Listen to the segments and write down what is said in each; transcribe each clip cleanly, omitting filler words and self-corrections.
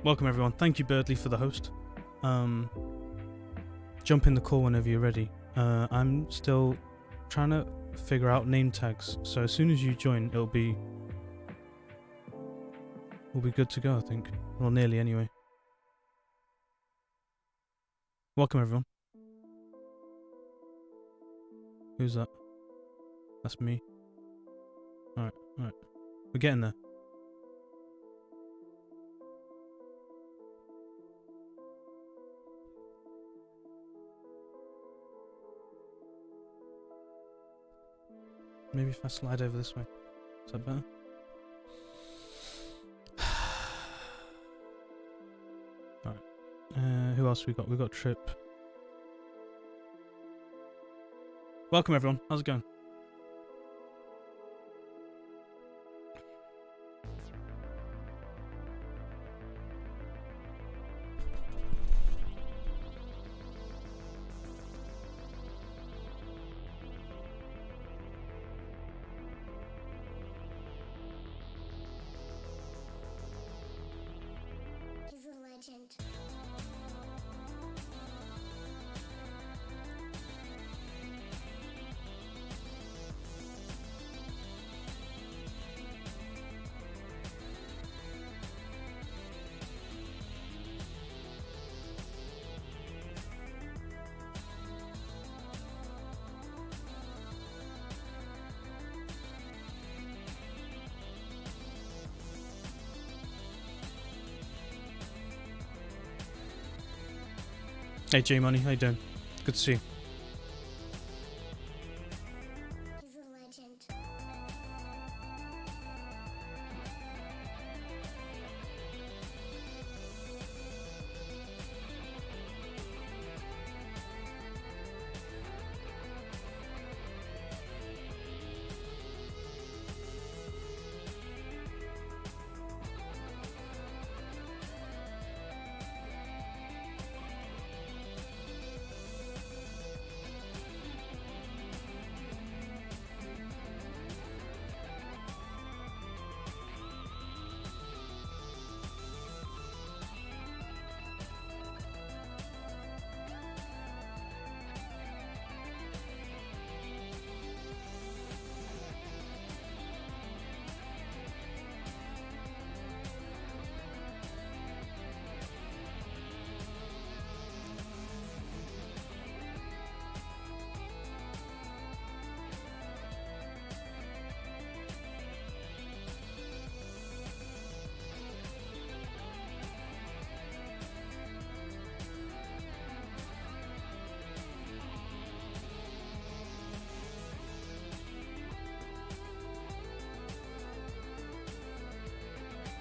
Welcome everyone. Thank you, Birdley, for the host. Jump in the call whenever you're ready. I'm still trying to figure out name tags, so as soon as you join, we'll be good to go, I think. Well, nearly anyway. Welcome everyone. Who's that? That's me. Alright. We're getting there. Maybe if I slide over this way. Is that better? Alright. Who else we got? We got Trip. Welcome everyone. How's it going? Hey J Money, how you doing? Good to see you. He's a legend.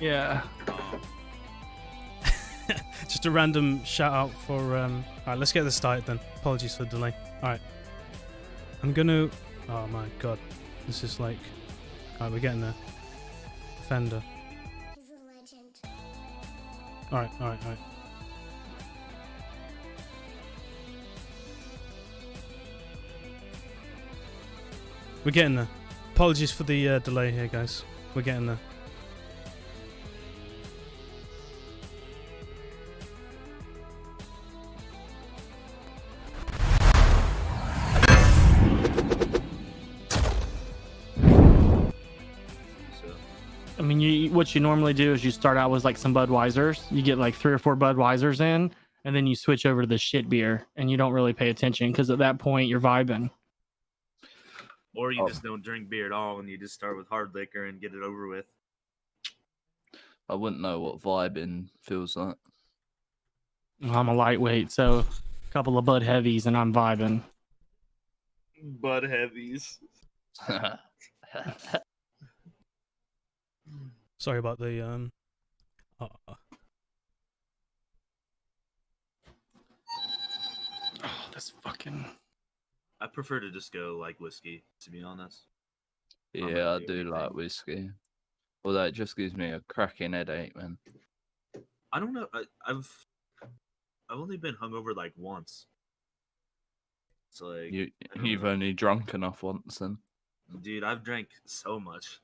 Yeah. Just a random shout out for. Alright, let's get this started then. Apologies for the delay. Alright. I'm gonna. Oh my god. This is like. Alright, we're getting there. Defender. He's a legend. Alright. We're getting there. Apologies for the delay here, guys. We're getting there. I mean, what you normally do is you start out with like some Budweisers. You get like 3 or 4 Budweisers in, and then you switch over to the shit beer, and you don't really pay attention because at that point you're vibing. Or you just don't drink beer at all and you just start with hard liquor and get it over with. I wouldn't know what vibing feels like. I'm a lightweight, so a couple of Bud Heavies and I'm vibing. Bud Heavies. Sorry about the Oh, that's fucking. I prefer to just go like whiskey, to be honest. Yeah, I do like whiskey. Although it just gives me a cracking headache, man. I don't know. I've only been hungover like once. So like You've only drunk enough once, then. dude, I've drank so much.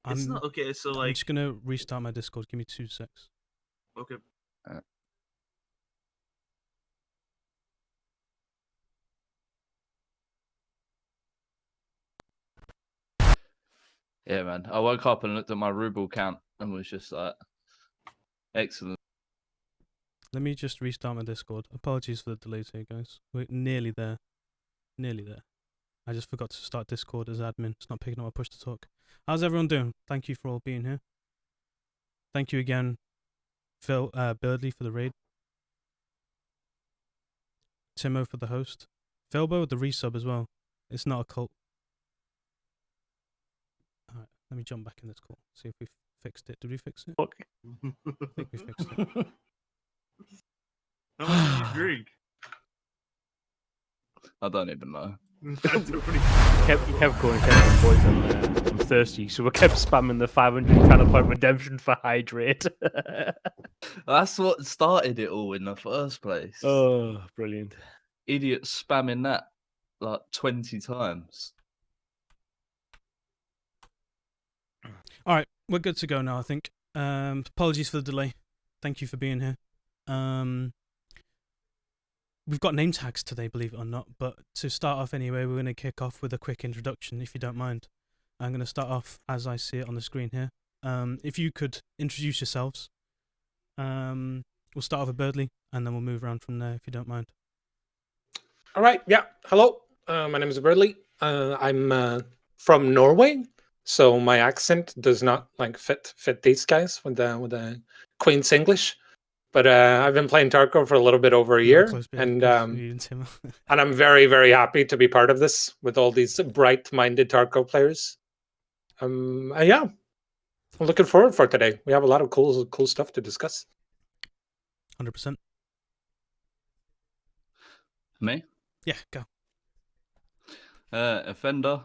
I'm, It's not okay. So I'm like, just gonna restart my Discord. Give me 2 secs. okay. Yeah, man. I woke up and looked at my ruble count and was just like, excellent. Let me just restart my Discord. Apologies for the delay here, guys. We're nearly there. Nearly there. I just forgot to start Discord as admin. It's not picking up my push to talk. How's everyone doing? Thank you for all being here. Thank you again, Phil Birdley for the raid. Timo for the host. Philbo with the resub as well. It's not a cult. Alright, let me jump back in this call. See if we fixed it. Did we fix it? Fuck. I think we fixed it. How much did you drink? I don't even know. He kept going, boys, I'm thirsty, so we kept spamming the 500 channel point redemption for hydrate. That's what started it all in the first place. Oh, brilliant. Idiot spamming that like 20 times. Alright, we're good to go now, I think. Apologies for the delay. Thank you for being here. We've got name tags today, believe it or not, but to start off anyway, we're going to kick off with a quick introduction, if you don't mind. I'm going to start off as I see it on the screen here. If you could introduce yourselves. We'll start off with Birdley, and then we'll move around from there, if you don't mind. All right. Yeah. Hello. My name is Birdley. I'm from Norway, so my accent does not like fit these guys with the Queen's English. But I've been playing Tarkov for a little bit over a year, and I'm very, very happy to be part of this with all these bright-minded Tarkov players. Yeah, I'm looking forward for today. We have a lot of cool stuff to discuss. 100%. Me? Yeah, go. Offender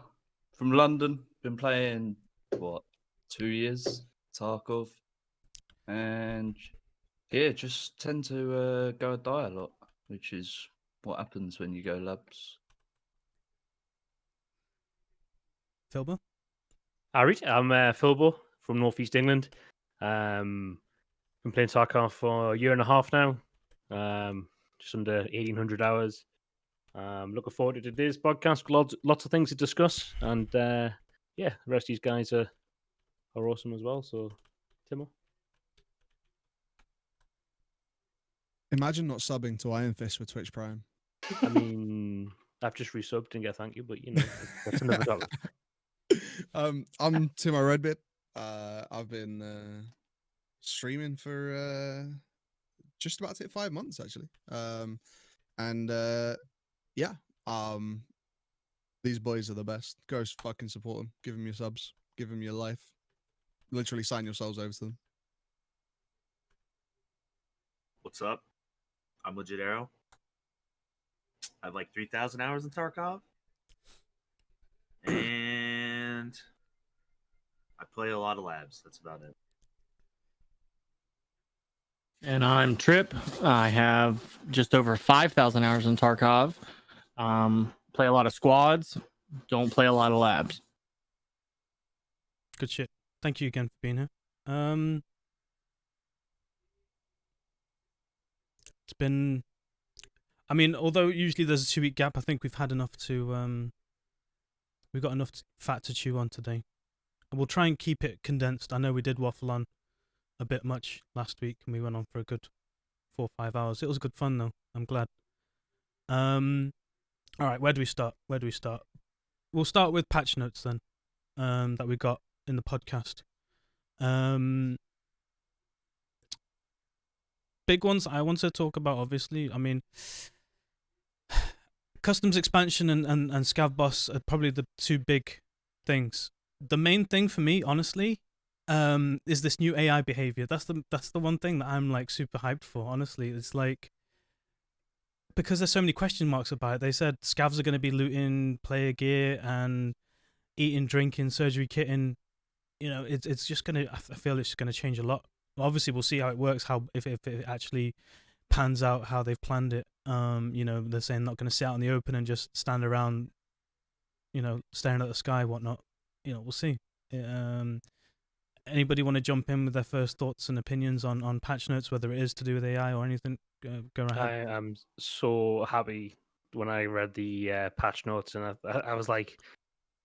from London. Been playing, 2 years? Tarkov. And yeah, just tend to go and die a lot, which is what happens when you go labs. Philbo? Alright, I'm Philbo from Northeast England. Been playing Tarkov for a year and a half now. Just under 1,800 hours. Looking forward to today's podcast. Lots of things to discuss, and yeah, the rest of these guys are awesome as well. So, Timo. Imagine not subbing to Iron Fist with Twitch Prime. I mean, I've just resubbed and get thank you, but you know, that's another topic. I'm Timo Redbeard. I've been streaming for just about to hit 5 months actually. Yeah, these boys are the best. Go fucking support them. Give them your subs. Give them your life. literally sign yourselves over to them. What's up? I'm Legit Arrow. I have like 3,000 hours in Tarkov. And I play a lot of labs. That's about it. And I'm Trip. I have just over 5,000 hours in Tarkov. Play a lot of squads. Don't play a lot of labs. Good shit. Thank you again for being here. It's been, I mean, although usually there's a 2-week gap, I think we've had enough to we've got enough fat to chew on today. And we'll try and keep it condensed. I know we did waffle on a bit much last week, and we went on for a good 4 or 5 hours. It was good fun though. I'm glad. All right, where do we start? We'll start with patch notes then, that we got in the podcast. Big ones I want to talk about, obviously. I mean, customs expansion and Scav Boss are probably the two big things. The main thing for me, honestly, is this new AI behavior. That's the one thing that I'm like super hyped for. Honestly, it's like, because there's so many question marks about it. They said scavs are going to be looting player gear and eating, drinking, surgery kitting. You know, it's just gonna. I feel it's gonna change a lot. Obviously, we'll see how it works. How if it actually pans out how they've planned it. You know, they're saying not going to sit out in the open and just stand around, you know, staring at the sky, whatnot. You know, we'll see. Anybody want to jump in with their first thoughts and opinions on patch notes, whether it is to do with AI or anything? Go ahead. I am so happy when I read the patch notes, and I was like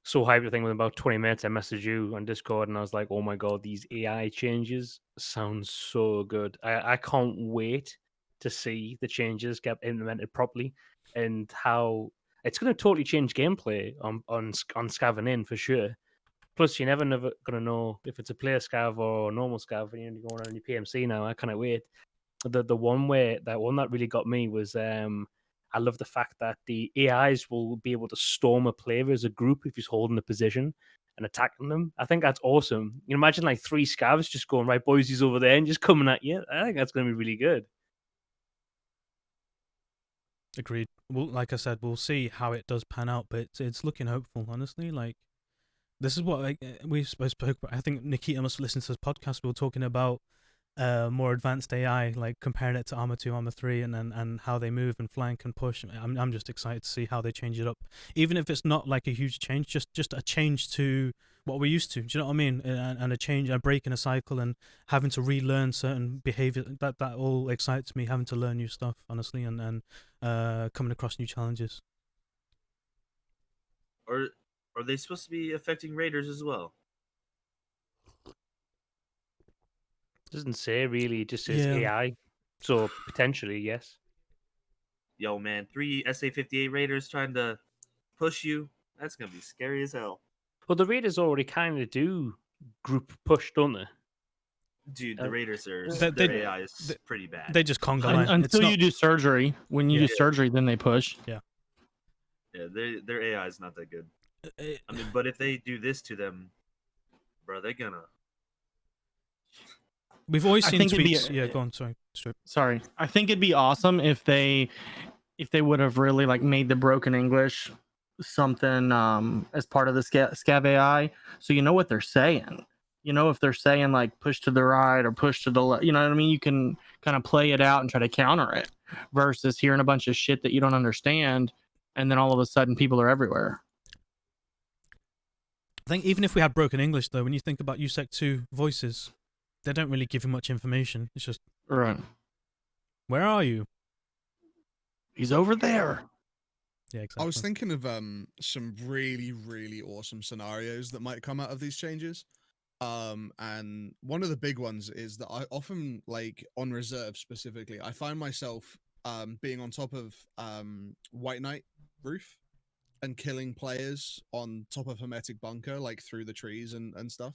so hyped. I think within about 20 minutes, I messaged you on Discord, and I was like, "Oh my god, these AI changes sound so good! I can't wait to see the changes get implemented properly, and how it's going to totally change gameplay on scavving in for sure. Plus, you're never going to know if it's a player scav or a normal scav when you're going on your PMC now. I cannot wait. The one that really got me was I love the fact that the AIs will be able to storm a player as a group if he's holding a position and attacking them. I think that's awesome. You imagine like 3 scavs just going, right, boys, he's over there and just coming at you. I think that's going to be really good. Agreed. Well, like I said, we'll see how it does pan out, but it's looking hopeful, honestly. Like, this is what we spoke about. I think Nikita must listen to this podcast. We were talking about more advanced AI, like comparing it to Armor 2, Armor 3, and how they move and flank and push. I'm just excited to see how they change it up, even if it's not like a huge change, just a change to what we're used to. Do you know what I mean? And a change, a break in a cycle, and having to relearn certain behavior. That all excites me. Having to learn new stuff, honestly, and coming across new challenges. Or are they supposed to be affecting raiders as well? Doesn't say really, it just says Yeah. AI. So potentially, yes. Yo, man, 3 SA-58 raiders trying to push you. That's gonna be scary as hell. Well, the Raiders already kind of do group push, don't they? Dude, the raiders are They- their they- AI is pretty bad. They just conga line. Until It's not, you do surgery. When you Yeah. do surgery, then they push. Yeah, their AI is not that good. it- I mean, but if they do this to them, bro, they're gonna. we've always I seen think it'd be tweets. Yeah, go on. Sorry. Sorry, I think it'd be awesome if they would have really like made the broken English something as part of the scav AI, so you know what they're saying. You know, if they're saying like push to the right or push to the left, you know what I mean? You can kind of play it out and try to counter it versus hearing a bunch of shit that you don't understand, and then all of a sudden people are everywhere. I think even if we had broken English, though, when you think about USEC 2 voices, they don't really give you much information. It's just, Right. where are you? He's over there. Yeah, exactly. I was thinking of some really, really awesome scenarios that might come out of these changes. And one of the big ones is that I often, like on reserve specifically, I find myself being on top of White Knight roof and killing players on top of Hermetic Bunker, like through the trees and stuff.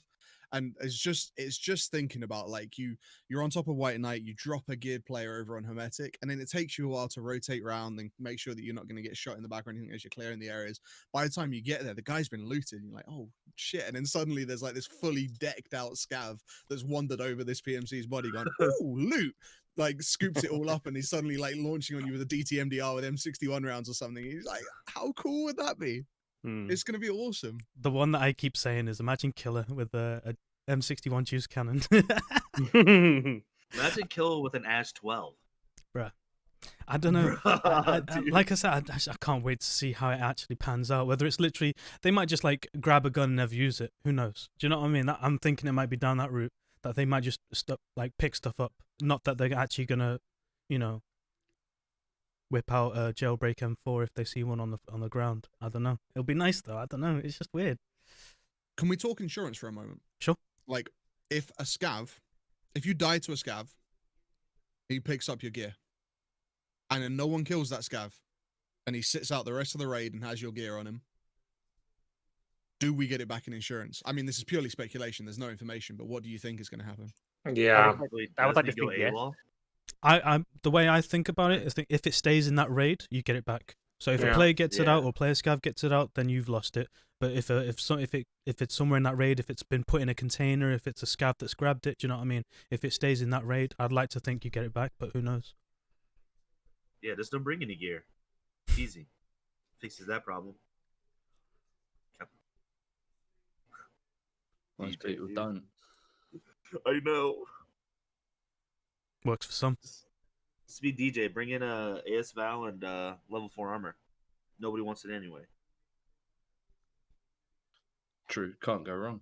And it's just thinking about like you're on top of White Knight, you drop a geared player over on Hermetic, and then it takes you a while to rotate around and make sure that you're not going to get shot in the back or anything as you're clearing the areas. By the time you get there, the guy's been looted, and you're like, oh shit, and then suddenly there's like this fully decked out scav that's wandered over this PMC's body, going, oh loot, like scoops it all up, and he's suddenly like launching on you with a DTMDR with M61 rounds or something. He's like, how cool would that be? It's gonna be awesome. The one that I keep saying is imagine Killer with a M61 juice cannon. Imagine Kill with an Ash 12. Bruh. I don't know. Like I said, I can't wait to see how it actually pans out. Whether it's literally, they might just like grab a gun and never use it. Who knows? Do you know what I mean? I'm thinking it might be down that route, that they might just pick stuff up. Not that they're actually gonna, whip out a jailbreak M4 if they see one on the ground. I don't know. It'll be nice though. I don't know. It's just weird. Can we talk insurance for a moment? Sure. Like, if you die to a scav, he picks up your gear, and then no one kills that scav, and he sits out the rest of the raid and has your gear on him, do we get it back in insurance? I mean, this is purely speculation. There's no information, but what do you think is going to happen? Yeah. I would like to Doesn't he go think yes. AWOL? I the way I think about it is that if it stays in that raid, you get it back. So if a Yeah. player gets it out Yeah. or player scav gets it out, then you've lost it. But if it's somewhere in that raid, if it's been put in a container, if it's a scav that's grabbed it, do you know what I mean? If it stays in that raid, I'd like to think you get it back, but who knows? Yeah, just don't bring any gear. Easy. Fixes that problem. Most DJ, people dude. don't. I know. Works for some. Speed DJ, bring in a AS Val and level 4 armor. Nobody wants it anyway. True, can't go wrong.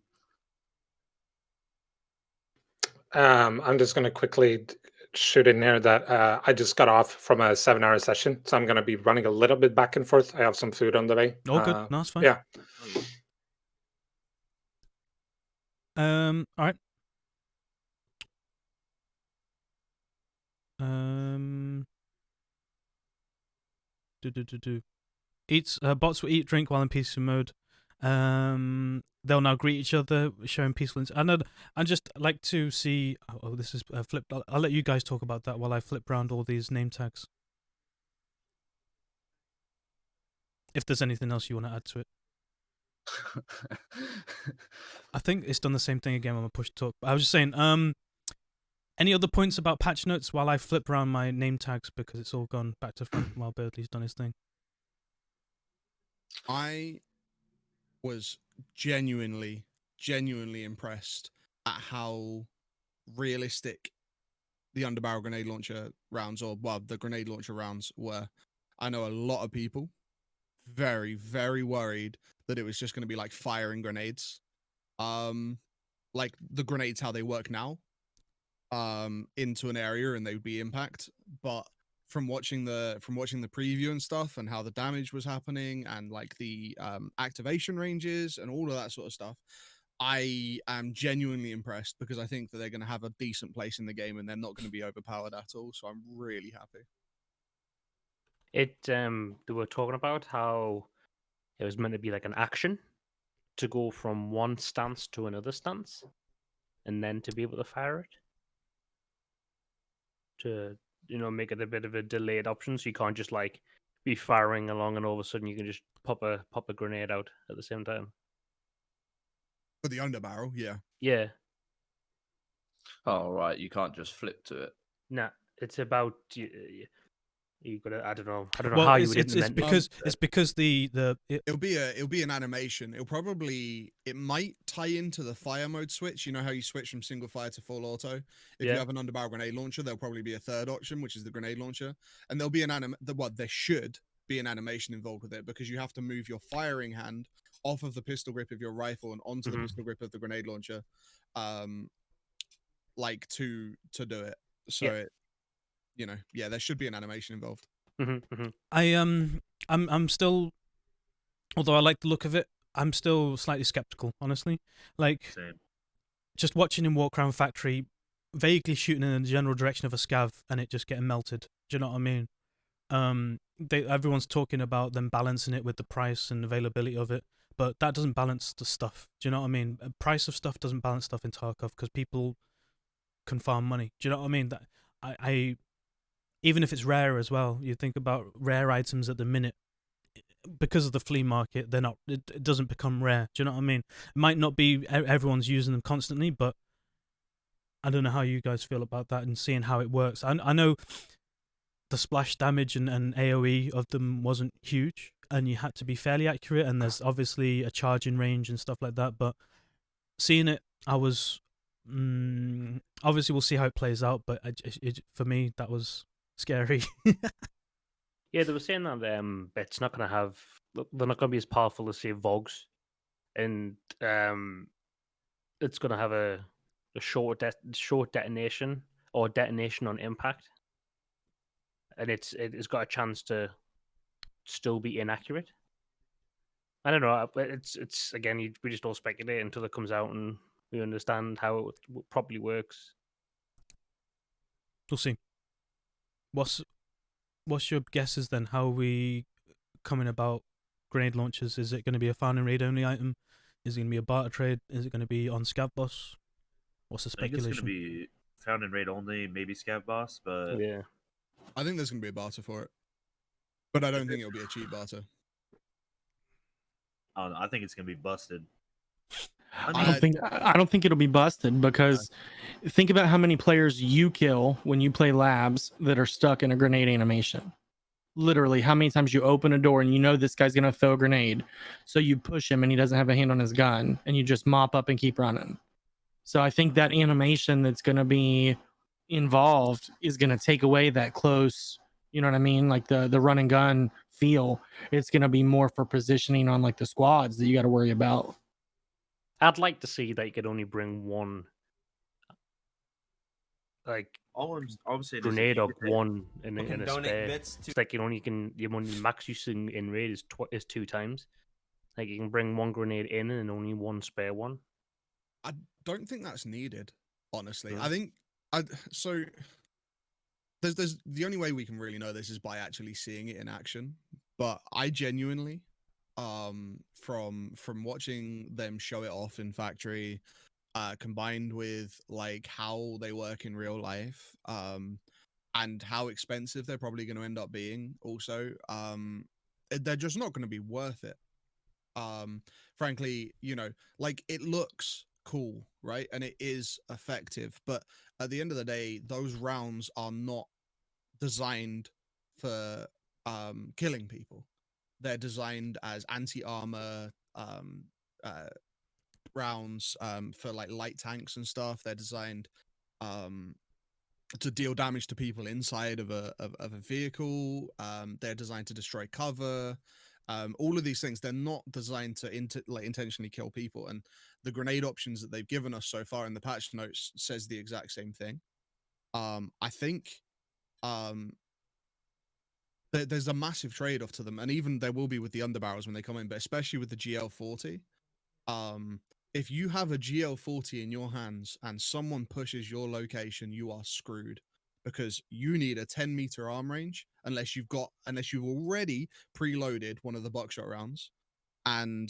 I'm just going to quickly shoot in there that I just got off from a 7-hour session, so I'm going to be running a little bit back and forth. I have some food on the way. All good. No, it's fine. Yeah. All right. Eats bots will eat, drink while in peaceful mode. They'll now greet each other, showing peaceful. I just like to see. Oh, this is flipped. I'll let you guys talk about that while I flip around all these name tags. If there's anything else you want to add to it, I think it's done the same thing again when I push talk. But I was just saying. Any other points about patch notes while I flip around my name tags because it's all gone back to front while Birdley's done his thing? I was genuinely impressed at how realistic the underbarrel grenade launcher rounds, the grenade launcher rounds were. I know a lot of people very, very worried that it was just going to be like firing grenades. Like the grenades, how they work now, into an area and they would be impact. But from watching the preview and stuff and how the damage was happening and like the activation ranges and all of that sort of stuff, I am genuinely impressed because I think that they're going to have a decent place in the game and they're not going to be overpowered at all. So I'm really happy. They were talking about how it was meant to be like an action to go from one stance to another stance, and then to be able to fire it. To make it a bit of a delayed option, so you can't just like be firing along and all of a sudden you can just pop a grenade out at the same time. For the underbarrel, yeah. Yeah. Oh right, you can't just flip to it. Nah, it's about you gotta. I don't know Well, how you it's, would it's implement. it's because it'll be an animation. It might tie into the fire mode switch. You know how you switch from single fire to full auto. If you have an underbarrel grenade launcher, there'll probably be a third option, which is the grenade launcher, and there'll be there should be an animation involved with it because you have to move your firing hand off of the pistol grip of your rifle and onto the pistol grip of the grenade launcher, like to do it. So there should be an animation involved. I'm still, although I like the look of it, I'm still slightly skeptical, honestly. Like, Same. Just watching him walk around factory, vaguely shooting in the general direction of a scav and it just getting melted. Do you know what I mean? Everyone's talking about them balancing it with the price and availability of it, but that doesn't balance the stuff. Do you know what I mean? Price of stuff doesn't balance stuff in Tarkov because people can farm money. Do you know what I mean? That I even if it's rare as well, you think about rare items at the minute, because of the flea market, they're not. It doesn't become rare. Do you know what I mean? It might not be everyone's using them constantly, but I don't know how you guys feel about that and seeing how it works. I know the splash damage and AoE of them wasn't huge, and you had to be fairly accurate, and there's obviously a charging range and stuff like that, but seeing it, I was obviously we'll see how it plays out, but for me that was scary. Yeah, they were saying that it's not going to have. They're not going to be as powerful as say Vogs, and it's going to have a short detonation or detonation on impact, and it's got a chance to still be inaccurate. I don't know. But it's again, we just all speculate until it comes out and we understand how it properly works. We'll see. What's your guesses then? How are we coming about grenade launchers? Is it going to be a found and raid only item? Is it going to be a barter trade? Is it going to be on Scav Boss? What's the I think it's speculation? going to be found and raid only, maybe Scav Boss, but Yeah, I think there's going to be a barter for it, but I don't think it'll be a cheap barter. I don't know. I think it's going to be busted. I don't think it'll be busted because think about how many players you kill when you play labs that are stuck in a grenade animation. Literally, how many times you open a door and you know this guy's gonna throw a grenade, so you push him and he doesn't have a hand on his gun, and you just mop up and keep running. So I think that animation that's gonna be involved is gonna take away that close, you know what I mean, like the run and gun feel. It's gonna be more for positioning on like the squads that you got to worry about. I'd like to see that you could only bring one, like All I'm saying grenade is or one in a Donate spare. bits to- It's like you only max use in raid is 2 times. Like you can bring one grenade in and only one spare one. I don't think that's needed, honestly. Mm. I think so. There's the only way we can really know this is by actually seeing it in action. But I genuinely, from watching them show it off in factory, combined with like how they work in real life, and how expensive they're probably going to end up being. Also, they're just not going to be worth it. Frankly, like it looks cool, right? And it is effective, but at the end of the day, those rounds are not designed for killing people. They're designed as anti-armor rounds for like light tanks and stuff. They're designed to deal damage to people inside of a vehicle. They're designed to destroy cover. All of these things, they're not designed to intentionally kill people. And the grenade options that they've given us so far in the patch notes says the exact same thing. I think there's a massive trade-off to them, and even there will be with the underbarrels when they come in, but especially with the GL40. If you have a GL40 in your hands and someone pushes your location, you are screwed, because you need a 10-meter arm range unless you've already preloaded one of the buckshot rounds, and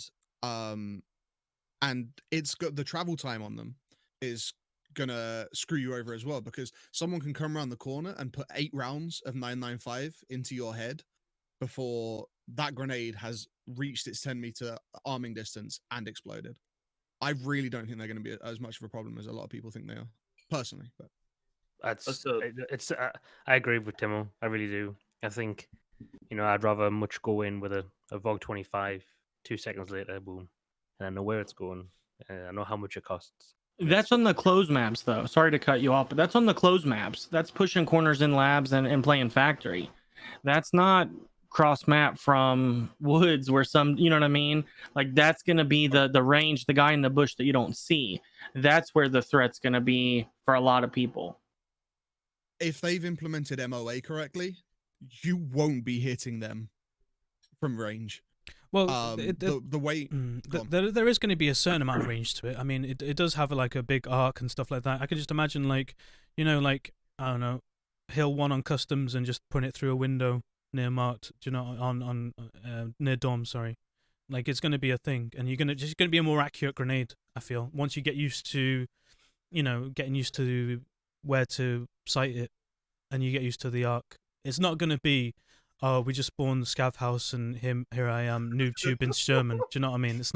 it's got the travel time on them is gonna screw you over as well, because someone can come around the corner and put 8 rounds of 995 into your head before that grenade has reached its 10-meter arming distance and exploded. I really don't think they're going to be as much of a problem as a lot of people think they are, personally. But I agree with Timo. I really do. I think I'd rather much go in with a VOG 25. 2 seconds later, boom, and I know where it's going. I know how much it costs. That's on the closed maps, though. Sorry to cut you off, but that's on the closed maps. That's pushing corners in labs and playing factory. That's not cross map from woods where you know what I mean? Like that's going to be the range, the guy in the bush that you don't see. That's where the threat's going to be for a lot of people. If they've implemented MOA correctly, you won't be hitting them from range. Well, the way there is going to be a certain amount of range to it. I mean, it does have like a big arc and stuff like that. I could just imagine like I don't know, hill 1 on customs and just putting it through a window near marked, on near dorm, sorry, Like it's gonna be a thing, and you're gonna be a more accurate grenade. I feel once you get used to, getting used to where to sight it, and you get used to the arc. It's not gonna be, oh, we just spawned the scav house and here I am, noob tube in Sherman. Do you know what I mean? That's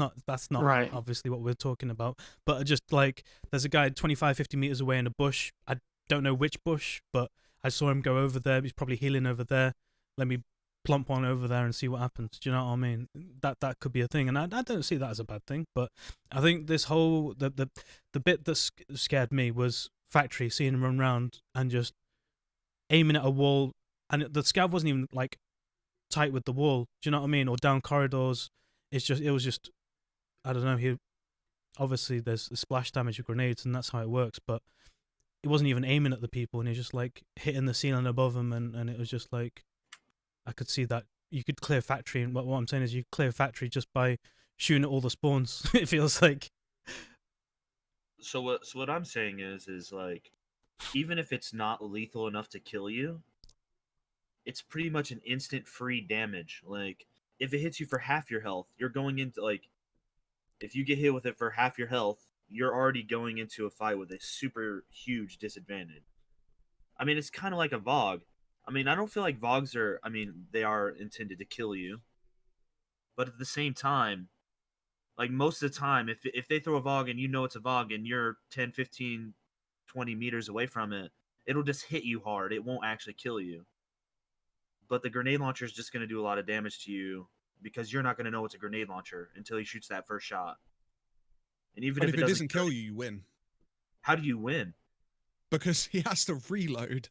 not Right. obviously what we're talking about. But just like there's a guy 25, 50 meters away in a bush. I don't know which bush, but I saw him go over there. He's probably healing over there. Let me plump one over there and see what happens. Do you know what I mean? That could be a thing, and I don't see that as a bad thing. But I think this whole the bit that scared me was Factory, seeing him run around and just aiming at a wall, and the scav wasn't even like tight with the wall. Do you know what I mean? Or down corridors. It was just I don't know. He obviously there's splash damage with grenades, and that's how it works. But he wasn't even aiming at the people, and he was just like hitting the ceiling above him, and it was just like I could see that you could clear Factory, and what I'm saying is you clear Factory just by shooting at all the spawns. It feels like. So what I'm saying is like, even if it's not lethal enough to kill you, it's pretty much an instant free damage. Like if it hits you for half your health, you're going into like, if you get hit with it for half your health, you're already going into a fight with a super huge disadvantage. I mean, it's kind of like a VOG. I mean, I don't feel like VOGs are, I mean, they are intended to kill you. But at the same time, like most of the time, if they throw a VOG and you know it's a VOG and you're 10, 15, 20 meters away from it, it'll just hit you hard. It won't actually kill you. But the grenade launcher is just going to do a lot of damage to you because you're not going to know it's a grenade launcher until he shoots that first shot. And even But if if it doesn't kill you, you win. how do you win? Because he has to reload.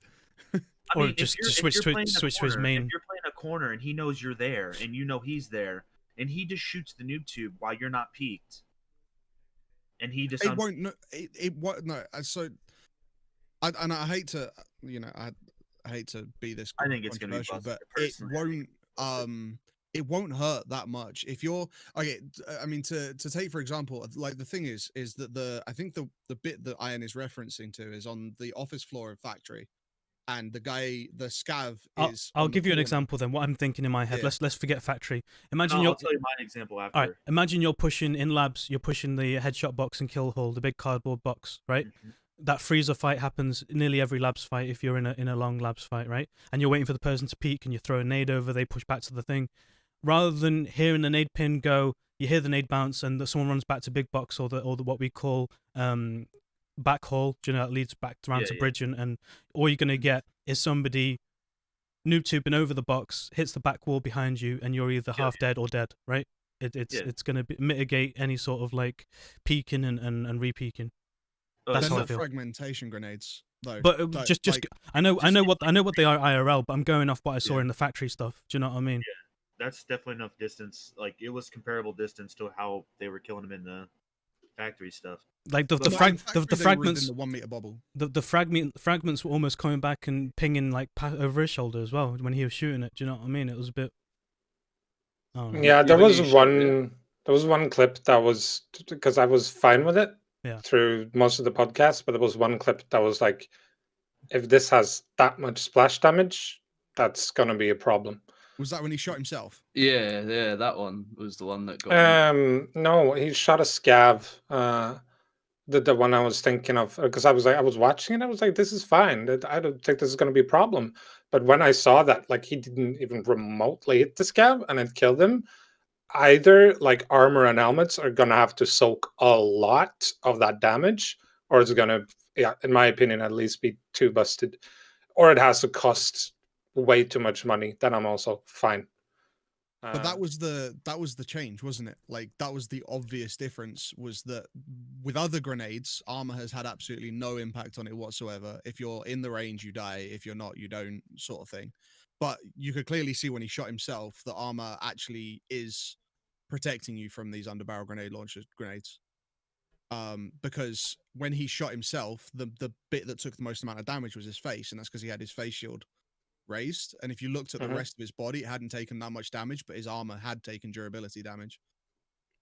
I Or mean, just if you're, switch if you're to playing a switch to his corner, main. If you're playing a corner and he knows you're there and you know he's there, and he just shoots the noob tube while you're not peeked, and he just It won't. No, it won't. No. So, and I hate to, I hate to be this I think it's gonna be controversial, busted, but it personally. I think won't. It won't hurt that much if you're okay. I mean, to take for example, like the thing is that I think the bit that Iron is referencing to is on the office floor of Factory, and the scav is. I'll on the give you an corner. example then. What I'm thinking in my head. Yeah. Let's forget Factory. No, Imagine I'll tell you my example after. all right. Imagine you're pushing in labs. You're pushing the headshot box and kill hall, the big cardboard box, right? Mhm. That freezer fight happens nearly every labs fight if you're in a long labs fight, right? And you're waiting for the person to peek, and you throw a nade over. They push back to the thing. Rather than hearing the nade pin go, you hear the nade bounce, and someone runs back to big box or the what we call back hall. Do you know that leads back around Yeah, to yeah. bridge, and all you're gonna get is somebody noob tubing over the box, hits the back wall behind you, and you're either Yeah, half dead or dead, right? It's gonna mitigate any sort of like peeking and re-peeking. Oh, That's They're how I not feel. fragmentation grenades, though. But Like- just like, I know what they are IRL, but I'm going off what I saw Yeah. in the Factory stuff. Do you know what I mean? that's definitely enough distance. Like it was comparable distance to how they were killing him in the Factory stuff. Like the But- no, in frag Factory, the they were fragments within the 1 meter bubble. the fragments were almost coming back and pinging like over his shoulder as well when he was shooting it. Do you know what I mean? It was a bit. I don't know. Yeah, there when was you showed it. one clip that was because I was fine with it Yeah. through most of the podcast, but there was one clip that was like, if this has that much splash damage, that's gonna be a problem. Was that when he shot himself? Yeah, that one was the one that got me. No, he shot a scav. The one I was thinking of because I was watching it. I was like, this is fine. I don't think this is gonna be a problem. But when I saw that, like, he didn't even remotely hit the scav and it killed him. Either like armor and helmets are gonna have to soak a lot of that damage, or it's gonna, yeah, in my opinion, at least be too busted, or it has to cost way too much money. Then I'm also fine. But that was the change, wasn't it? Like that was the obvious difference, was that with other grenades, armor has had absolutely no impact on it whatsoever. If you're in the range, you die. If you're not, you don't, sort of thing. But you could clearly see when he shot himself, the armor actually is protecting you from these underbarrel grenades. Because when he shot himself, the bit that took the most amount of damage was his face, and that's because he had his face shield raised. And if you looked at the rest of his body, it hadn't taken that much damage, but his armor had taken durability damage.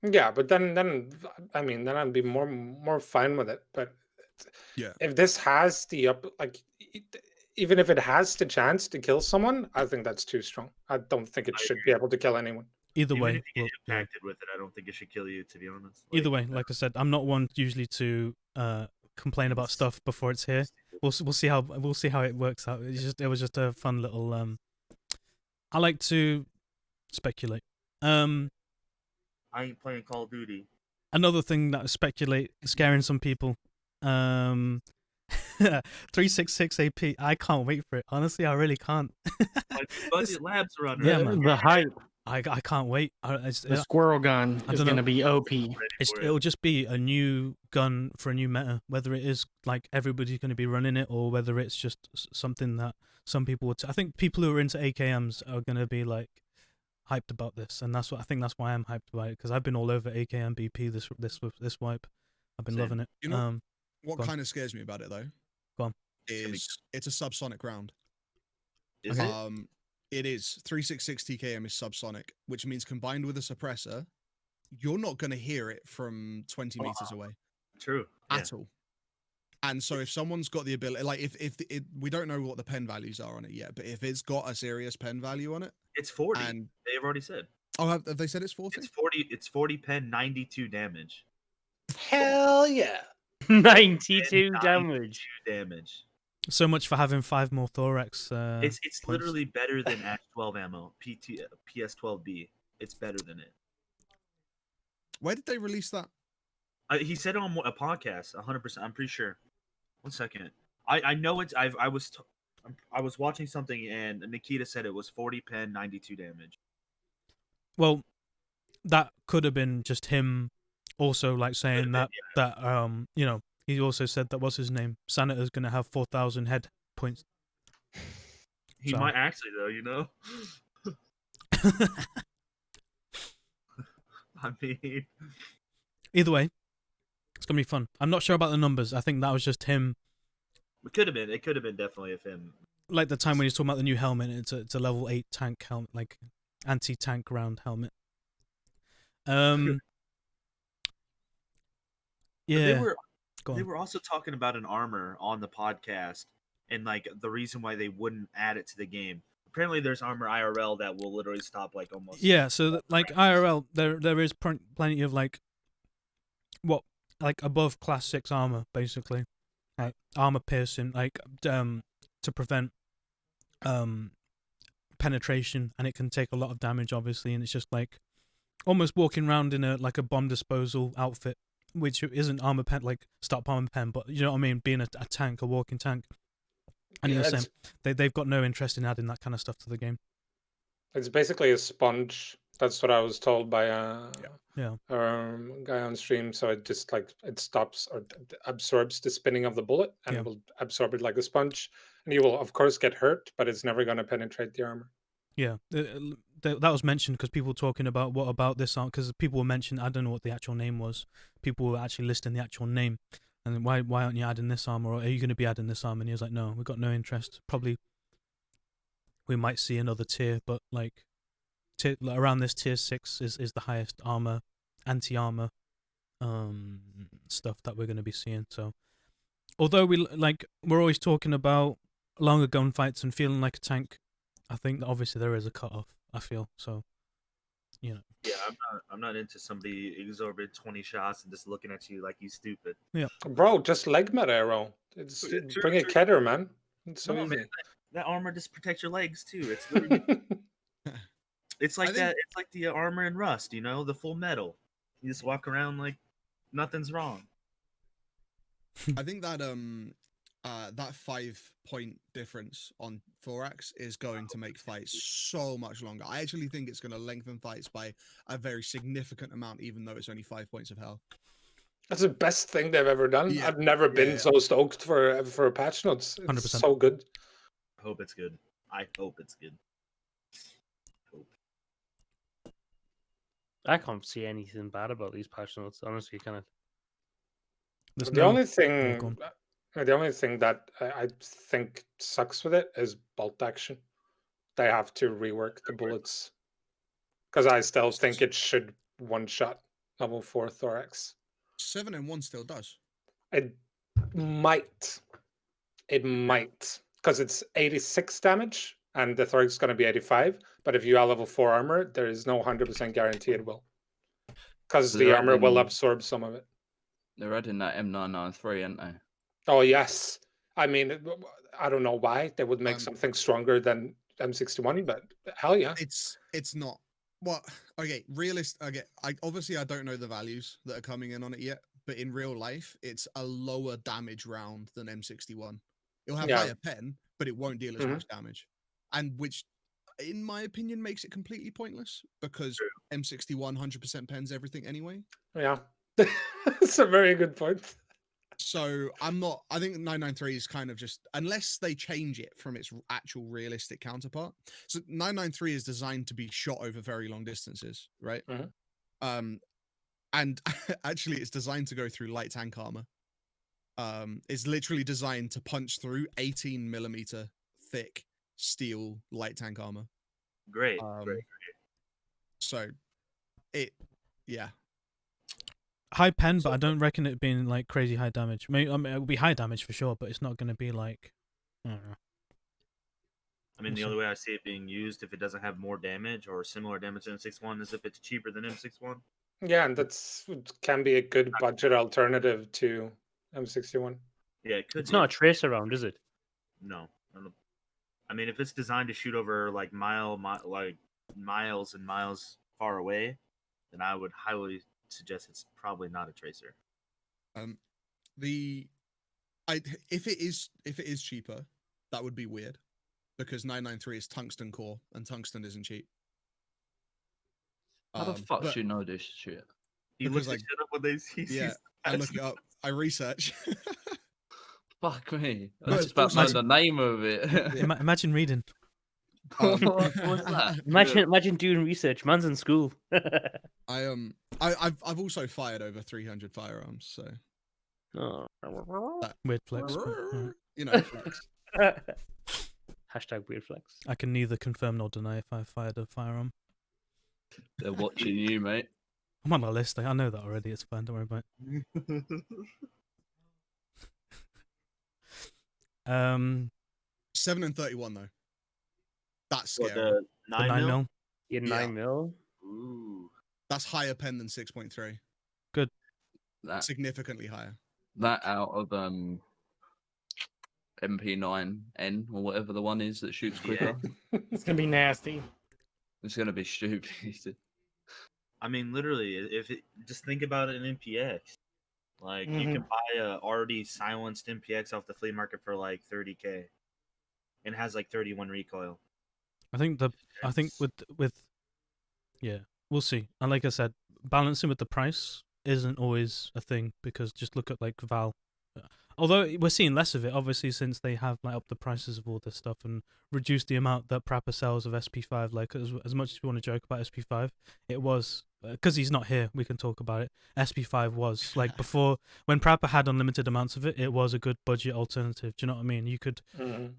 Yeah, but then I mean, then I'd be more fine with it. But Yeah. if this has the even if it has the chance to kill someone, I think that's too strong. I don't think it should be able to kill anyone. Either Even way, if you get yeah. impacted with it, I don't think it should kill you. To be honest. Either way, like I said, I'm not one usually to complain about It's- stuff before it's here. We'll see how it works out. It was just a fun little. I like to speculate. I ain't playing Call of Duty. Another thing that speculate scaring some people. 366 AP. I can't wait for it. Honestly, I really can't. Like budget labs runner. Yeah, man. The hype, I can't wait. the squirrel gun I is don't going to know. be OP. It'll just be a new gun for a new meta. Whether it is like everybody's going to be running it, or whether it's just something that some people would. I think people who are into AKMs are going to be like hyped about this, and that's why I'm hyped about it, because I've been all over AKM BP this wipe. I've been Same. loving it. You know, what go on. kind of scares me about it though? Go on. Is it's a subsonic round. Is Okay. it? It is 366 TKM is subsonic, which means combined with a suppressor, you're not going to hear it from 20 meters away True. Yeah. at all. And so if someone's got the ability, like we don't know what the pen values are on it yet, but if it's got a serious pen value on it, It's 40. and They've already said. have they said it's 40? It's 40. It's 40 pen, 92 damage. Hell yeah. 92 92 damage. damage. So much for having 5 more thorax. It's points. literally better than Ash 12 ammo. PS12B. It's better than it. Where did they release that? He said it on a podcast. 100%. I'm pretty sure. 1 second. I know it's. I was watching something and Nikita said it was 40 pen, 92 damage. Well, that could have been just him also like saying Could've that you know, he also said that what's his name? Sanita's gonna have 4,000 head points. He So- might actually though. You know. I mean, Either way, it's gonna be fun. I'm not sure about the numbers. I think that was just him. it could have been. It could have been definitely of him. Like the time when he's talking about the new helmet. It's a level 8 tank helmet, like anti-tank round helmet. But Yeah. They were. Go They on. were also talking about an armor on the podcast and like the reason why they wouldn't add it to the game. Apparently, there's armor IRL that will literally stop like almost. Yeah, so like IRL, there is plenty of like above class 6 armor basically, like armor piercing, like to prevent penetration, and it can take a lot of damage obviously, and it's just like almost walking around in a bomb disposal outfit, which isn't armor pen, like stop armor pen, but you know what I mean, being a tank, a walking tank. And he was saying they've got no interest in adding that kind of stuff to the game. It's basically a sponge. That's what I was told by Yeah. guy on stream. So it just like it stops or absorbs the spinning of the bullet, and Yeah. it will absorb it like a sponge. And you will of course get hurt, but it's never going to penetrate the armor. Yeah, that was mentioned because people were talking about what about this armor, because people were mentioning, I don't know what the actual name was. People were actually listing the actual name, and then why aren't you adding this armor, or are you going to be adding this armor? And he was like, no, we've got no interest. Probably we might see another tier, but like around this tier 6 is the highest armor, anti-armor stuff that we're going to be seeing. So although we're always talking about longer gunfights and feeling like a tank, I think that obviously there is a cutoff. I feel so, you know. Yeah, I'm not into somebody exorbitant 20 shots and just looking at you like you stupid. Bro, just leg meta arrow. It's True, bring a true. Keter, man. It's so No, easy. man, that armor just protects your legs too. It's literally, it's like I think- that. It's like the armor in Rust. You know, the full metal. You just walk around like nothing's wrong. I think that that 5-point difference on thorax is going to make fights so much longer. I actually think it's going to lengthen fights by a very significant amount, even though it's only 5 points of health. That's the best thing they've ever done. Yeah, I've never been yeah. so stoked for a patch notes. It's 100%. so good. I hope it's good. I hope it's good. Hope. I can't see anything bad about these patch notes. Honestly, kind of. There's The no- only go thing, on. the only thing that I think sucks with it is bolt action. They have to rework the bullets because I still think it should one shot level 4 thorax. 7 and 1 still does. It might, because it's 86 damage and the Thorax is going to be 85. But if you are level 4 armor, there is no 100% guarantee it will, because So the they're armor will adding- absorb some of it. They're adding that M993, aren't they? Oh yes, I mean, I don't know why they would make Um, something stronger than M61, but hell yeah. It's not. Well, okay, Okay, I don't know the values that are coming in on it yet, but in real life, it's a lower damage round than M61. It'll have Yeah. higher pen, but it won't deal as Mhm. much damage, and which, in my opinion, makes it completely pointless because M61 100% pens everything anyway. Yeah, it's a very good point. So I think 993 is kind of just, unless they change it from its actual realistic counterpart. So 993 is designed to be shot over very long distances, right? Mhm. And actually it's designed to go through light tank armor. It's literally designed to punch through 18 millimeter thick steel light tank armor. Great. So yeah. High pen, but I don't reckon it being like crazy high damage. Maybe it will be high damage for sure, but it's not going to be like, I don't know. I mean, the We'll only way I see it being used if it doesn't have more damage or similar damage than M61 is if it's cheaper than M61. Yeah, and can be a good budget alternative to M61. Yeah, it could It's be. not a tracer round, is it? No. I mean, if it's designed to shoot over like like miles and miles far away, then I would highly suggest it's probably not a tracer. If it is cheaper, that would be weird because 993 is tungsten core and tungsten isn't cheap. How the fuck but do you know this shit? He Because, looks like, shit up when they see. yeah, I look it up. I research. Fuck me. I But was just about to know also- the name of it. Imagine reading. What was that? Imagine doing research. Man's in school. I've also fired over 300 firearms, so Oh. Weird flex. But, alright. you know, flex. Hashtag weird flex. I can neither confirm nor deny if I fired a firearm. They're watching you, mate. I'm on a list. I know that already. It's fine. Don't worry about it. 7 and 31 though. That's What, scary. the The 9 9 mil? mil. In Yeah. 9 mil. Ooh. That's higher pen than 6.3. That Significantly higher. out of MP9N or whatever the one is that shoots quicker. It's gonna be nasty. It's gonna be stupid. I mean, literally, if it just think about it in MPX. Like you Mm-hmm. can buy a already silenced MPX off the flea market for like 30K, and has like 31 recoil. I think with yeah, we'll see. And like I said, balancing with the price isn't always a thing because just look at like Val. Although we're seeing less of it, obviously, since they have like upped the prices of all this stuff and reduced the amount that Prappa sells of SP5. Like as much as we want to joke about SP5, it was because he's not here. We can talk about it. SP5 was like before when Prappa had unlimited amounts of it. It was a good budget alternative. Do you know what I mean? You could. Mhm.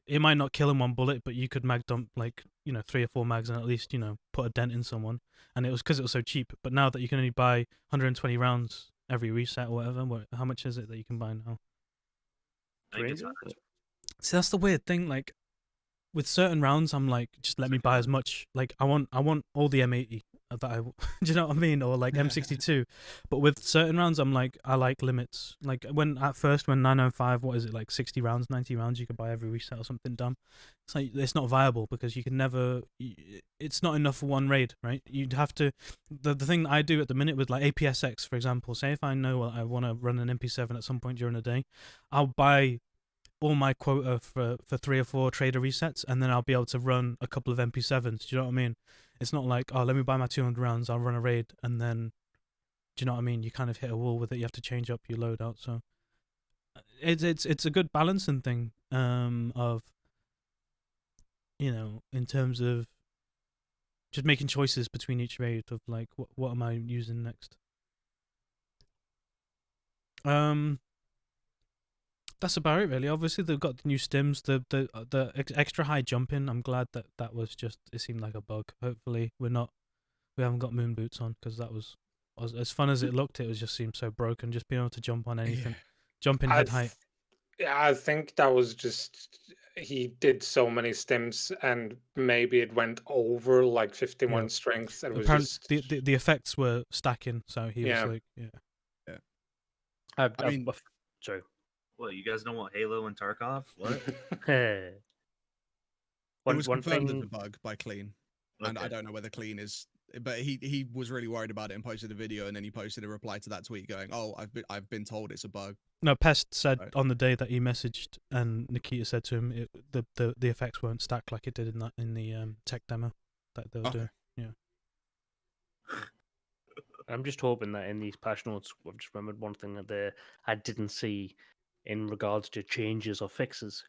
It might not kill in one bullet, but you could mag dump like 3 or 4 mags and at least put a dent in someone. And it was because it was so cheap. But now that you can only buy 120 rounds every reset or whatever, how much is it that you can buy now? I think it's 300? See, that's the weird thing. Like with certain rounds, I'm like, just let me buy as much. Like I want all the M80 that do you know what I mean? Or like M62. But with certain rounds, I'm like, I like limits. Like when 905, what is it, like 60 rounds, 90 rounds, you could buy every reset or something dumb. It's like it's not viable because you can never. It's not enough for one raid, right? You'd have to. The thing that I do at the minute with like APSX, for example, say if I know I want to run an MP7 at some point during the day, I'll buy all my quota for 3 or 4 trader resets, and then I'll be able to run a couple of MP7s. Do you know what I mean? It's not like, oh, let me buy my 200 rounds, I'll run a raid, and then, do you know what I mean? You kind of hit a wall with it. You have to change up your loadout. So it's a good balancing thing of, in terms of just making choices between each raid of like, what am I using next? That's about it, really. Obviously, they've got the new stims, the extra high jumping. I'm glad that was just. It seemed like a bug. Hopefully, we haven't got moon boots on because that was as fun as it looked. It was just seemed so broken. Just being able to jump on anything, jump in head height. Yeah, I think that was just he did so many stims, and maybe it went over like 51 Yeah. strength. It was Apparently, just the effects were stacking, so he was Yeah. like, yeah. Yeah. I mean, sorry. What, you guys don't want Halo and Tarkov? What? it one was one confirmed as a thing. bug by Clean, and I Okay. don't know whether Clean is, but he was really worried about it and posted a video, and then he posted a reply to that tweet going, "Oh, I've been told it's a bug." No, Pest said Right. on the day that he messaged, and Nikita said to him, the effects won't stack like it did in the tech demo that they were Okay. doing. I'm just hoping that in these patch notes, I've just remembered one thing that I didn't see in regards to changes or fixes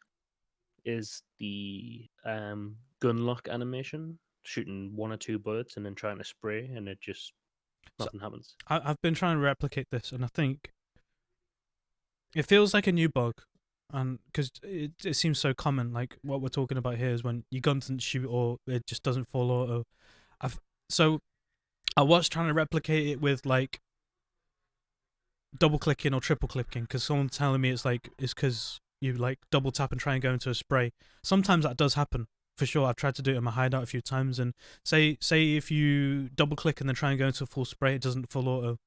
is the gun lock animation, shooting 1 or 2 bullets and then trying to spray, and it just So- nothing happens. I've been trying to replicate this, and I think it feels like a new bug, and because it seems so common. Like what we're talking about here is when your gun doesn't shoot or it just doesn't fall auto. So I was trying to replicate it with like double clicking or triple clicking, because someone's telling me it's because you like double tap and try and go into a spray. Sometimes that does happen for sure. I've tried to do it in my hideout a few times, and say if you double click and then try and go into a full spray, it doesn't full auto.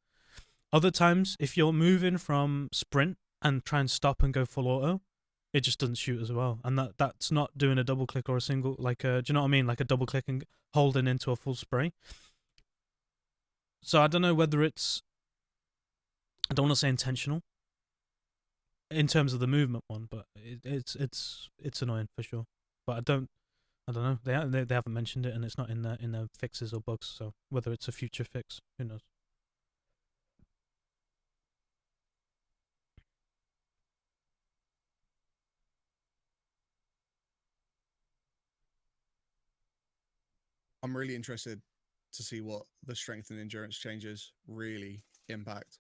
Other times, if you're moving from sprint and try and stop and go full auto, it just doesn't shoot as well. And that's not doing a double click or a single, like do you know what I mean? Like a double click and holding into a full spray. So I don't know whether it's, I don't want to say intentional in terms of the movement one, but it's annoying for sure. But I don't know. They haven't mentioned it, and it's not in their fixes or bugs. So whether it's a future fix, who knows? I'm really interested to see what the strength and endurance changes really impact,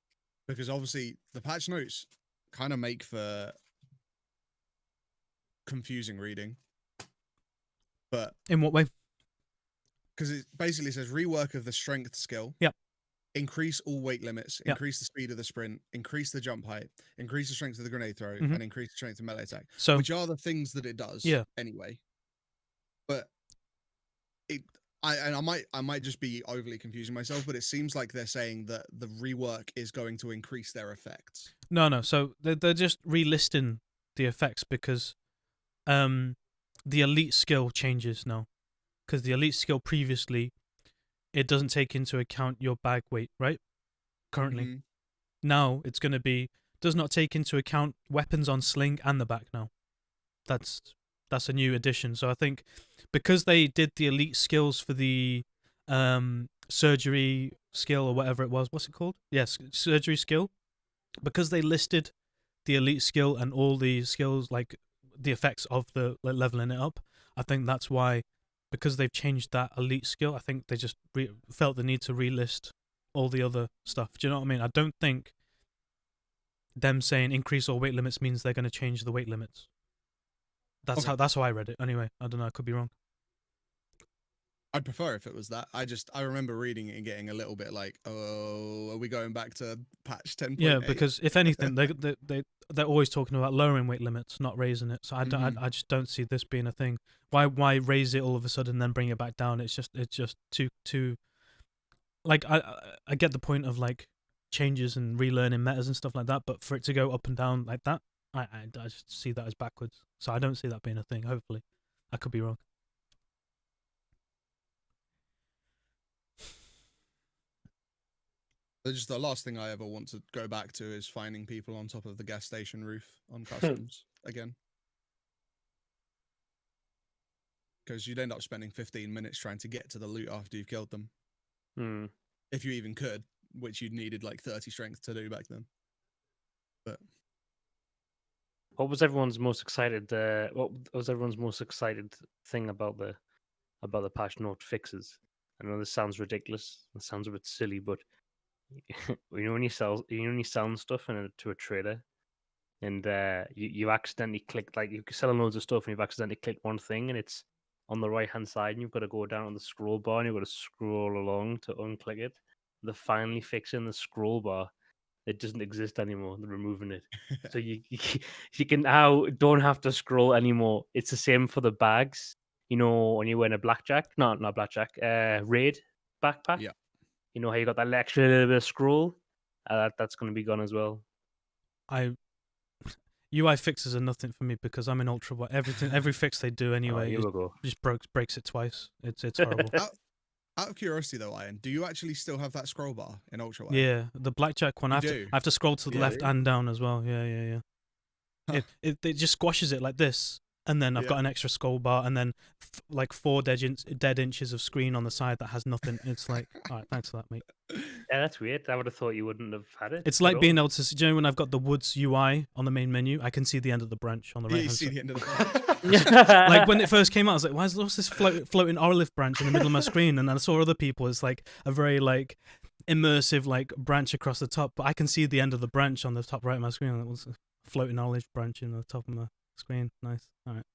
because obviously the patch notes kind of make for confusing reading, but In what way? because it basically says rework of the strength skill. Yep. Increase all weight limits, Yep. increase the speed of the sprint, increase the jump height, increase the strength of the grenade throw, Mhm. and increase the strength of melee attack, So which are the things that it does Yeah. anyway. But I might just be overly confusing myself, but it seems like they're saying that the rework is going to increase their effects. No. So they're just relisting the effects because the elite skill changes now. Because the elite skill previously, it doesn't take into account your bag weight, right? Currently. Mhm. Now it's going to be, does not take into account weapons on sling and the back now. That's a new addition. So I think because they did the elite skills for the surgery skill or whatever it was, what's it called? Yes, surgery skill. Because they listed the elite skill and all the skills, like the effects of the leveling it up, I think that's why, because they've changed that elite skill, I think they just felt the need to relist all the other stuff. Do you know what I mean? I don't think them saying increase all weight limits means they're going to change the weight limits. That's Okay. how I read it. Anyway, I don't know. I could be wrong. I'd prefer if it was that. I remember reading it and getting a little bit like, oh, are we going back to patch 10.8? Yeah, because if anything, they're always talking about lowering weight limits, not raising it. So I just don't see this being a thing. Why raise it all of a sudden and then bring it back down? It's just too. Like I get the point of like changes and relearning metas and stuff like that, but for it to go up and down like that, I just see that as backwards. So I don't see that being a thing. Hopefully, I could be wrong. Just the last thing I ever want to go back to is finding people on top of the gas station roof on customs again. Because you'd end up spending 15 minutes trying to get to the loot after you've killed them. Hmm. If you even could, which you'd needed like 30 strength to do back then. But What was everyone's most excited? What was everyone's most excited thing about the patch note fixes? I know this sounds ridiculous. It sounds a bit silly, but you know when you sell stuff to a trader, and you accidentally click, like you're selling loads of stuff and you've accidentally clicked one thing and it's on the right hand side and you've got to go down on the scroll bar and you've got to scroll along to unclick it. They're finally fixing the scroll bar It doesn't exist anymore. They're removing it, so you can now don't have to scroll anymore. It's the same for the bags. You know, when you wear a blackjack, not blackjack, raid backpack. Yeah. You know how you got that extra little bit of scroll. That's going to be gone as well. UI fixes are nothing for me because I'm in ultra wide. Every fix they do Oh, anyway here we go. just breaks it twice. It's horrible. Out of curiosity, though, Ian, do you actually still have that scroll bar in ultra wide? Yeah, the blackjack one. I You have to scroll to the Yeah, left yeah. and down as well. Yeah. Huh. It just squashes it like this, and then I've Yeah. got an extra scroll bar, and then like 4 dead inches of screen on the side that has nothing. It's like, all right, thanks for that, mate. Yeah, that's weird. I would have thought you wouldn't have had it. It's at like all. being able to see, you know, when I've got the Woods UI on the main menu, I can see the end of the branch on the Yeah, right you hand see side. the end of the branch. Like when it first came out, I was like, what's this floating olive branch in the middle of my screen? And then I saw other people, it's like a very like immersive like branch across the top, but I can see the end of the branch on the top right of my screen. It was a floating olive branch in the top of my screen. Nice. All right.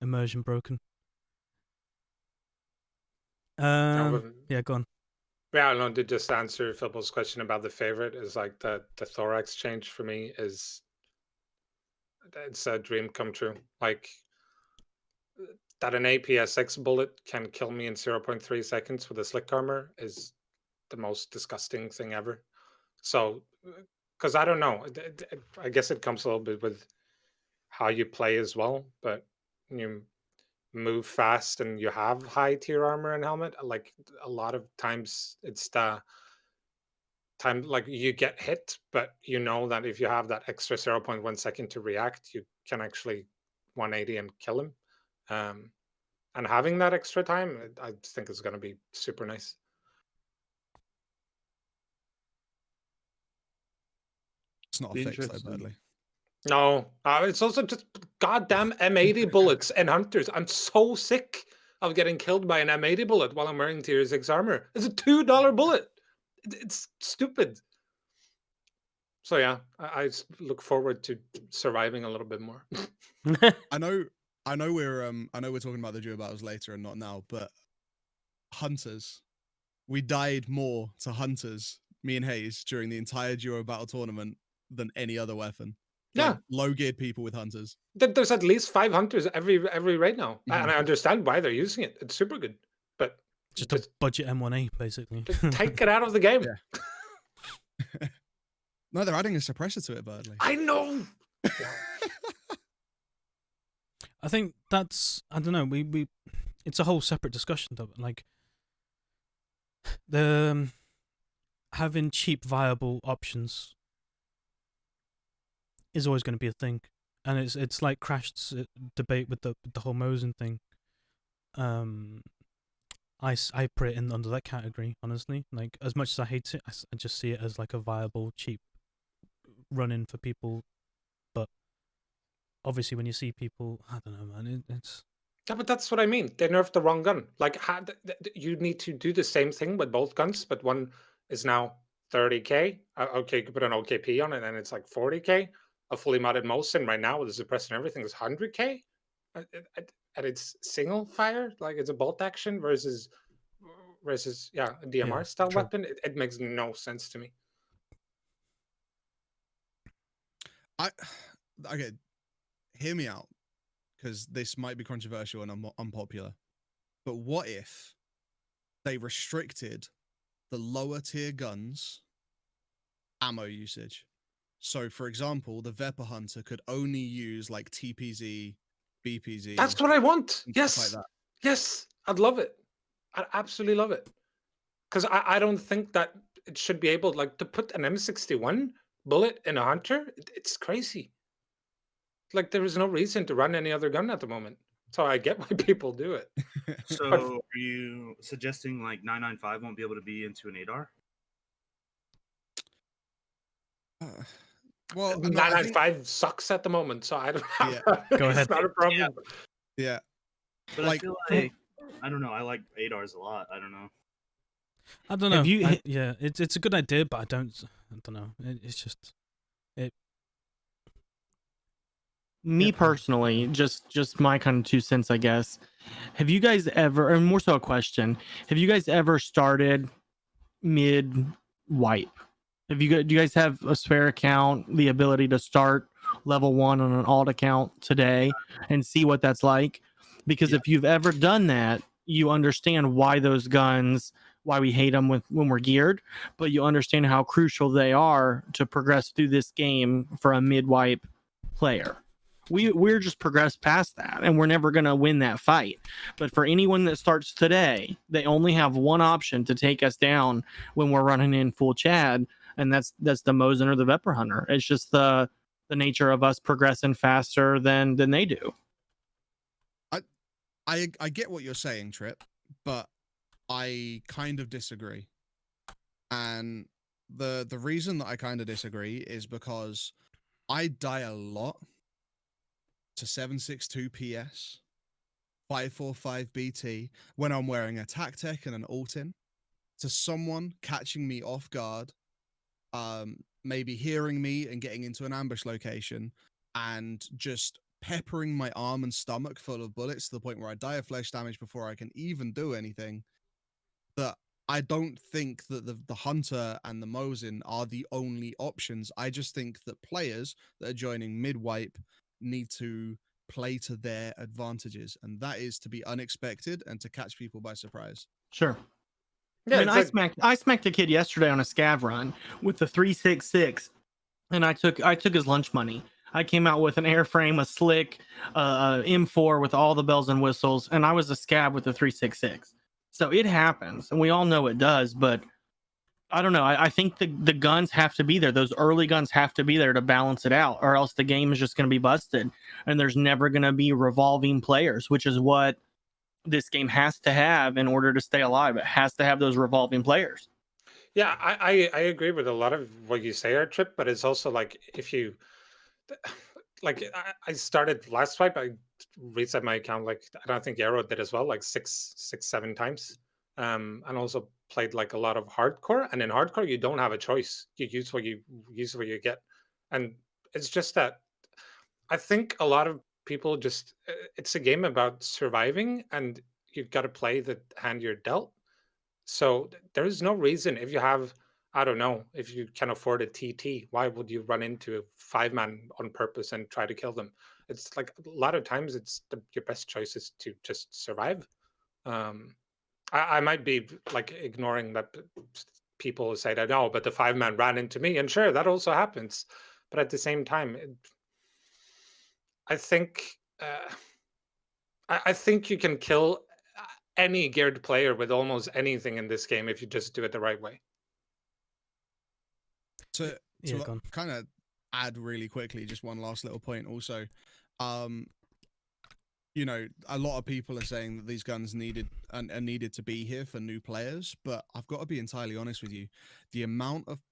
Immersion broken. but- Yeah, go on. Yeah, no, to just answer Phil's question about the favorite is like the thorax change for me is it's a dream come true. Like that an APS-6 bullet can kill me in 0.3 seconds with a slick armor is the most disgusting thing ever. So, because I don't know, I guess it comes a little bit with how you play as well, but you move fast and you have high tier armor and helmet, like a lot of times it's the time like you get hit, but you know that if you have that extra 0.1 second to react, you can actually 180 and kill him. And having that extra time, I think is going to be super nice. It's not a Be fix, though, interesting. Birdley. No, it's also just goddamn M80 bullets and hunters. I'm so sick of getting killed by an M80 bullet while I'm wearing tier 6 armor. It's a $2 bullet. It's stupid. So yeah, I look forward to surviving a little bit more. I know we're talking about the duo battles later and not now, but hunters, we died more to hunters, me and Hayes, during the entire duo battle tournament than any other weapon. Yeah. Like, low geared people with hunters. There's at least 5 hunters every raid now, and Mhm. I understand why they're using it. It's super good, but Just a budget M1A, basically. just take it out of the game. Yeah. No, they're adding a suppressor to it, Birdley. I know. I think that's, I don't know, we it's a whole separate discussion though. Like the having cheap viable options is always going to be a thing, and it's like Crash's debate with the whole Mosin thing. I put it in under that category, honestly. Like, as much as I hate it, I just see it as like a viable, cheap run-in for people. But obviously, when you see people, I don't know, man, it's Yeah, but that's what I mean. They nerfed the wrong gun. Like, you need to do the same thing with both guns, but one is now 30k. Okay, you can put an OKP on it, and it's like 40k. A fully modded Mosin right now with the suppressor and everything is 100k, and it's single fire, like it's a bolt action versus yeah, a DMR style true. weapon. It makes no sense to me. Okay, hear me out, because this might be controversial and unpopular. But what if they restricted the lower tier guns ammo usage? So, for example, the Vepr Hunter could only use like TPZ, BPZ. That's what I want. and stuff Yes, like that. yes, I'd love it. I absolutely love it. Because I don't think that it should be able, like, to put an M61 bullet in a hunter. It's crazy. Like, there is no reason to run any other gun at the moment. So I get why people do it. So are you suggesting like 995 won't be able to be into an 8R? Well, no, I think- 995 sucks at the moment, so I don't have Yeah. that. Go ahead. It's not a problem. yeah. But Like, I feel like I don't know. I like 8Rs a lot. I don't know. I don't know. Have you- yeah, it's a good idea, but I don't know. It's just Me Yeah. personally, just my kind of 2 cents, I guess. Have you guys ever, or more so a question, have you guys ever started mid wipe? Do you guys have a spare account, the ability to start level 1 on an alt account today and see what that's like? Because Yeah. if you've ever done that, you understand why those guns, why we hate them when we're geared, but you understand how crucial they are to progress through this game for a mid-wipe player. We're just progressed past that, and we're never going to win that fight. But for anyone that starts today, they only have one option to take us down when we're running in full Chad, and that's the Mosin or the Vepr Hunter. It's just the nature of us progressing faster than they do. I get what you're saying, Trip, but I kind of disagree. And the reason that I kind of disagree is because I die a lot to 762 PS, 545 BT when I'm wearing a tactech and an alt-in, to someone catching me off guard, maybe hearing me and getting into an ambush location and just peppering my arm and stomach full of bullets to the point where I die of flesh damage before I can even do anything. That I don't think that the Hunter and the Mosin are the only options. I just think that players that are joining mid-wipe need to play to their advantages, and that is to be unexpected and to catch people by surprise. Sure. Yeah, I mean, it's like, I smacked a kid yesterday on a scav run with the 366, and I took his lunch money. I came out with an airframe, a slick, M4 with all the bells and whistles, and I was a scab with the 366. So it happens, and we all know it does. But I don't know. I think the guns have to be there. Those early guns have to be there to balance it out, or else the game is just going to be busted, and there's never going to be revolving players, which is what this game has to have in order to stay alive. It has to have those revolving players. yeah, I agree with a lot of what you say, Trip, but it's also like if you like I started last swipe, I reset my account like I don't think Yarrow did as well, like six, 7 times. And also played like a lot of hardcore. And in hardcore, you don't have a choice. You use what you get. And it's just that I think a lot of people just it's a game about surviving and you've got to play the hand you're dealt. So there is no reason if you have, I don't know, if you can afford a TT, why would you run into a 5-man on purpose and try to kill them? It's like a lot of times it's your best choice is to just survive. Um, I might be like ignoring that people say that, no, but the 5-man ran into me. And sure, that also happens. But at the same time, I think I think you can kill any geared player with almost anything in this game if you just do it the right way. To Yeah, go on. kind of add really quickly, just one last little point also. You know, a lot of people are saying that these guns needed and are needed to be here for new players, but I've got to be entirely honest with you. The amount of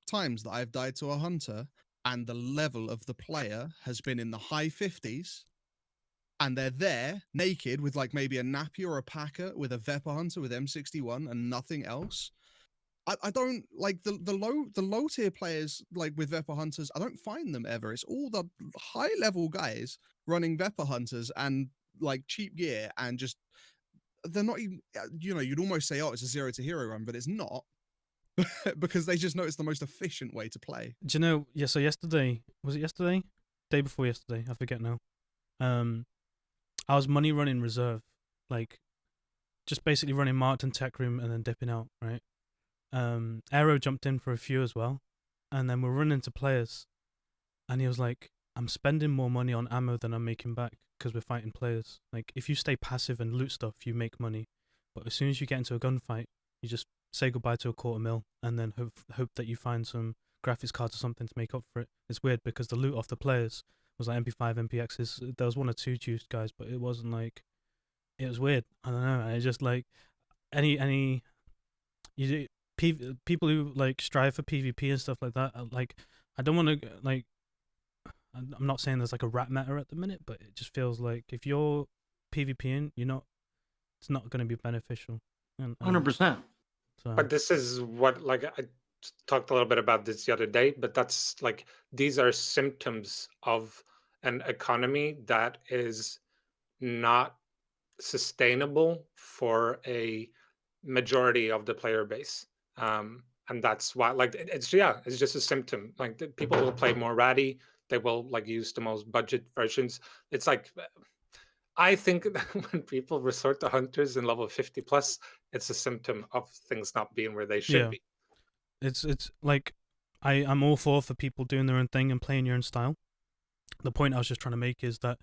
times that I've died to a hunter and the level of the player has been in the high 50s, and they're there naked with like maybe a nappy or a packer with a Vepr hunter with M61 and nothing else. I don't like the low tier players like with Vepr hunters. I don't find them ever. It's all the high level guys running Vepr hunters and like cheap gear, and just they're not even, you know, you'd almost say, oh, it's a 0 to hero run, but it's not. Because they just know it's the most efficient way to play. Do you know? Yeah. So yesterday, was it yesterday? Day before yesterday, I forget now. I was money running reserve, like just basically running marked and tech room and then dipping out. Right. Aero jumped in for a few as well, and then we're running into players, and he was like, "I'm spending more money on ammo than I'm making back because we're fighting players. Like, if you stay passive and loot stuff, you make money, but as soon as you get into a gunfight, you just say goodbye to a $250,000 and then hope that you find some graphics cards or something to make up for it. It's weird because the loot off the players was like MP5, MPXs. There was 1 or 2 juiced guys, but it wasn't like, it was weird. I don't know. It's just like any you people who like strive for PvP and stuff like that. Like, I don't want to like. I'm not saying there's like a rat meta at the minute, but it just feels like if you're PvPing, it's not going to be beneficial. 100%. So. But this is what, like, I talked a little bit about this the other day, but that's like, these are symptoms of an economy that is not sustainable for a majority of the player base. and that's why like it's it's just a symptom. Like people will play more ratty. They will like use the most budget versions. It's like I think that when people resort to hunters in level 50 plus, it's a symptom of things not being where they should Yeah. be. It's like I'm all for people doing their own thing and playing your own style. The point I was just trying to make is that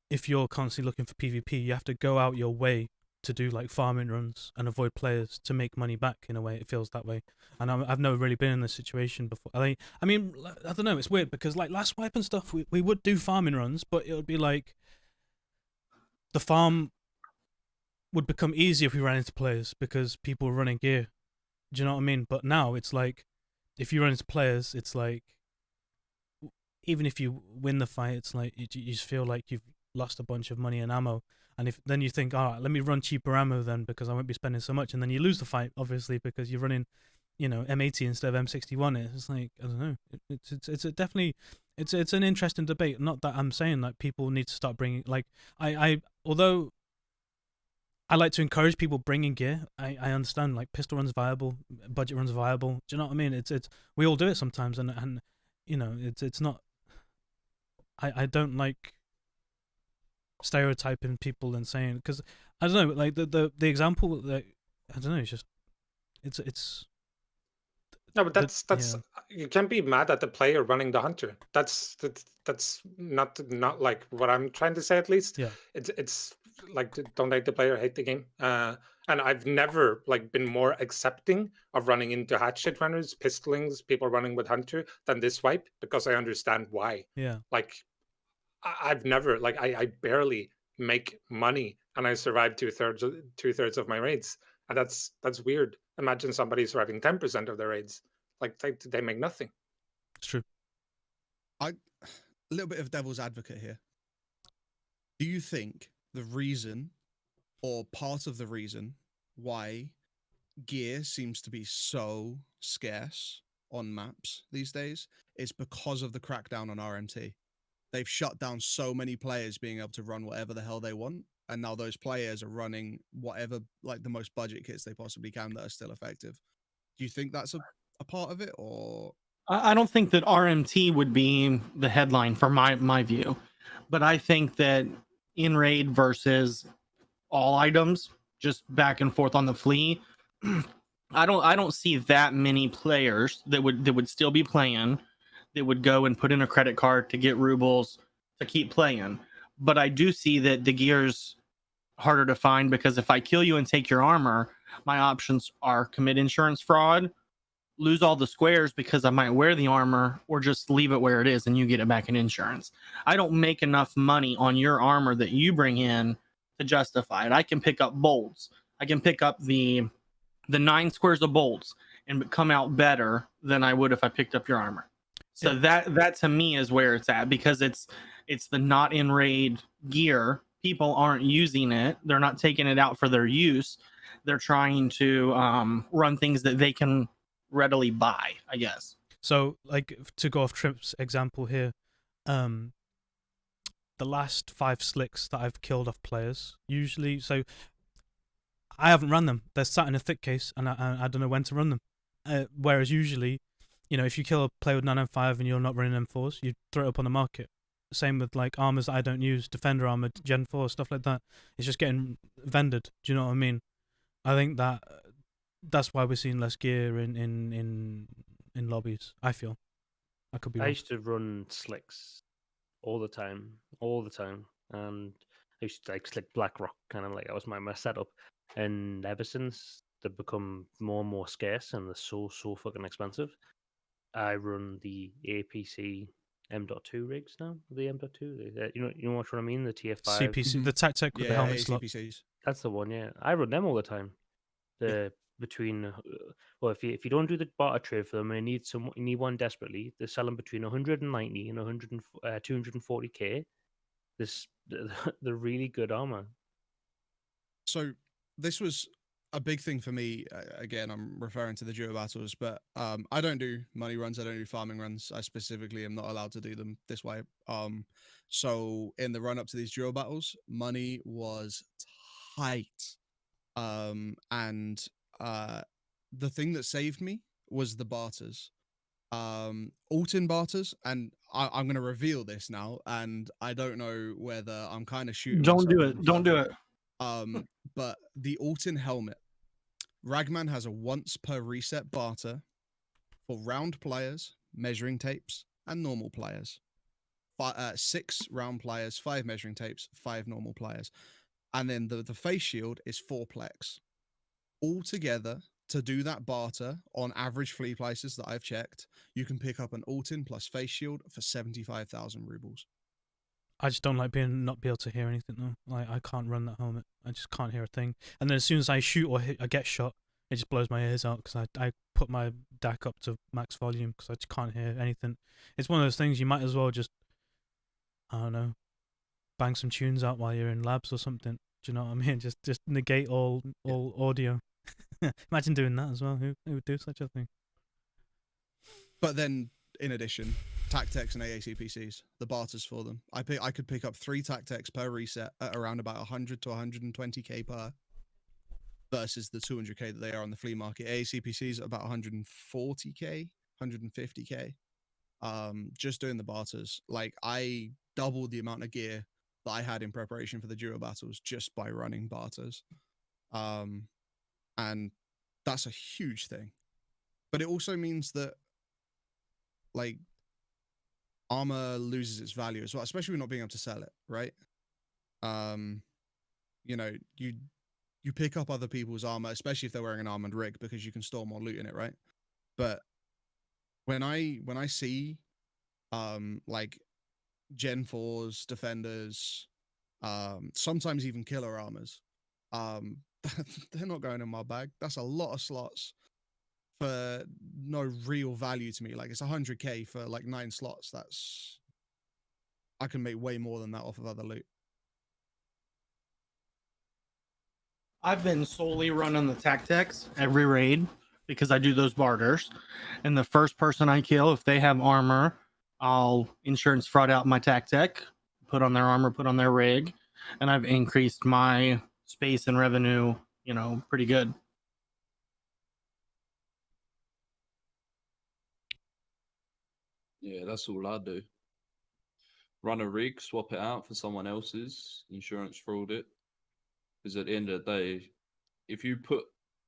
if you're constantly looking for PvP, you have to go out your way to do like farming runs and avoid players to make money back. In a way, it feels that way. And I've never really been in this situation before. I mean, I don't know. It's weird because like last wipe and stuff, we would do farming runs, but it would be like the farm would become easier if we ran into players because people were running gear. Do you know what I mean? But now it's like if you run into players, it's like even if you win the fight, it's like you just feel like you've lost a bunch of money and ammo. And if then you think, all right, let me run cheaper ammo then because I won't be spending so much, and then you lose the fight obviously because you're running, M80 instead of M61. It's like I don't know. It's a definitely it's an interesting debate. Not that I'm saying that people need to start bringing like I although I like to encourage people bringing gear. I understand like pistol runs viable, budget runs viable. Do you know what I mean? It's we all do it sometimes, and it's not. I don't like stereotyping people and saying because I don't know like the example that I don't know it's just it's No, but the- that's you can't be mad at the player running the hunter. That's not like what I'm trying to say at least. Yeah. It's like don't hate the player, hate the game. And I've never like been more accepting of running into hatchet runners, pistolings, people running with hunter than this wipe because I understand why. yeah. Like I've never like I barely make money and I survive two thirds of my raids. And that's weird. Imagine somebody surviving 10% of their raids. Like they make nothing. It's true. A little bit of devil's advocate here. Do you think the reason or part of the reason why gear seems to be so scarce on maps these days is because of the crackdown on RMT? They've shut down so many players being able to run whatever the hell they want, and now those players are running whatever like the most budget kits they possibly can that are still effective. Do you think that's a part of it, or I don't think that RMT would be the headline for my view, but I think that in raid versus all items, just back and forth on the flea. I don't see that many players that would still be playing, that would go and put in a credit card to get rubles to keep playing. But I do see that the gear's harder to find because if I kill you and take your armor, my options are commit insurance fraud, lose all the squares because I might wear the armor, or just leave it where it is and you get it back in insurance. I don't make enough money on your armor that you bring in to justify it. I can pick up bolts. I can pick up the 9 squares of bolts and come out better than I would if I picked up your armor. So that to me is where it's at, because it's the not in raid gear. People aren't using it. They're not taking it out for their use. They're trying to run things that they can readily buy, I guess. So like to go off Tripp's example here, the last 5 slicks that I've killed off players usually, so I haven't run them. They're sat in a thick case, and I don't know when to run them. Whereas usually, if you kill a player with 995 and you're not running M4s, you throw it up on the market. Same with like armors I don't use, defender armor, Gen 4, stuff like that. It's just getting vended. Do you know what I mean? I think that's why we're seeing less gear in lobbies. I feel. I could be I wrong. used to run slicks all the time, and I used to like slick BlackRock, kind of like that was my setup. And ever since they've become more and more scarce and they're so fucking expensive, I run the APC M.2 rigs now. The M.2, you know what I mean? The TF5. CPC, the tactic with the yeah, helmet slot. ACPCs? That's the one. Yeah, I run them all the time. Between well, if you don't do the barter trade for them, and you need one desperately. They're selling between 190 and 240k. They're really good armor. So this was a big thing for me. Again, I'm referring to the duo battles, but I don't do money runs. I don't do farming runs. I specifically am not allowed to do them this way. So in the run up to these duo battles, money was tight. And the thing that saved me was the barters. Alton barters, and I'm going to reveal this now, and I don't know whether I'm kind of shooting Don't myself do in it. the Don't do foot. it. But the Alton helmet, Ragman has a once per reset barter for round players, measuring tapes, and normal players. 6 round players, 5 measuring tapes, 5 normal players, and then the face shield is 4 plex. Altogether, to do that barter on average flea places that I've checked, you can pick up an Alton plus face shield for 75,000 rubles. I just don't like not be able to hear anything though. Like I can't run that helmet. I just can't hear a thing. And then as soon as I shoot or I get shot, it just blows my ears out because I put my DAC up to max volume because I just can't hear anything. It's one of those things you might as well just, I don't know, bang some tunes out while you're in labs or something. Do you know what I mean? Just negate all audio. Imagine doing that as well. Who would do such a thing? But then, in addition, Tactex and AACPCs, the barters for them. I could pick up 3 Tactex per reset at around about 100 to 120k per, versus the 200k that they are on the flea market. AACPCs at about 140k, 150k. Just doing the barters. Like I doubled the amount of gear that I had in preparation for the duo battles just by running barters. And that's a huge thing. But it also means that like armor loses its value as well, especially with not being able to sell it, right? You know, you pick up other people's armor, especially if they're wearing an armored rig, because you can store more loot in it, right? But when I see like Gen 4s, defenders, sometimes even killer armors, they're not going in my bag. That's a lot of slots for no real value to me. Like it's 100k for like 9 slots. That's, I can make way more than that off of other loot. I've been solely running the Tactex every raid because I do those barters. And the first person I kill, if they have armor, I'll insurance fraud out my Tactec, put on their armor, put on their rig, and I've increased my space and revenue, you know, pretty good. Yeah, that's all I do. Run a rig, swap it out for someone else's, insurance fraud it. Because at the end of the day, if you put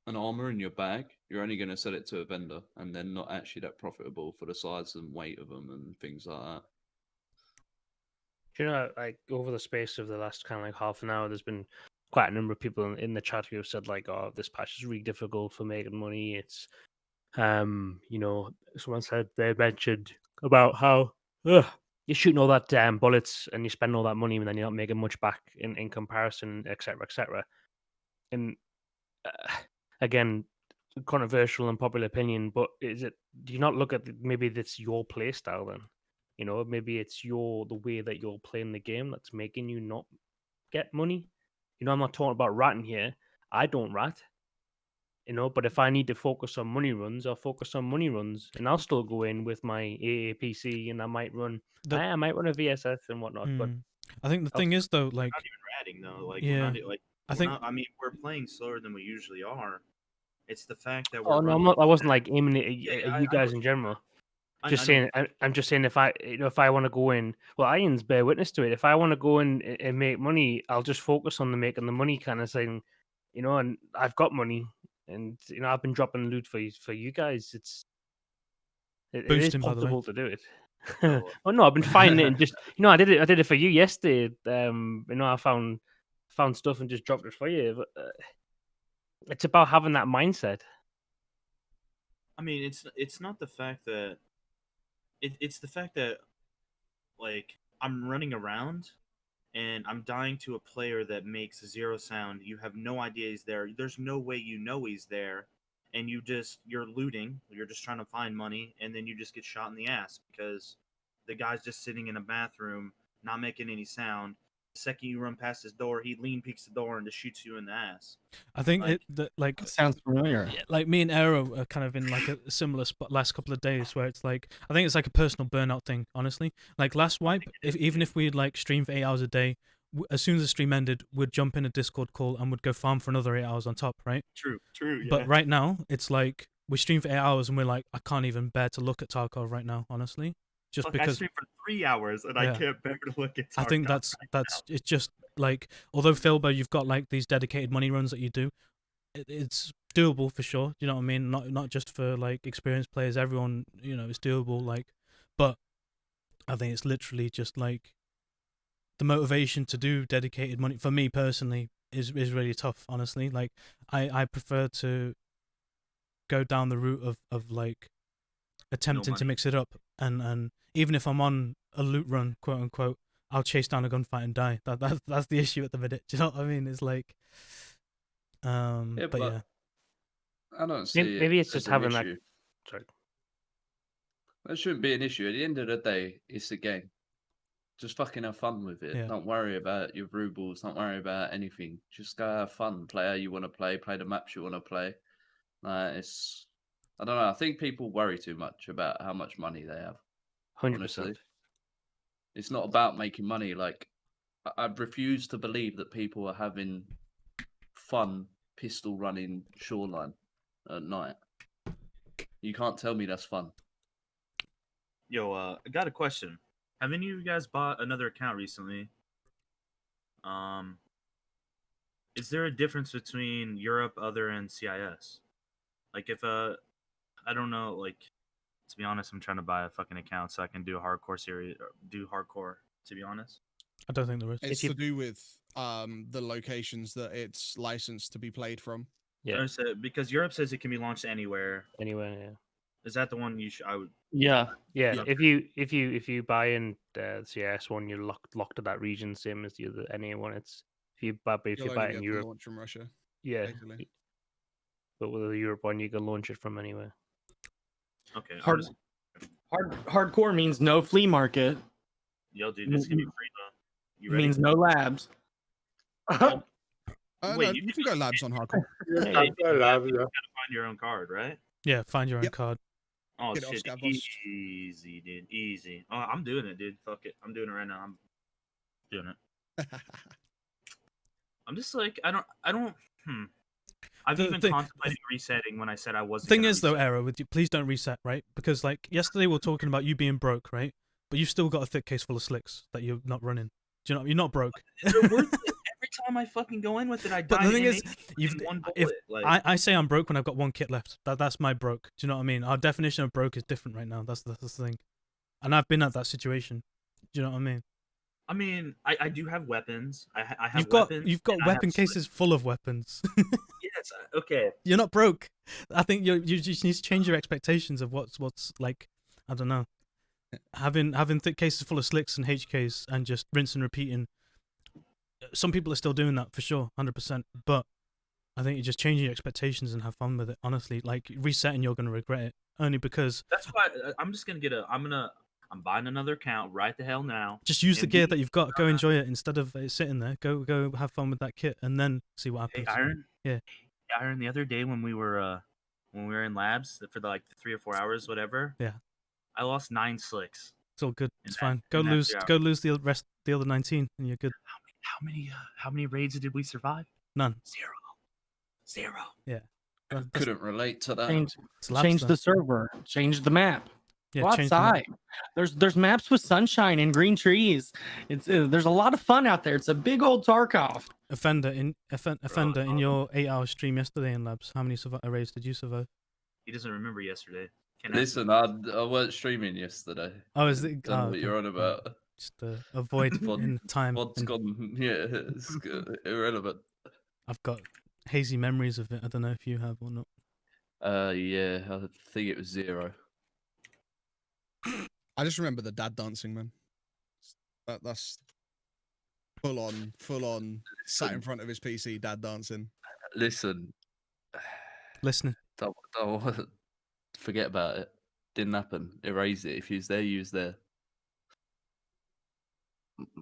an armor in your bag, you're only going to sell it to a vendor, and they're not actually that profitable for the size and weight of them and things like that. Do you know, like over the space of the last kind of like half an hour, there's been quite a number of people in the chat who have said like, "Oh, this patch is really difficult for making money." It's, you know, someone said they mentioned about how you're shooting all that bullets and you spend all that money and then you're not making much back in comparison, etc., etc. And again, controversial and popular opinion, but is it? Do you not look at maybe that's your play style then? You know, maybe it's the way that you're playing the game that's making you not get money. You know, I'm not talking about ratting here. I don't rat. You know, but if I need to focus on money runs, I'll focus on money runs, and I'll still go in with my AAPC, and I might run, I might run a VSS and whatnot. But I think the I'll thing is though, like, Not even ratting though. Like yeah, we're not like I we're think not. I mean, we're playing slower than we usually are. It's the fact that oh we're no, running. I wasn't like aiming at, Yeah, at I you know guys what in you- general. I Just know saying, I'm just saying if I want to go in, well, Ian's bear witness to it. If I want to go in and make money, I'll just focus on the making the money kind of thing, you know. And I've got money, and you know I've been dropping loot for you guys. It is boosting, by the way. possible to do it. Oh. Oh no, I've been finding it and just you know I did it for you yesterday. You know I found stuff and just dropped it for you. But, it's about having that mindset. I mean, it's not the fact that it's the fact that like I'm running around and I'm dying to a player that makes 0 sound. You have no idea he's there. There's no way you know he's there, and you're looting. You're just trying to find money, and then you just get shot in the ass because the guy's just sitting in a bathroom, not making any sound. The second you run past his door, he lean peeks the door and just shoots you in the ass. I think Like- like Sounds familiar. yeah, like me and Aero are kind of in like a similar spot last couple of days where it's like I think it's like a personal burnout thing, honestly. Like last wipe, even if we like stream for 8 hours a day, as soon as the stream ended, would jump in a Discord call and would go farm for another 8 hours on top, right? True. Yeah. But right now, it's like we stream for 8 hours and we're like, I can't even bear to look at Tarkov right now, honestly, just Fuck, I because stream for 3 hours and I Yeah. can't bear to look at. I think Tarkov that's it's just like, although Philbo, you've got like these dedicated money runs that you do, it's doable for sure. You know what I mean? Not just for like experienced players. Everyone, it's doable. Like, but I think it's literally just like the motivation to do dedicated money for me personally is really tough. Honestly, like I prefer to go down the route of like attempting to money. mix it up, and even if I'm on a loot run, quote unquote, I'll chase down a gunfight and die. That's the issue at the minute. Do you know what I mean? It's like, Yeah, but yeah, I don't see Maybe it it's just as an having that. issue. Sorry. That shouldn't be an issue. At the end of the day, it's a game. Just fucking have fun with it. Yeah. Don't worry about your rubles. Don't worry about anything. Just go have fun. Play how you want to play. Play the maps you want to play. It's. I don't know. I think people worry too much about how much money they have. 100%. Honestly, it's not about making money. Like, I refuse to believe that people are having fun pistol running shoreline at night. You can't tell me that's fun. Yo, I got a question. Have any of you guys bought another account recently? Is there a difference between Europe, other, and CIS? Like, if I don't know. Like, to be honest, I'm trying to buy a fucking account so I can do a hardcore series, or do hardcore. To be honest, I don't think there is. It's to do with the locations that it's licensed to be played from. Yeah. Because Europe says it can be launched anywhere. Anyway, yeah. Is that the one you should? I would. Yeah. Yeah, Yeah. if you buy in the CS one, you're locked to that region, same as the other NA one. It's if you buy You'll it only in get Europe, the launch from Russia. yeah. basically. But with the Europe one, you can launch it from anywhere. Okay. I'm Hard, just- hardcore means no flea market. Yo, dude, this is gonna be free though. You It ready? means no labs. Oh, Wait, No, you you can can go labs on hardcore. yeah, you I love you. gotta find your own card, right? Yeah, find your own Yep. card. Oh Get it off shit, Scavos. easy, dude, easy. Oh, I'm doing it, dude. Fuck it, I'm doing it right now. I'm doing it. I'm just like, I don't. I've The even thing- contemplated resetting when I said I wasn't. Thing gonna is though, reset. Arrow, with you, please don't reset, right? Because like yesterday we were talking about you being broke, right? But you've still got a thick case full of slicks that you're not running. Do you know? You're not broke. They're worth it. Every time I fucking go in with it, I die. But the thing in is, you've one if bullet. Like, I say I'm broke when I've got one kit left. That's my broke. Do you know what I mean? Our definition of broke is different right now. That's the thing. And I've been at that situation. Do you know what I mean? I do have weapons. I have You've got weapons. you've got and I have weapon slips. cases full of weapons. Yes. Okay. You're not broke. I think you just need to change your expectations of what's like. I don't know. Having thick cases full of slicks and HKs and just rinse and repeating. Some people are still doing that for sure, 100%. But I think you just change your expectations and have fun with it. Honestly, like resetting, you're gonna regret it only because That's why I'm just gonna I'm buying another account right the hell now. just use the And gear be- that you've got. Go enjoy it instead of it sitting there. Go have fun with that kit and then see what Hey, happens. Iron. Yeah. Hey, Iron. The other day when we were in labs for the 3 or 4 hours, whatever. Yeah. I lost 9 slicks. It's all good. It's that- fine. Go in that lose. 3 hours. Go lose the other 19, and you're good. How many raids did we survive? None. 0. That's Couldn't relate to that. Change the the server. Change the map. yeah. Go Change the map. outside. There's maps with sunshine and green trees. It's there's a lot of fun out there. It's a big old Tarkov. Offender in your 8-hour stream yesterday in labs. How many raids did you survive? He doesn't remember yesterday. Can't ask Listen, him. I weren't streaming yesterday. Oh, is it? Don't know Oh, what you're okay. on about. Just avoid Vod- in time. What's and gone? Yeah, it's irrelevant. I've got hazy memories of it. I don't know if you have or not. Yeah, I think it was 0. I just remember the dad dancing, man. That's full on sat in front of his PC, dad dancing. Listen, Listening. don't forget about it. Didn't happen. Erase it. If you was there, you was there.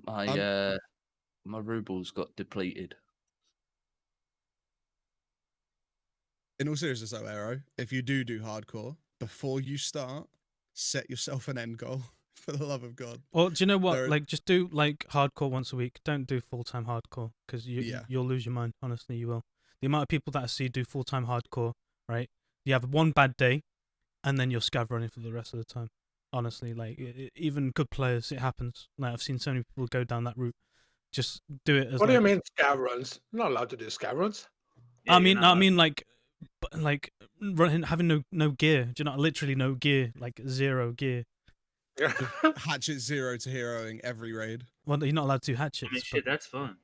My rubles got depleted. In all seriousness, though, Arrow, if you do hardcore, before you start, set yourself an end goal. For the love of God. Well, do you know what? There- Like, just do like hardcore once a week. Don't do full-time hardcore because Yeah. you'll lose your mind. Honestly, you will. The amount of people that I see do full-time hardcore, right? You have one bad day, and then you're scav running for the rest of the time. Honestly, like even good players, it happens. Like I've seen so many people go down that route. Just do it as. What do like, you mean scav runs? You're not allowed to do scav runs. Yeah, I you're mean, not I allowed- mean, like having no gear. Do you know, literally no gear, like 0 gear. Hatchet 0 to heroing every raid. Well, you're not allowed to do I hatchets. mean, shit, that's fun.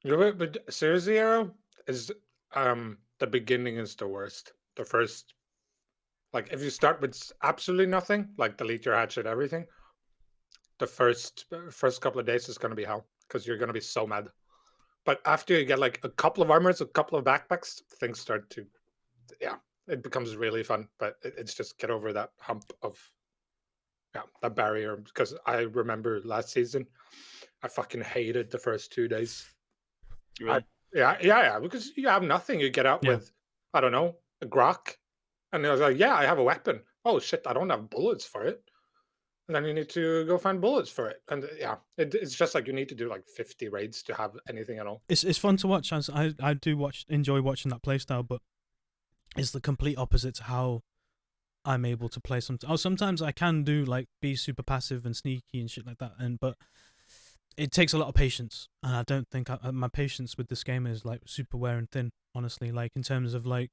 You know, but Zero Zero is the beginning is the worst. The first, like, if you start with absolutely nothing, like delete your hatchet, everything. The first couple of days is going to be hell because you're going to be so mad. But after you get like a couple of armors, a couple of backpacks, things start to, yeah, it becomes really fun. But it's just get over that hump of, yeah, that barrier. Because I remember last season, I fucking hated the first 2 days. Really? Yeah. Because you have nothing. You get out Yeah. with, I don't know, a grok, and I was like, yeah, I have a weapon. Oh shit, I don't have bullets for it. And then you need to go find bullets for it. And yeah, it's just like you need to do like 50 raids to have anything at all. It's fun to watch. As I do enjoy watching that playstyle, but it's the complete opposite to how I'm able to play. Sometimes I can do like be super passive and sneaky and shit like that, but it takes a lot of patience, and I don't think my patience with this game is like super wearing thin. Honestly, like in terms of like,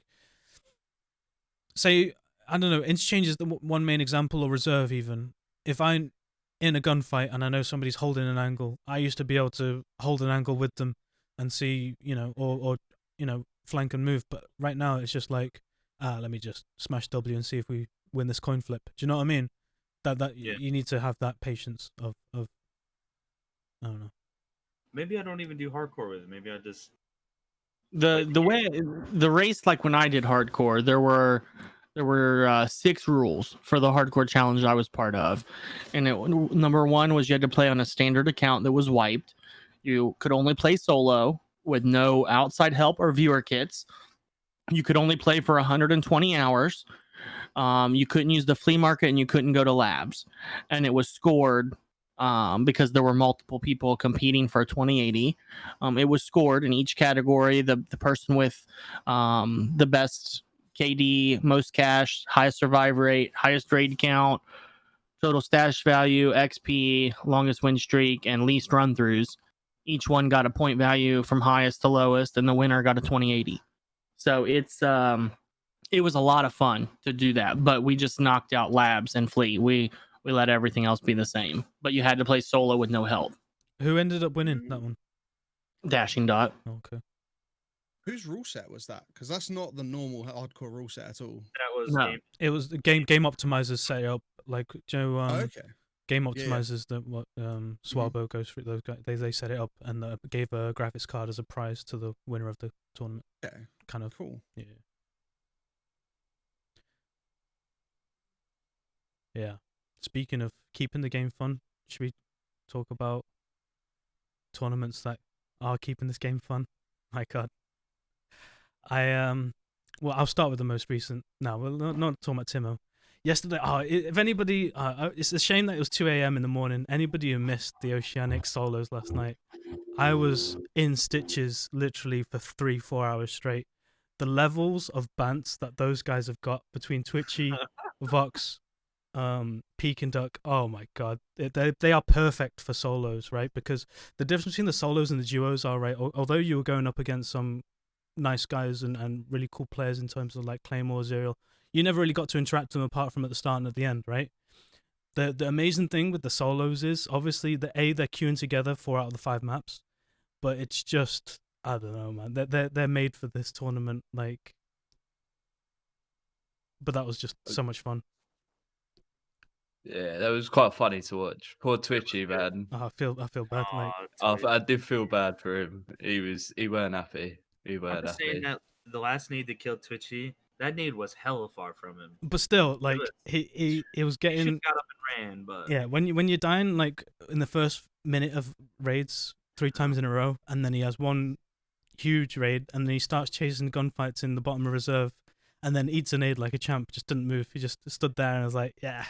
say, I don't know, interchange is the one main example, or reserve even. If I'm in a gunfight and I know somebody's holding an angle, I used to be able to hold an angle with them and see, or flank and move. But right now it's just like, let me just smash W and see if we win this coin flip. Do you know what I mean? That Yeah. you need to have that patience of I don't know. Maybe I don't even do hardcore with it. Maybe I just The way the race, like when I did hardcore, there were 6 rules for the hardcore challenge I was part of, and number 1 was you had to play on a standard account that was wiped. You could only play solo with no outside help or viewer kits. You could only play for 120 hours. You couldn't use the flea market, and you couldn't go to labs, and it was scored because there were multiple people competing for 2080. It was scored in each category. The person with the best KD, most cash, highest survive rate, highest raid count, total stash value, XP, longest win streak, and least run throughs. Each one got a point value from highest to lowest, and the winner got a 2080. So it was a lot of fun to do that, but we just knocked out labs and fleet. We let everything else be the same, but you had to play solo with no help. Who ended up winning that one? Dashing Dot. Okay. Whose rule set was that? Because that's not the normal hardcore rule set at all. that was No. game. It was the game optimizers set it up like Joe. Okay. Game Yeah, yeah. optimizers that what Swalbo goes through. Those guys they set it up and gave a graphics card as a prize to the winner of the tournament. Okay. Kind of Cool. yeah. Yeah. Speaking of keeping the game fun, should we talk about tournaments that are keeping this game fun? My God. Well, I'll start with the most recent. No, we're not talking about Timo. Yesterday, if anybody, it's a shame that it was 2 a.m. in the morning. Anybody who missed the Oceanic solos last night, I was in stitches literally for 3-4 hours straight. The levels of bants that those guys have got between Twitchy, Vox, Peak and Duck, oh my God, they are perfect for solos, right? Because the difference between the solos and the duos are, right, although you were going up against some nice guys and really cool players in terms of like Claymore, Zerial, you never really got to interact with them apart from at the start and at the end, right? The amazing thing with the solos is obviously they're queuing together 4 out of the 5 maps, but it's just, I don't know, man. They're made for this tournament, like. But that was just so much fun. Yeah, that was quite funny to watch. Poor Twitchy, man. Oh, I feel bad, like. I did feel bad for him. He weren't happy. He I'm weren't just happy. saying that the last nade that killed Twitchy, that nade was hella far from him. But still, like was- he was He should getting. have got up and ran, but Yeah, when you're dying like in the first minute of raids 3 times in a row, and then he has one huge raid, and then he starts chasing gunfights in the bottom of reserve, and then eats a nade like a champ, just didn't move. He just stood there and was like, yeah,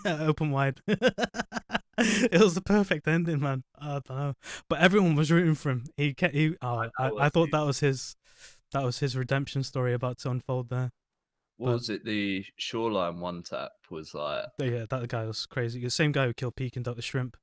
open wide. It was the perfect ending, man. I don't know, but everyone was rooting for him. I thought that was his redemption story about to unfold there. What was it? The Shoreline one tap was like. But yeah, that guy was crazy. The same guy who killed Pekin Duck the shrimp.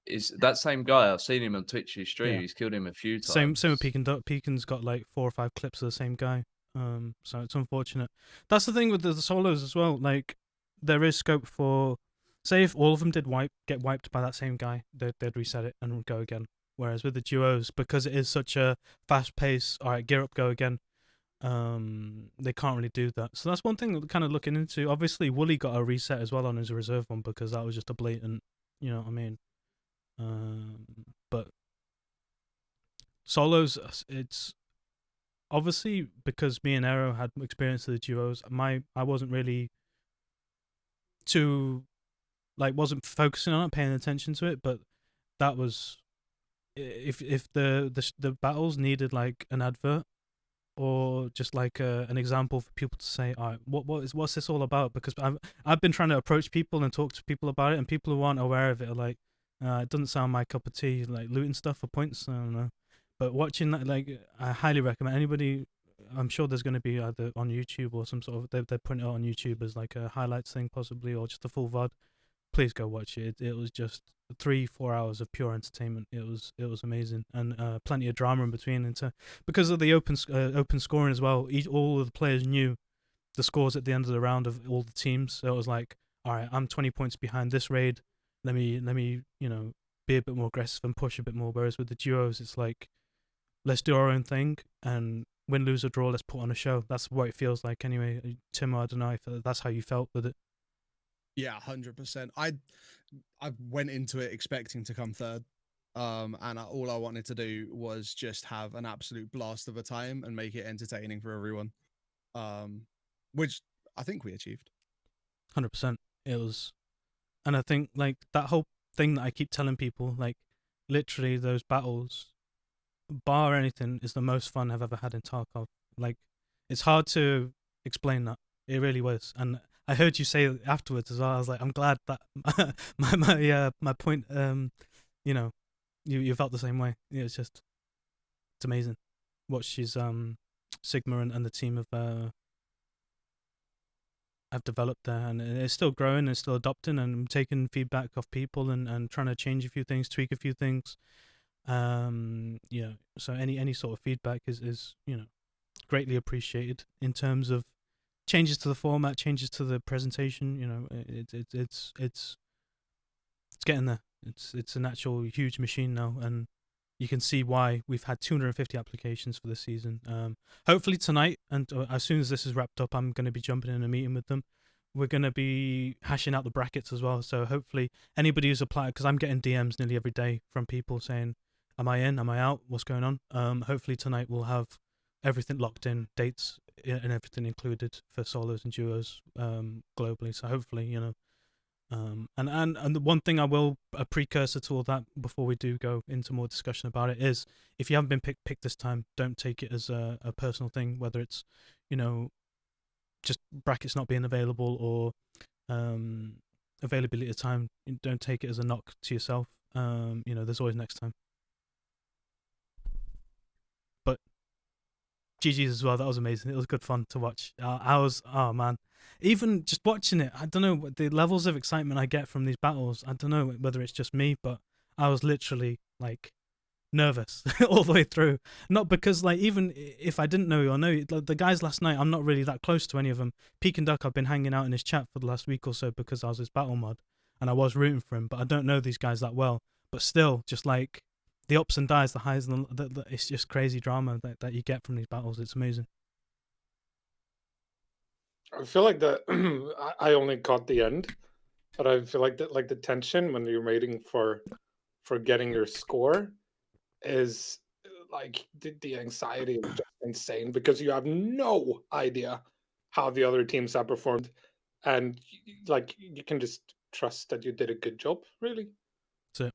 Is that same guy? I've seen him on Twitch stream. Yeah. He's killed him a few Same times. with Pekin Duck. Pekin's got like 4 or 5 clips of the same guy. So it's unfortunate. That's the thing with the solos as well. Like, there is scope for, say, if all of them did get wiped by that same guy, they'd reset it and go again. Whereas with the duos, because it is such a fast pace, all right, gear up, go again. They can't really do that. So that's one thing that kind of looking into. Obviously, Wooly got a reset as well on his reserve one because that was just a blatant, you know what I mean. But solos, it's obviously because me and Aero had experience of the duos. I wasn't really wasn't focusing on it, paying attention to it. But that was if the battles needed like an advert or just like an example for people to say, all right, what's this all about? Because I've been trying to approach people and talk to people about it, and people who aren't aware of it are like, it doesn't sound my cup of tea, like looting stuff for points. I don't know. But watching that, like, I highly recommend anybody. I'm sure there's going to be either on YouTube or some sort of they're putting it on YouTube as like a highlights thing possibly, or just a full VOD. Please go watch it. It was just 3-4 hours of pure entertainment. It was amazing, and plenty of drama in between. And because of the open scoring as well, all of the players knew the scores at the end of the round of all the teams. So it was like, all right, I'm 20 points behind this raid. Let me be a bit more aggressive and push a bit more. Whereas with the duos, it's like, let's do our own thing and win, lose or draw. Let's put on a show. That's what it feels like anyway. Tim, I don't know if that's how you felt with it. Yeah, 100%. I went into it expecting to come third, and all I wanted to do was just have an absolute blast of a time and make it entertaining for everyone, which I think we achieved. 100%. It was, and I think like that whole thing that I keep telling people, like literally those battles, bar anything, is the most fun I've ever had in Tarkov. Like, it's hard to explain that. It really was, and I heard you say afterwards as well. I was like, I'm glad that my point. You felt the same way. It's amazing what she's Sigma and the team have developed there, and it's still growing and still adopting and taking feedback off people and trying to change a few things, tweak a few things. So any sort of feedback is greatly appreciated in terms of changes to the format, changes to the presentation. It's getting there. It's an actual huge machine now, and you can see why we've had 250 applications for this season. Hopefully tonight, and as soon as this is wrapped up, I'm going to be jumping in a meeting with them. We're going to be hashing out the brackets as well. So hopefully anybody who's applied, because I'm getting DMs nearly every day from people saying, am I in? Am I out? What's going on? Hopefully tonight we'll have everything locked in, dates and everything included for solos and duos globally. So hopefully, and the one thing I will, a precursor to all that before we do go into more discussion about it, is if you haven't been picked this time, don't take it as a personal thing, whether it's, just brackets not being available or availability of time. Don't take it as a knock to yourself. There's always next time. But GG's as well. That was amazing. It was good fun to watch. Oh man, even just watching it, I don't know the levels of excitement I get from these battles. I don't know whether it's just me, but I was literally like nervous all the way through. Not because like, even if I didn't know or know the guys last night, I'm not really that close to any of them. Pekin Duck, I've been hanging out in his chat for the last week or so because I was his battle mod and I was rooting for him, but I don't know these guys that well. But still, just like the ups and downs, the highs, and it's just crazy drama that you get from these battles. It's amazing. I feel like I only caught the end, but I feel like that, like the tension when you're waiting for getting your score is like the anxiety is just insane because you have no idea how the other teams have performed, and like you can just trust that you did a good job, really. So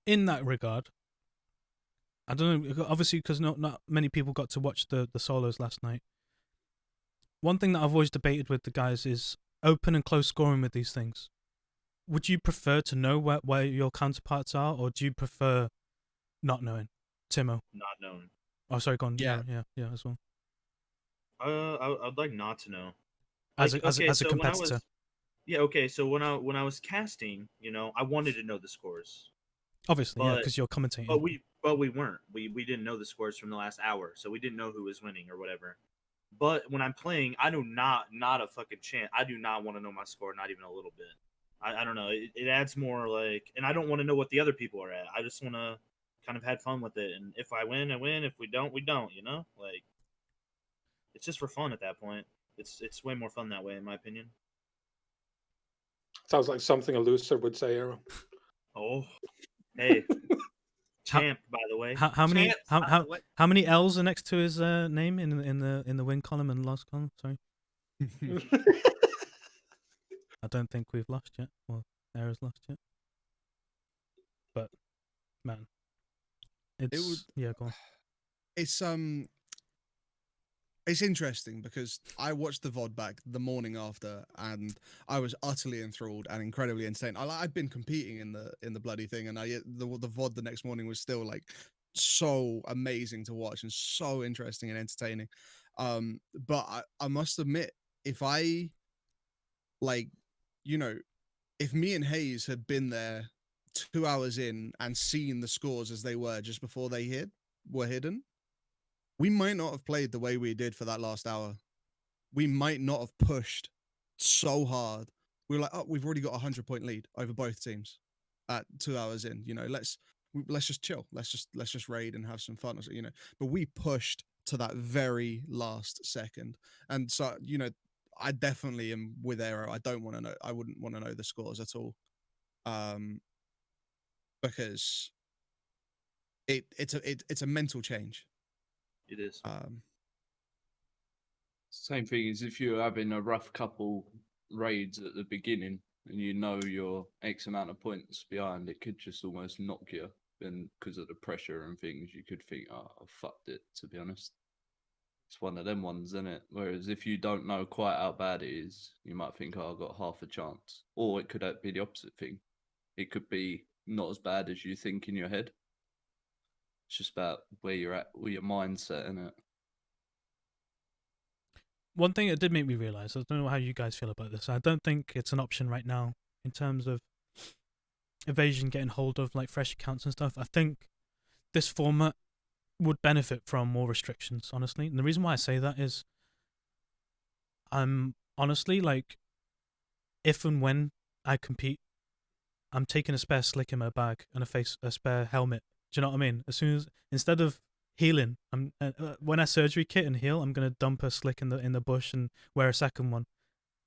in that regard, I don't know, obviously because not many people got to watch the solos last night. One thing that I've always debated with the guys is open and close scoring with these things, would you prefer to know where your counterparts are, or do you prefer not knowing? Timo. Not knowing. Oh, sorry, go on. Yeah. Yeah, as well. I'd like not to know. As Like, a okay, so when I competitor. was, yeah, okay, so when I was casting, I wanted to know the scores, Obviously, yeah, but because you're commentating. but we weren't. We didn't know the scores from the last hour, so we didn't know who was winning or whatever. But when I'm playing, I do not a fucking chance. I do not want to know my score, not even a little bit. I don't know. It adds more like, and I don't want to know what the other people are at. I just want to kind of have fun with it. And if I win, I win. If we don't, we don't. Like it's just for fun at that point. It's way more fun that way, in my opinion. Sounds like something a loser would say, Arrow. Oh, hey, champ, by the way. How many Champs, by the way. how many L's are next to his name in the win column and loss column? Sorry, I don't think we've lost yet. Well, Era's lost yet. But man, it's yeah, go on. It's interesting because I watched the VOD back the morning after, and I was utterly enthralled and incredibly entertained. I'd been competing in the bloody thing, and the VOD the next morning was still like so amazing to watch and so interesting and entertaining. But I must admit, if I like, if me and Hayes had been there 2 hours in and seen the scores as they were just before they were hidden, we might not have played the way we did for that last hour. We might not have pushed so hard. We were like, oh, we've already got a 100-point lead over both teams at 2 hours in. Let's just chill. Let's just raid and have some fun. But we pushed to that very last second, and so I definitely am with Aero. I don't want to know. I wouldn't want to know the scores at all, because it's a mental change. It is. Same thing as if you're having a rough couple raids at the beginning and you're X amount of points behind, it could just almost knock you. And because of the pressure and things, you could think, oh, I fucked it, to be honest. It's one of them ones, isn't it? Whereas if you don't know quite how bad it is, you might think, oh, I've got half a chance. Or it could be the opposite thing. It could be not as bad as you think in your head. It's just about where you're at, where your mindset, innit? One thing it did make me realize, I don't know how you guys feel about this. I don't think it's an option right now in terms of evasion getting hold of like fresh accounts and stuff. I think this format would benefit from more restrictions, honestly. And the reason why I say that is I'm honestly like, if and when I compete, I'm taking a spare slick in my bag and a spare helmet. Do you know what I mean? Instead of healing, when I surgery kit and heal, I'm gonna dump a slick in the bush and wear a second one.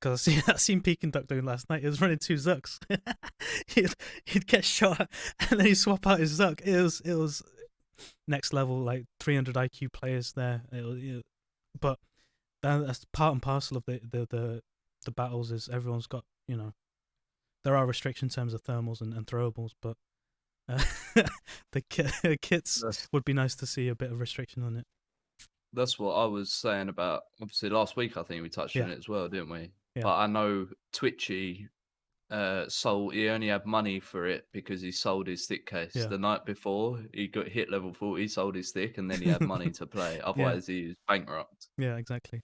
Because I seen Peking Duck doing last night. He was running 2 Zucks. he'd get shot and then he'd swap out his Zuck. It was next level, like 300 IQ players there. But that's part and parcel of the battles. Is everyone's got there are restrictions in terms of thermals and throwables, but the kits would be nice to see a bit of restriction on it. That's what I was saying about, obviously, last week. I think we touched on it as well, didn't we? Yeah. But I know Twitchy he only had money for it because he sold his stick case the night before. He got hit level 40, sold his stick, and then he had money to play. Otherwise, he was bankrupt. Yeah, exactly.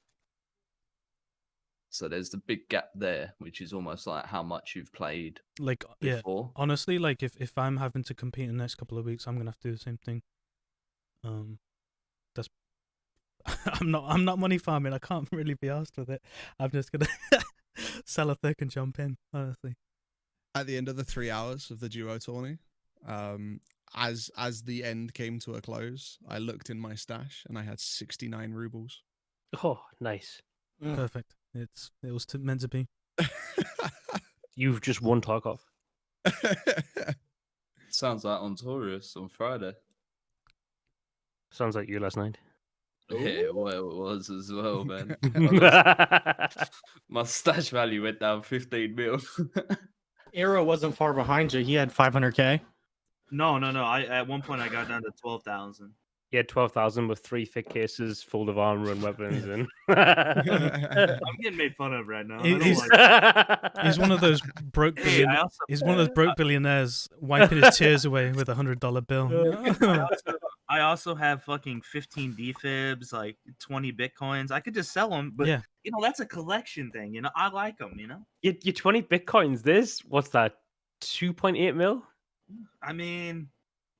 So there's the big gap there, which is almost like how much you've played like before. Yeah, honestly, like if I'm having to compete in the next couple of weeks, I'm gonna have to do the same thing. That's I'm not money farming. I can't really be asked with it. I'm just gonna sell a thick and jump in, honestly. At the end of the 3 hours of the duo tourney, as the end came to a close, I looked in my stash and I had 69 rubles. Oh, nice. Perfect. It was meant to be. You've just won Tarkov. Sounds like on Taurus on Friday. Sounds like you last night. Yeah, well, it was as well, man. My stash value went down 15 mil. Arrow wasn't far behind you. He had 500K. No. At one point I got down to 12,000. He had 12,000 with 3 thick cases full of armor and weapons, and I'm getting made fun of right now. I don't He's- like He's one of those broke Hey, billion. I also He's one of those broke billionaires wiping his tears away with $100 bill. I also have fucking 15 defibs, like 20 bitcoins. I could just sell them, but Yeah. that's a collection thing. I like them. your 20 bitcoins. What's that? 2.8 mil. I mean,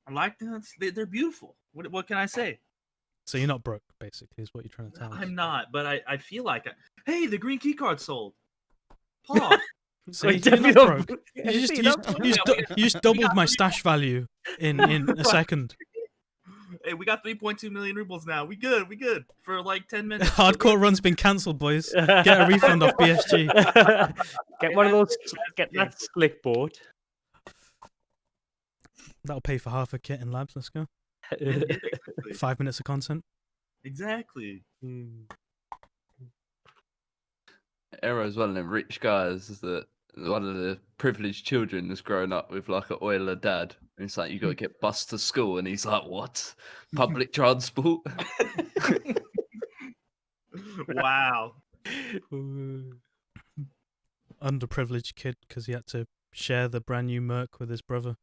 I like them. They're beautiful. What can I say? So you're not broke, basically, is what you're trying to tell us. I'm not, but I feel like hey, the green key card sold. Paul, So Wait, you're not definitely broke. Yeah, You see, that's- you just doubled my stash value in a second. hey, we got 3.2 million rubles now. We good for like 10 minutes. Hardcore run's been cancelled, boys. Get a refund off BSG. Get one of those. Get that slick boat. That'll pay for half a kit in labs. Let's go. Yeah, exactly. 5 minutes of content. Exactly. Arrow's one of them rich guys that one of the privileged children has grown up with like an oiler dad. And it's like you got to get bused to school, and he's like, "What? Public transport?" Wow. Underprivileged kid because he had to share the brand new Merc with his brother.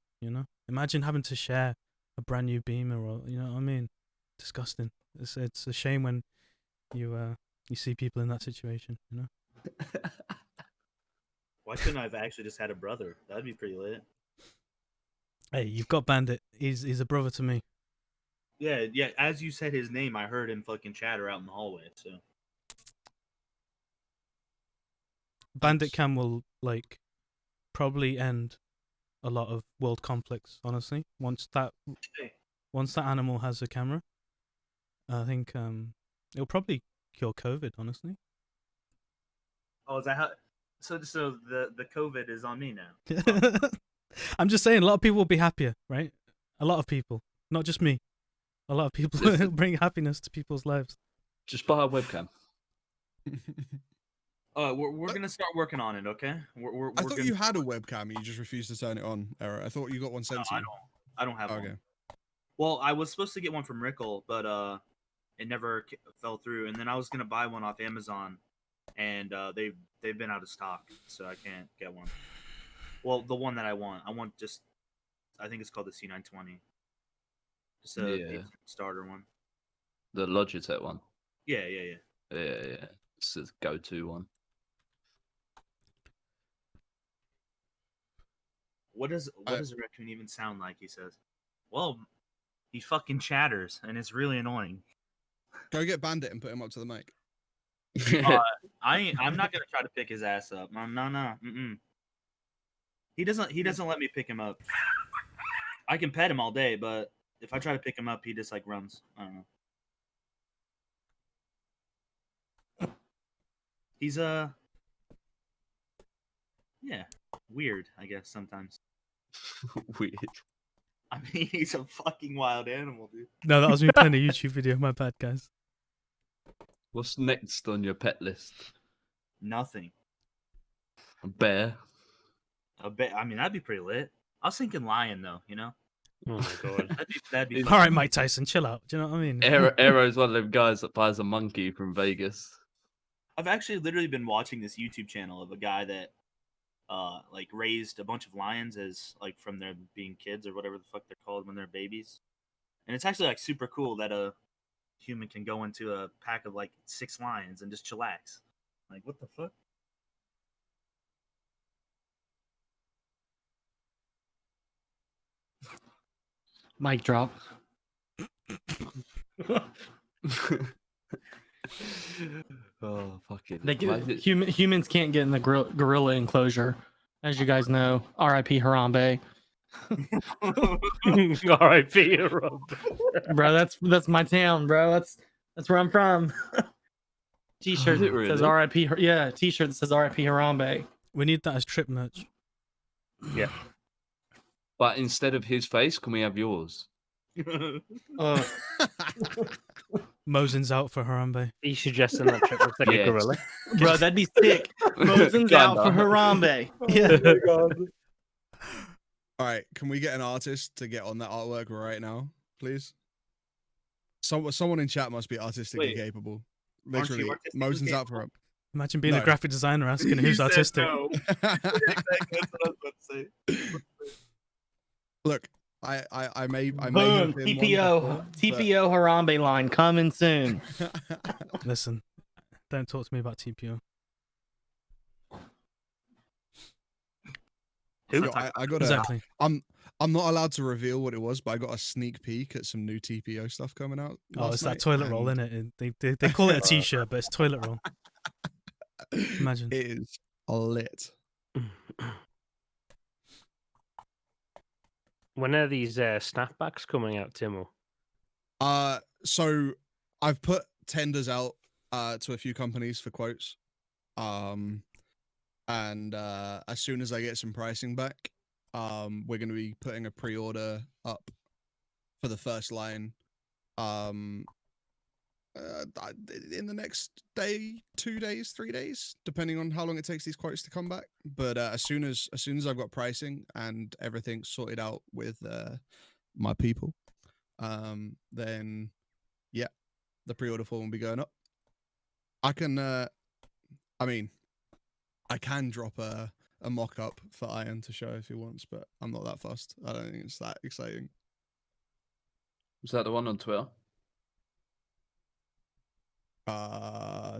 Imagine having to share a brand new Beamer, or you know what I mean? Disgusting. It's a shame when you see people in that situation. Why couldn't I have actually just had a brother? That'd be pretty lit. Hey, you've got Bandit. He's a brother to me. Yeah. As you said his name, I heard him fucking chatter out in the hallway. So Bandit Cam will probably end a lot of world conflicts. Honestly, once that animal has a camera, I think it'll probably cure COVID. Honestly. oh, is that how? So the COVID is on me now. I'm just saying, a lot of people will be happier, right? A lot of people, not just me. A lot of people will bring happiness to people's lives. Just buy a webcam. We're gonna start working on it. Okay. I thought you had a webcam. You just refused to turn it on, Era. I thought you got one sent to you. I don't have Okay. one. Well, I was supposed to get one from Rickle, but it never fell through. And then I was gonna buy one off Amazon, and they've been out of stock, so I can't get one. Well, the one that I want just, I think it's called the C920. Just a starter one. The Logitech one. Yeah. Yeah. It's the go-to one. What does a raccoon even sound like? He says, "Well, he fucking chatters, and it's really annoying." Go get Bandit and put him up to the mic. I'm not gonna try to pick his ass up. No. Mm-mm. He doesn't let me pick him up. I can pet him all day, but if I try to pick him up, he just runs. I don't know. He's weird, I guess sometimes. Weird. I mean, he's a fucking wild animal, dude. No, that was me playing a YouTube video. My bad, guys. What's next on your pet list? Nothing. A bear. A bit. I mean, that'd be pretty lit. I was thinking lion, though. Oh my god. That'd be All fun. right, Mike Tyson, chill out. Do you know what I mean? Arrow's one of them guys that buys a monkey from Vegas. I've actually literally been watching this YouTube channel of a guy that raised a bunch of lions as from their being kids or whatever the fuck they're called when they're babies. And it's actually super cool that a human can go into a pack of 6 lions and just chillax. What the fuck? Mic drop. Oh, fucking. Humans can't get in the gorilla enclosure, as you guys know. R.I.P. Harambe. R.I.P. Harambe. Bro, that's my town, bro. That's where I'm from. T-shirt Is it that says really? R.I.P. Yeah, T-shirt that says R.I.P. Harambe. We need that as trip merch. Yeah. But instead of his face, can we have yours? Mosin's out for Harambe. He's suggesting that trip looks like Yes. a gorilla. Bro, that'd be sick. Mosin's out for Harambe. Yeah. All right, can we get an artist to get on that artwork right now, please? Someone in chat must be artistically Wait, capable. aren't you Literally, artistically Mosen's out for capable? it. Imagine being a No. graphic designer asking He who's said artistic. no. Exactly, that's what I was about to say. Look, I may Boom. have been one TPO. before, TPO Harambe line coming soon. but- Listen, don't talk to me about TPO. Yo, I got Exactly. I'm not allowed to reveal what it was, but I got a sneak peek at some new TPO stuff coming out. Oh, last it's that night, toilet roll, and isn't it? They call it a t-shirt, but it's toilet roll. Imagine. it is lit. When are these snapbacks coming out, Timo? So I've put tenders out to a few companies for quotes. And as soon as I get some pricing back, we're going to be putting a pre-order up for the first line. In the next day, 2 days, 3 days, depending on how long it takes these quotes to come back. But as soon as I've got pricing and everything sorted out with my people, then yeah, the pre-order form will be going up. I can, I can drop a mock-up for Iron to show if he wants, but I'm not that fast. I don't think it's that exciting. Was that the one on Twitter?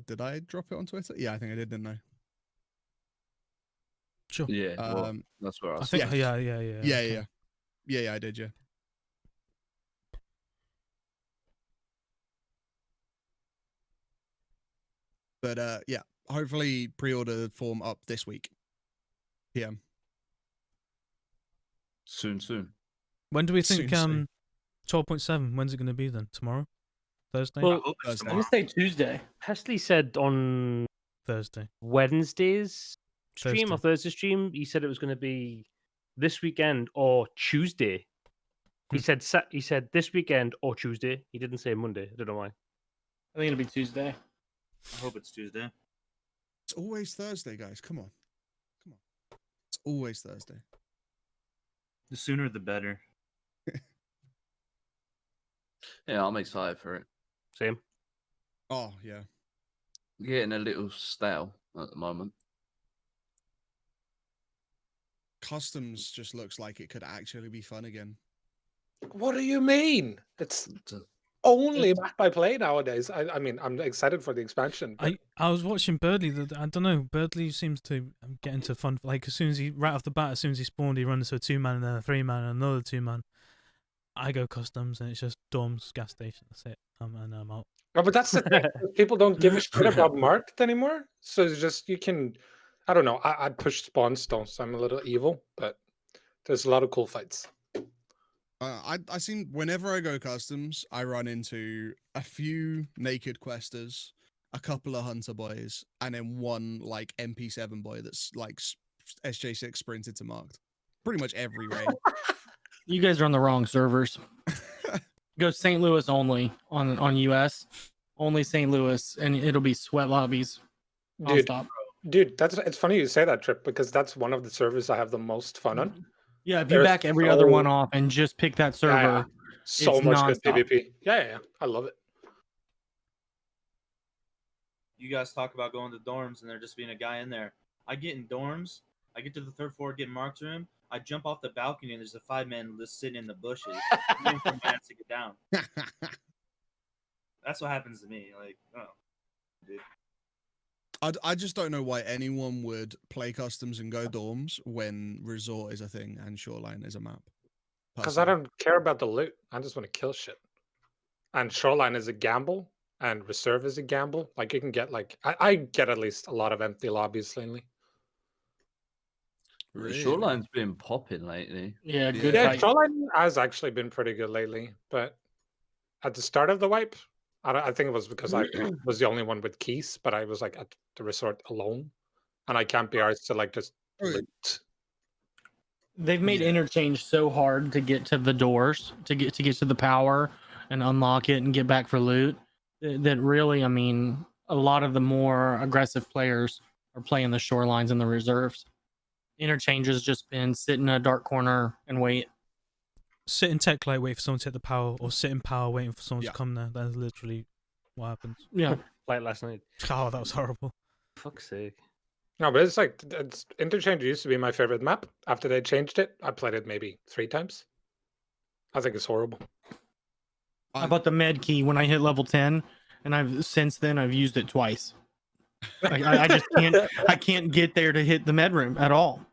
Did I drop it on Twitter? Yeah, I think I did, didn't I? Sure. Yeah, well, that's where I I was. think. yeah. Yeah. Yeah, okay. yeah, I did, yeah. But yeah, hopefully pre-order form up this week. PM. Soon. When do we think Soon. 12.7? When's it going to be then? Tomorrow? Thursday? Well, I hope it's Thursday. I'm tomorrow. gonna say Tuesday. Hesley said on Thursday. Wednesday's stream or Thursday. Thursday stream, he said it was going to be this weekend or Tuesday. He Hmm. said this weekend or Tuesday. He didn't say Monday. I don't know why. I think it'll be Tuesday. I hope it's Tuesday. It's always Thursday, guys. Come on. It's always Thursday. The sooner the better. Yeah, I'm excited for it. Same. Oh, yeah. Getting a little stale at the moment. Customs just looks like it could actually be fun again. What do you mean? It's It's only back by play nowadays. I mean, I'm excited for the expansion. But I was watching Birdley. I don't know. Birdley seems to get into fun. Like as soon as right off the bat, as soon as he spawned, he runs to a 2-man and then a 3-man and another 2-man. I go customs and it's just dorms, gas station. That's it. And I'm out. No, but that's the thing. People don't give a shit about marked anymore. So it's just you can. I don't know. I'd push spawn stones. I'm a little evil, but there's a lot of cool fights. I seem whenever I go customs, I run into a few naked questers, a couple of hunter boys, and then one like MP7 boy that's like SJ6 sprinted to marked. Pretty much every raid. You guys are on the wrong servers. Go St. Louis only on US. Only St. Louis, and it'll be sweat lobbies. Dude, Nonstop. dude, it's funny you say that, Trip, because that's one of the servers I have the most fun on. Yeah, if you There's back every other so- one off and just pick that server, Yeah, so it's much good nonstop. PvP. Yeah, I love it. You guys talk about going to dorms and there just being a guy in there. I get in dorms. I get to the 3rd floor, get marked room. I jump off the balcony and there's a 5-man just sitting in the bushes, waiting for my ass to get down. That's what happens to me. Like, oh, dude. I just don't know why anyone would play customs and go dorms when resort is a thing and shoreline is a map. Because I personally. don't care about the loot. I just want to kill shit. And shoreline is a gamble, and reserve is a gamble. Like you can get like I get at least a lot of empty lobbies lately. The Really? Shoreline's been popping lately. Yeah, good Yeah, fight. shoreline has actually been pretty good lately. But at the start of the wipe, I think it was because I was the only one with keys, but I was like at the resort alone, and I can't be arsed to like just Right. loot. They've made Yeah. interchange so hard to get to the doors, to get to the power and unlock it and get back for loot. That really, I mean, a lot of the more aggressive players are playing the shorelines and the reserves. Interchange has just been sit in a dark corner and wait. sit in tech light, wait for someone to hit the power, or sit in power waiting for someone Yeah. to come there. That's literally what happens. Yeah. Like last night. Oh, that was horrible. Fuck's sake. No, but it's like Interchange used to be my favorite map. After they changed it, I played it maybe 3 times. I think it's horrible. I bought the med key when I hit level 10, and I've used it twice. I just can't get there to hit the med room at all.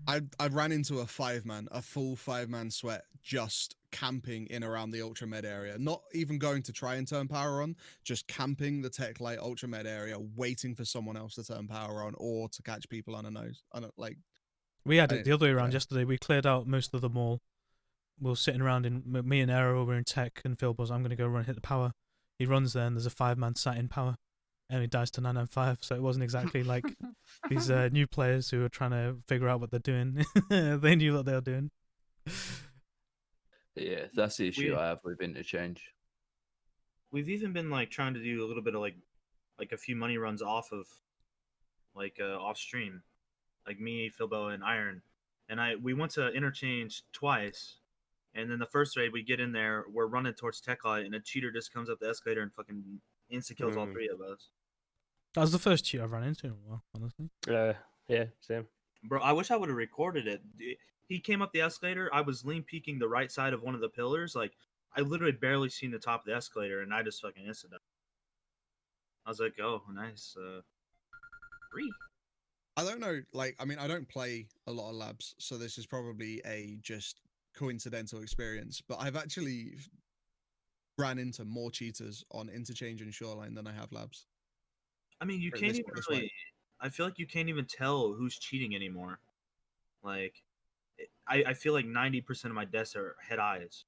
I ran into a full 5-man sweat just camping in around the ultra med area. Not even going to try and turn power on, just camping the tech light ultra med area, waiting for someone else to turn power on or to catch people unannounced. Like We had I it the other way around yeah. yesterday. We cleared out most of the mall. We were sitting around me and Arrow were in tech, and Phil was, I'm going to go run hit the power. He runs there, and there's a 5-man sat in power, and he dies to 995. So it wasn't exactly like these new players who are trying to figure out what they're doing. They knew what they were doing. Yeah, that's the issue We- I have with interchange. We've even been like trying to do a little bit of like a few money runs off of off stream, like me, Philbo, and Iron, and we went to Interchange twice, and then the first raid we get in there, we're running towards Tech Light, and a cheater just comes up the escalator and fucking insta kills all 3 of us. That was the first cheat I've run into in a while, honestly. Yeah, same. Bro, I wish I would have recorded it. He came up the escalator. I was lean peeking the right side of one of the pillars. Like, I literally barely seen the top of the escalator, and I just fucking instant him. I was like, oh, nice. Free. I don't know, like, I mean, I don't play a lot of labs, so this is probably a just coincidental experience, but I've actually ran into more cheaters on Interchange and Shoreline than I have labs. I mean, you Or can't this- even this really. way. I feel like you can't even tell who's cheating anymore. Like, I feel like 90% of my deaths are head eyes,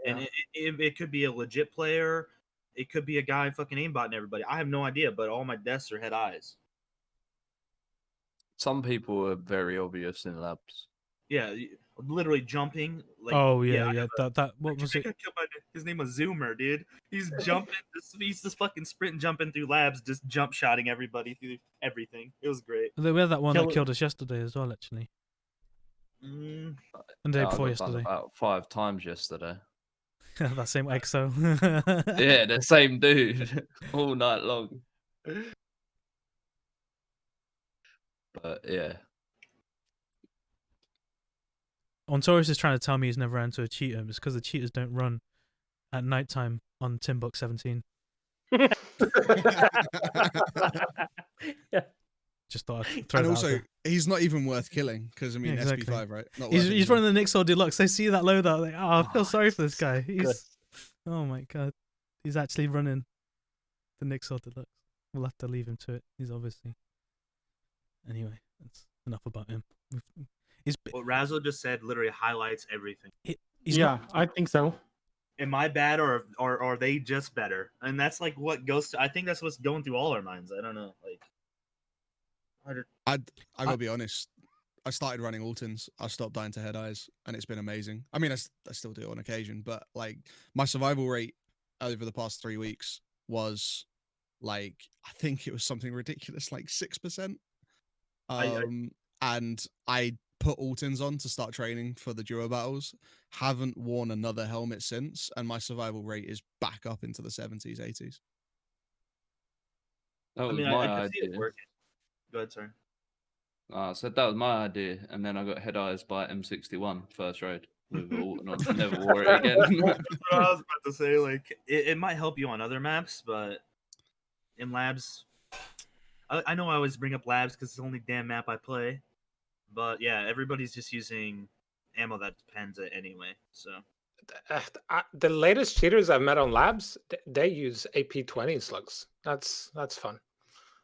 and it could be a legit player, it could be a guy fucking aimbotting everybody. I have no idea, but all my deaths are head eyes. Some people are very obvious in labs. Yeah, literally jumping. Like, Oh I yeah. have What was I it? got killed by his name was Zoomer, dude. He's jumping. He's just fucking sprinting, jumping through labs, just jump shotting everybody through everything. It was great. We had that one Kill that it. killed us yesterday as well, actually. Mm, And the day I before got done yesterday. about 5 times yesterday. That same EXO. Yeah, the same dude all night long. But yeah, Ontaurus is trying to tell me he's never ran into a cheater. It's because the cheaters don't run at nighttime on Timbuk 17. Just thought I'd throw And that also, out there. he's not even worth killing because I mean, Yeah, exactly. SP5, right? Not He's worth it he's even. running the Nixel Deluxe. I see that loadout. Like, oh, I feel Oh, sorry for this guy. good. He's oh my god, he's actually running the Nixel Deluxe. We'll have to leave him to it. He's obviously. Anyway, that's enough about him. He's what Razzle just said literally highlights everything. he's yeah, not. I think so. Am I bad or are they just better? And that's like what goes to. I think that's what's going through all our minds. I don't know. Like, I gotta be honest. I started running Altons. I stopped dying to head eyes, and it's been amazing. I mean, I still do it on occasion, but like my survival rate over the past 3 weeks was like I think it was something ridiculous, like 6%. And I put Altons on to start training for the duo battles. Haven't worn another helmet since, and my survival rate is back up into the 70s, 80s. that I was mean, my I can see it idea. working. Go ahead, sorry. So that was my idea, and then I got head eyes by M61 first raid with Alton on. Never wore it again. That's what I was about to say. Like, it might help you on other maps, but in labs, I know I always bring up labs because it's the only damn map I play. But yeah, everybody's just using ammo that depends anyway. So The latest cheaters I've met on labs, they use AP20 slugs. That's fun.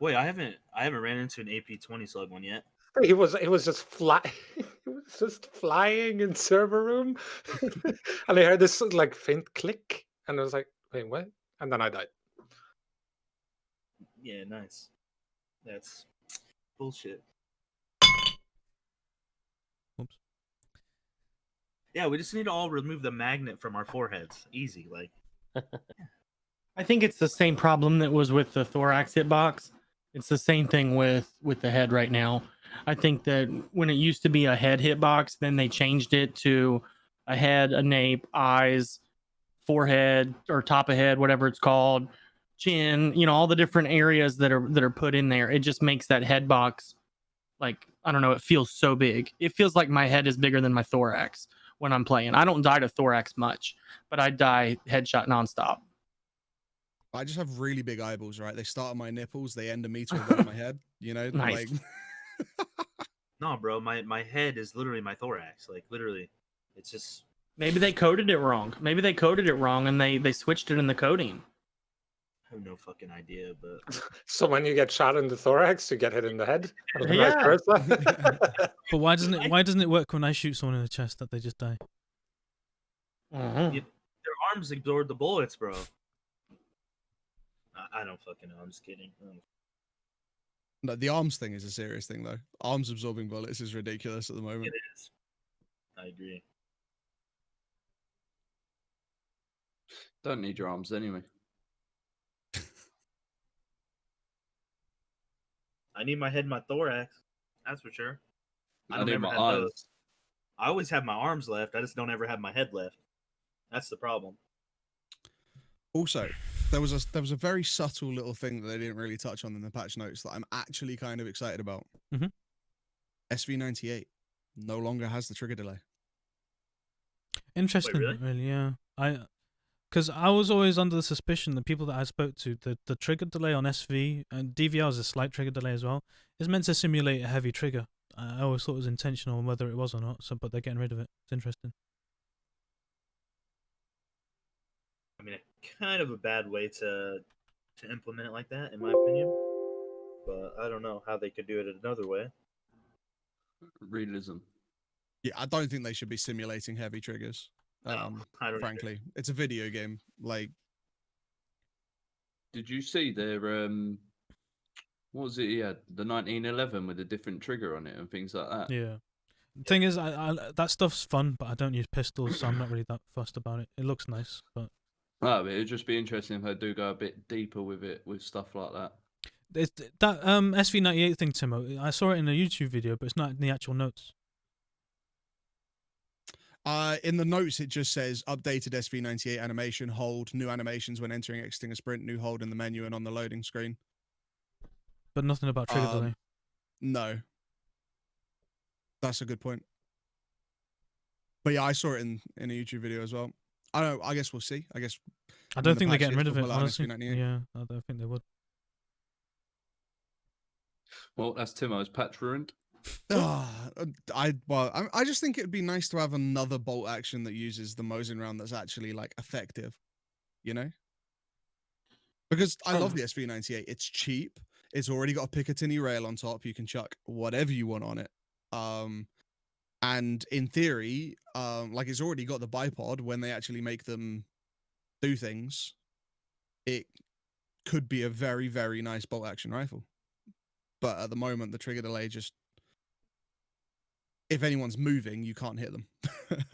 wait, I haven't ran into an AP20 slug one yet. He was just fly. He was just flying in server room, and I heard this like faint click, and I was like, "Wait, what?" And then I died. Yeah, nice. That's bullshit. Oops. Yeah, we just need to all remove the magnet from our foreheads. Easy, like. I think it's the same problem that was with the thorax hitbox. It's the same thing with the head right now. I think that when it used to be a head hitbox, then they changed it to a head, a nape, eyes, forehead or top of head, whatever it's called, chin, all the different areas that are put in there. It just makes that head box, like, I don't know, it feels so big. It feels like my head is bigger than my thorax when I'm playing. I don't die to thorax much, but I die headshot nonstop. I just have really big eyeballs, right? They start at my nipples, they end a meter above my head. Nice. No, bro, my head is literally my thorax. Like literally, it's just. Maybe they coded it wrong. Maybe they coded it wrong and they switched it in the coding. I have no fucking idea, but So when you get shot in the thorax, you get hit in the head. Or vice Yeah. versa? But why doesn't it work when I shoot someone in the chest that they just die? Mhm. their arms absorb the bullets, bro. I don't fucking know. I'm just kidding. No, the arms thing is a serious thing, though. Arms absorbing bullets is ridiculous at the moment. It is. I agree. Don't need your arms anyway. I need my head and my thorax. That's for sure. I need ever my have eyes. those. I always have my arms left. I just don't ever have my head left. That's the problem. Also, there was a very subtle little thing that they didn't really touch on in the patch notes that I'm actually kind of excited about. Mhm. SV98 no longer has the trigger delay. Interesting, really? yeah. Because I was always under the suspicion that people that I spoke to, the trigger delay on SV and DVR is a slight trigger delay as well, is meant to simulate a heavy trigger. I always thought it was intentional, whether it was or not. But they're getting rid of it. It's interesting. I mean, kind of a bad way to implement it like that, in my opinion. But I don't know how they could do it another way. Realism. Yeah, I don't think they should be simulating heavy triggers. I don't either. Frankly, it's a video game. Like, Did you see their what was it he had? The 1911 with a different trigger on it and things like that. Yeah. The thing is, I that stuff's fun, but I don't use pistols, so I'm not really that fussed about it. It looks nice, but Oh, but it'd just be interesting if they do go a bit deeper with it, with stuff like that. it's that SV98 thing, Timo. I saw it in a YouTube video, but it's not in the actual notes. in the notes, it just says updated SV98 animation, hold, new animations when entering, exiting a sprint, new hold in the menu and on the loading screen. But nothing about trigger delay. No. That's a good point. But yeah, I saw it in a YouTube video as well. I don't know, I guess we'll see. I guess I don't the think they're patch getting hits, rid of we'll it, pull out an honestly. SV98. Yeah, I don't think they would. Well, that's Timo's patch ruined. I just think it'd be nice to have another bolt action that uses the Mosin round that's actually like effective, you know? Because I love the SV98. It's cheap. It's already got a Picatinny rail on top. You can chuck whatever you want on it. And in theory, like it's already got the bipod. When they actually make them do things, it could be a very, very nice bolt action rifle. But at the moment, the trigger delay just, if anyone's moving, you can't hit them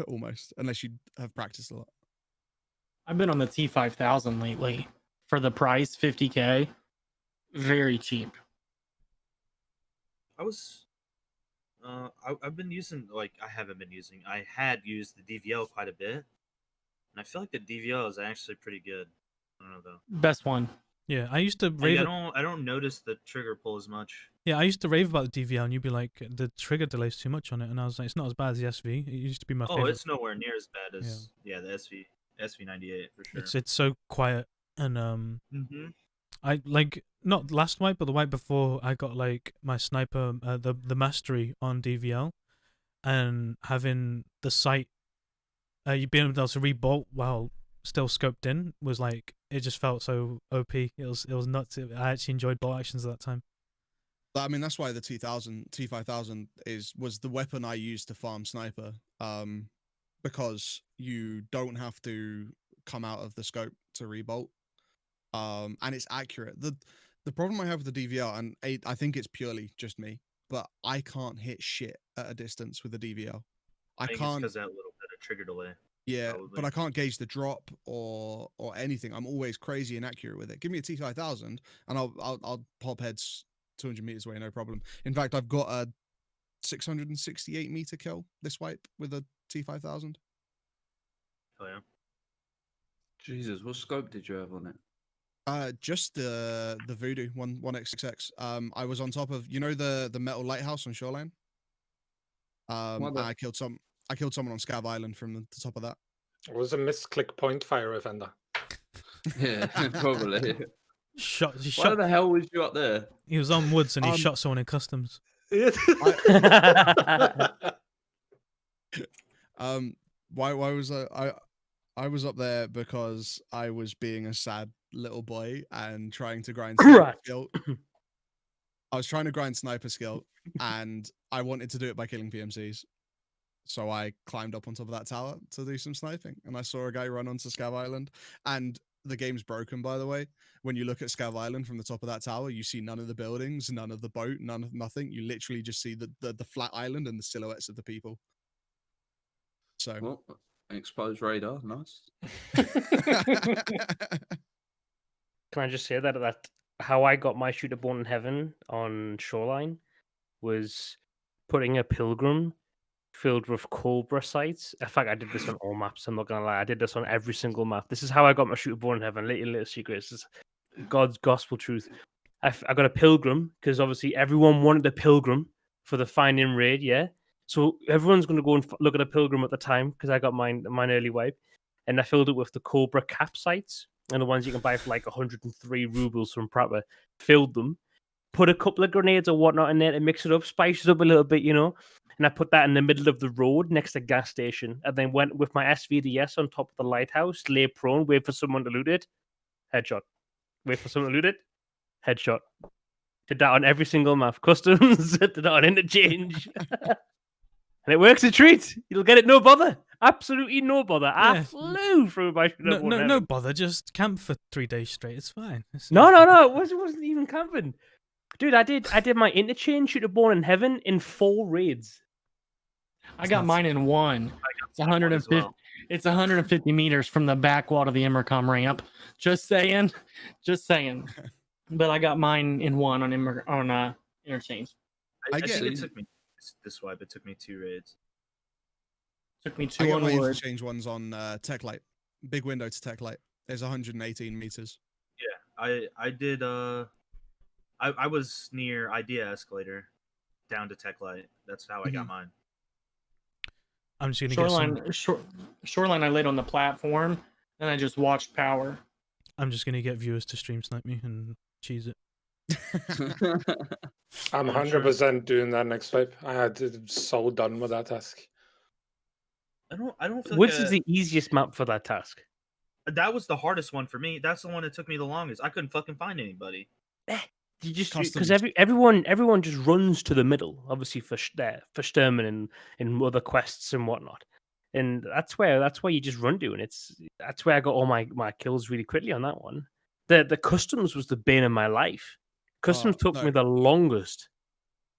almost, unless you have practiced a lot. I've been on the T5000 lately. For the price, 50K, very cheap. I've been using, I haven't been using, I had used the DVL quite a bit, and I feel like the DVL is actually pretty good. I don't know though. Best one. Yeah, I used to Like, rave. I don't notice the trigger pull as much. Yeah, I used to rave about the DVL, and you'd be like, the trigger delay's too much on it, and I was like, it's not as bad as the SV. It used to be my Oh, favorite. it's nowhere near as bad as the SV98 for sure. It's so quiet, and Mm-hmm. I like not last wipe, but the wipe before, I got like my sniper, the mastery on DVL, and having the sight, you being able to rebolt while still scoped in was like, it just felt so OP. It was nuts. I actually enjoyed bolt actions at that time. I mean, that's why the T5000 was the weapon I used to farm sniper. Because you don't have to come out of the scope to rebolt. And it's accurate. The problem I have with the DVR, and I think it's purely just me, but I can't hit shit at a distance with the DVR. I think it's because that little bit of trigger delay. Yeah, probably. but I can't gauge the drop or anything. I'm always crazy inaccurate with it. Give me a T5000 and I'll pop heads 200 meters away, no problem. In fact, I've got a 668 meter kill this wipe with a T5000. Oh yeah. Jesus, what scope did you have on it? Just the Voodoo 1xx. I was on top of the metal lighthouse on Shoreline. What the- I killed someone on Scav Island from the top of that. It was a misclick point fire offender. Yeah, probably. He Why shot. the hell was you up there? He was on woods and he Um, shot someone in customs. Why was I was up there because I was being a sad little boy and trying to grind sniper Right. skill. I was trying to grind sniper skill and I wanted to do it by killing PMCs. So I climbed up on top of that tower to do some sniping and I saw a guy run onto Scav Island, and the game's broken, by the way. When you look at Scav Island from the top of that tower, you see none of the buildings, none of the boat, nothing. You literally just see the flat island and the silhouettes of the people. So What? Exposed radar, nice. Can I just say that how I got my shooter born in heaven on Shoreline was putting a pilgrim filled with cobra sites. In fact, I did this on all maps. I'm not gonna lie, I did this on every single map. This is how I got my shooter born in heaven. Little secrets. This is God's gospel truth. I got a pilgrim because obviously everyone wanted a pilgrim for the find-in raid. Yeah, so everyone's gonna go and look at a pilgrim at the time because I got mine early wipe, and I filled it with the cobra cap sites and the ones you can buy for like 103 rubles from Prappa. Filled them, put a couple of grenades or whatnot in there to mix it up, spice it up a little bit, And I put that in the middle of the road next to gas station, and then went with my SVDS on top of the lighthouse, lay prone, wait for someone to loot it, headshot. Wait for someone to loot it, headshot. Did that on every single map. Customs, did that on interchange. And it works a treat. You'll get it no bother. Absolutely no bother. I Yeah. flew through my No bother. Just camp for 3 days straight. It's fine. No. It wasn't even camping. Dude, I did my interchange shooter born in heaven in 4 raids. I got mine in one. It's As 150. well. It's 150 meters from the back wall to the Emercom ramp. Just saying. But I got mine in one on interchange. I I get think it. it took me this wipe. It took me 2 raids. Took me I 2 got on my wood. interchange ones on Tech Light. Big window to Tech Light. There's 118 meters. I did. I was near Idea Escalator, down to Tech Light. That's how I got mine. I'm just gonna get some. Shoreline, I laid on the platform and I just watched power. I'm just gonna get viewers to stream snipe me and cheese it. I'm I'm sure- 100% doing that next wipe. I'm so done with that task. I don't feel Which like is the easiest map for that task? that was the hardest one for me. That's the one that took me the longest. I couldn't fucking find anybody. You just Customs. because everyone just runs to the middle, obviously for Sturman and other quests and whatnot, and that's where you just run to, and that's where I got all my kills really quickly on that one. The customs was the bane of my life. Customs took no. me the longest.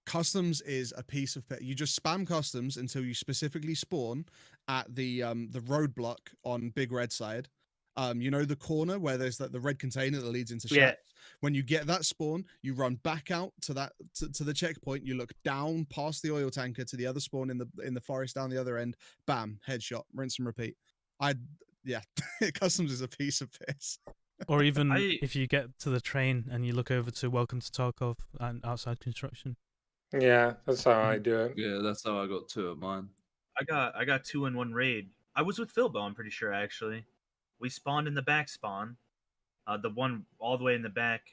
Customs is a piece of you just spam customs until you specifically spawn at the roadblock on Big Red side. The corner where there's the red container that leads into Yeah. shack. When you get that spawn, you run back out to that to the checkpoint. You look down past the oil tanker to the other spawn in the forest down the other end. Bam, headshot, rinse and repeat. Customs is a piece of piss. Or even I- if you get to the train and you look over to Welcome to Tarkov and outside construction. Yeah, that's how I do it. Yeah, that's how I got 2 of mine. I got 2 in one raid. I was with Philbo, I'm pretty sure actually. We spawned in the back spawn, the one all the way in the back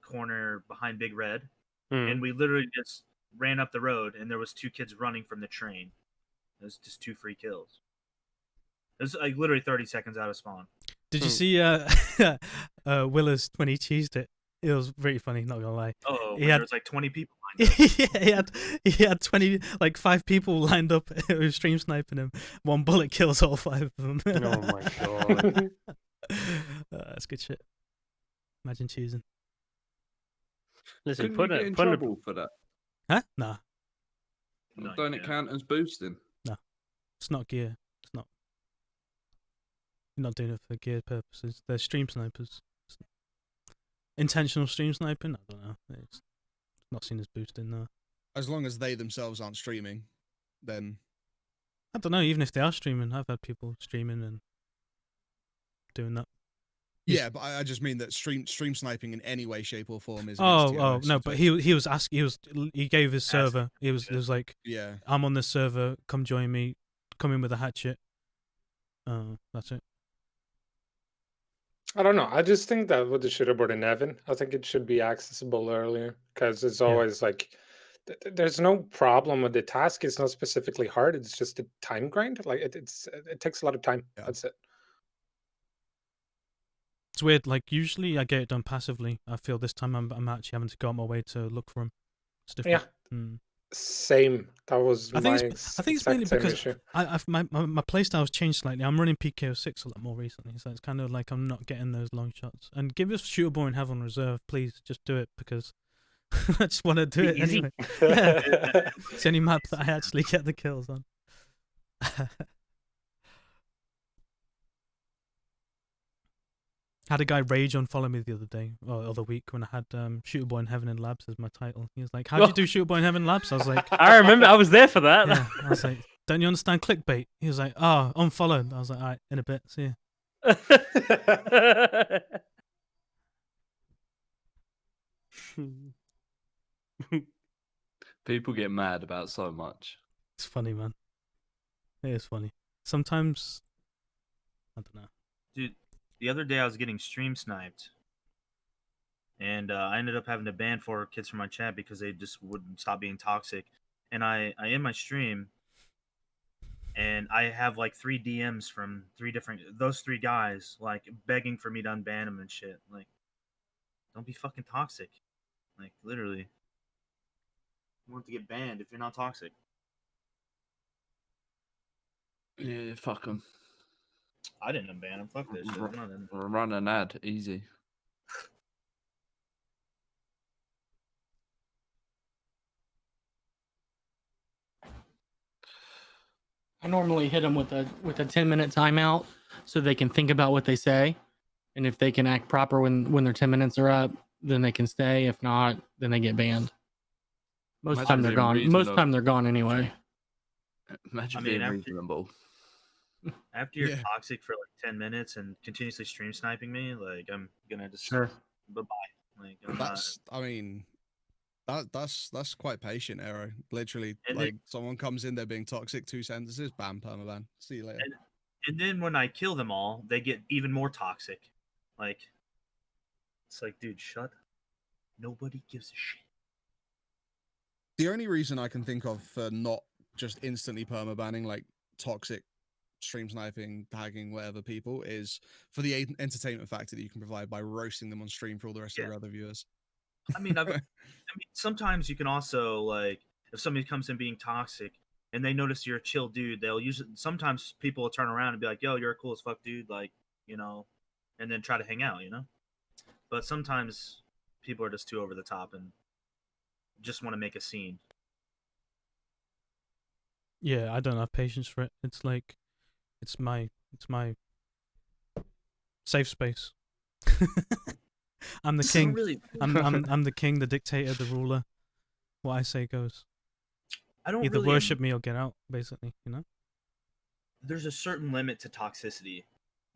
corner behind Big Red, and we literally just ran up the road, and there was 2 kids running from the train. It was just 2 free kills. It was like literally 30 seconds out of spawn. Did you see Willis when he cheesed it? It was very funny, not gonna lie. Oh, He when had- there was like 20 people lined up. Yeah, he had 20, like 5 people lined up who were stream sniping him. 1 bullet kills all 5 of them. Oh my god! That's good shit. Imagine cheesing. Listen, Couldn't you get in trouble for that? Huh? Nah, No, Don't you it can't. count as boosting? it's not gear. It's not. You're not doing it for gear purposes. They're stream snipers. Intentional stream sniping? I don't know. It's not seen as boosting, though. As long as they themselves aren't streaming, then I don't know. Even if they are streaming, I've had people streaming and doing that. Yeah, but I just mean that stream sniping in any way, shape, or form is Oh, against oh TOS. no! But he gave his server. He was like, Yeah. I'm on this server. Come join me. Come in with a hatchet. That's it. I don't know. I just think that with the shooter board in Evan, I think it should be accessible earlier because it's always like there's no problem with the task. It's not specifically hard. It's just a time grind. Like it takes a lot of time. Yeah. That's it. It's weird. Like usually I get it done passively. I feel this time I'm actually having to go out my way to look for him. It's different. Yeah. Mm. Same. That was I my think it's mainly exact same because issue. my playstyle's changed slightly. I'm running PKO6 a lot more recently, so it's kind of like I'm not getting those long shots. And give us Shooterboy and have on reserve, please. Just do it because I just want to do it Easy. anyway. Yeah. It's the only map that I actually get the kills on. Had a guy rage unfollow me the other day, or the other week, when I had Shooterboy in Heaven and Labs as my title. He was like, "How'd you do Shooterboy in Heaven Labs?" I was like, I remember. I was there for that. "Yeah." I was like, "Don't you understand clickbait?" He was like, "Oh, unfollowed." I was like, "All right, in a bit, see ya." People get mad about so much. It's funny, man. It is funny. Sometimes, I don't know. Dude, the other day I was getting stream sniped, and I ended up having to ban 4 kids from my chat because they just wouldn't stop being toxic. And I end my stream, and I have like 3 DMs from those 3 guys, like begging for me to unban them and shit. Like, don't be fucking toxic. Like, literally, you want to get banned if you're not toxic. Yeah, fuck them. I didn't unban them. Fuck this shit. I'm not in. Run an ad, easy. I normally hit them with a 10-minute timeout so they can think about what they say, and if they can act proper when their 10 minutes are up, then they can stay. If not, then they get banned. Most of the time they're gone. Most of the time they're gone anyway. Imagine I mean, being reasonable. After you're Yeah. toxic for like 10 minutes and continuously stream sniping me, like, I'm gonna just Sure. bye-bye. Like, I'm That's, I mean, that's quite patient, Arrow. Literally, And like someone comes in, they're being toxic, 2 sentences, bam, permaban. See you later. and then when I kill them all, they get even more toxic. Like, it's like, dude, shut. Nobody gives a shit. The only reason I can think of for not just instantly permabanning like toxic stream sniping, tagging, whatever people is for the entertainment factor that you can provide by roasting them on stream for all the rest of your other viewers. I mean, sometimes you can also, like, if somebody comes in being toxic and they notice you're a chill dude, they'll usually, sometimes people will turn around and be like, yo, you're a cool as fuck dude, like, you know, and then try to hang out, you know? But sometimes people are just too over the top and just want to make a scene. Yeah, I don't have patience for it. It's like, it's my safe space. I'm the king. Really, I'm the king, the dictator, the ruler. What I say goes. I don't Either really worship me or get out, basically. You know. There's a certain limit to toxicity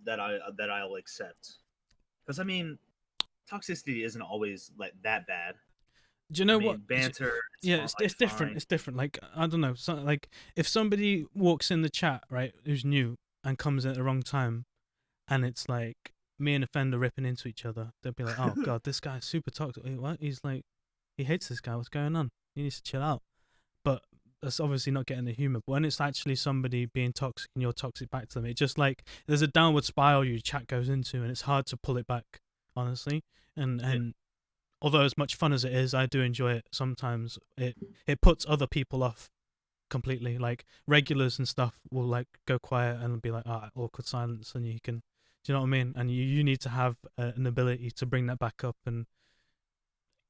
that I'll accept. Because I mean, toxicity isn't always like that bad. Do you know I mean, what? banter. Yeah, it's different. fine. It's different. Like, I don't know. So, like, if somebody walks in the chat, right, who's new and comes in at the wrong time, and it's like me and a Fender ripping into each other, they'll be like, "Oh God, this guy's super toxic. Wait, what? He's like, he hates this guy. What's going on? He needs to chill out." But that's obviously not getting the humor. But when it's actually somebody being toxic and you're toxic back to them, it just like there's a downward spiral your chat goes into, and it's hard to pull it back, honestly. And although as much fun as it is, I do enjoy it. Sometimes it puts other people off completely. Like regulars and stuff will like go quiet and be like, "Ah, awkward silence," and you can, do you know what I mean? And you need to have an ability to bring that back up and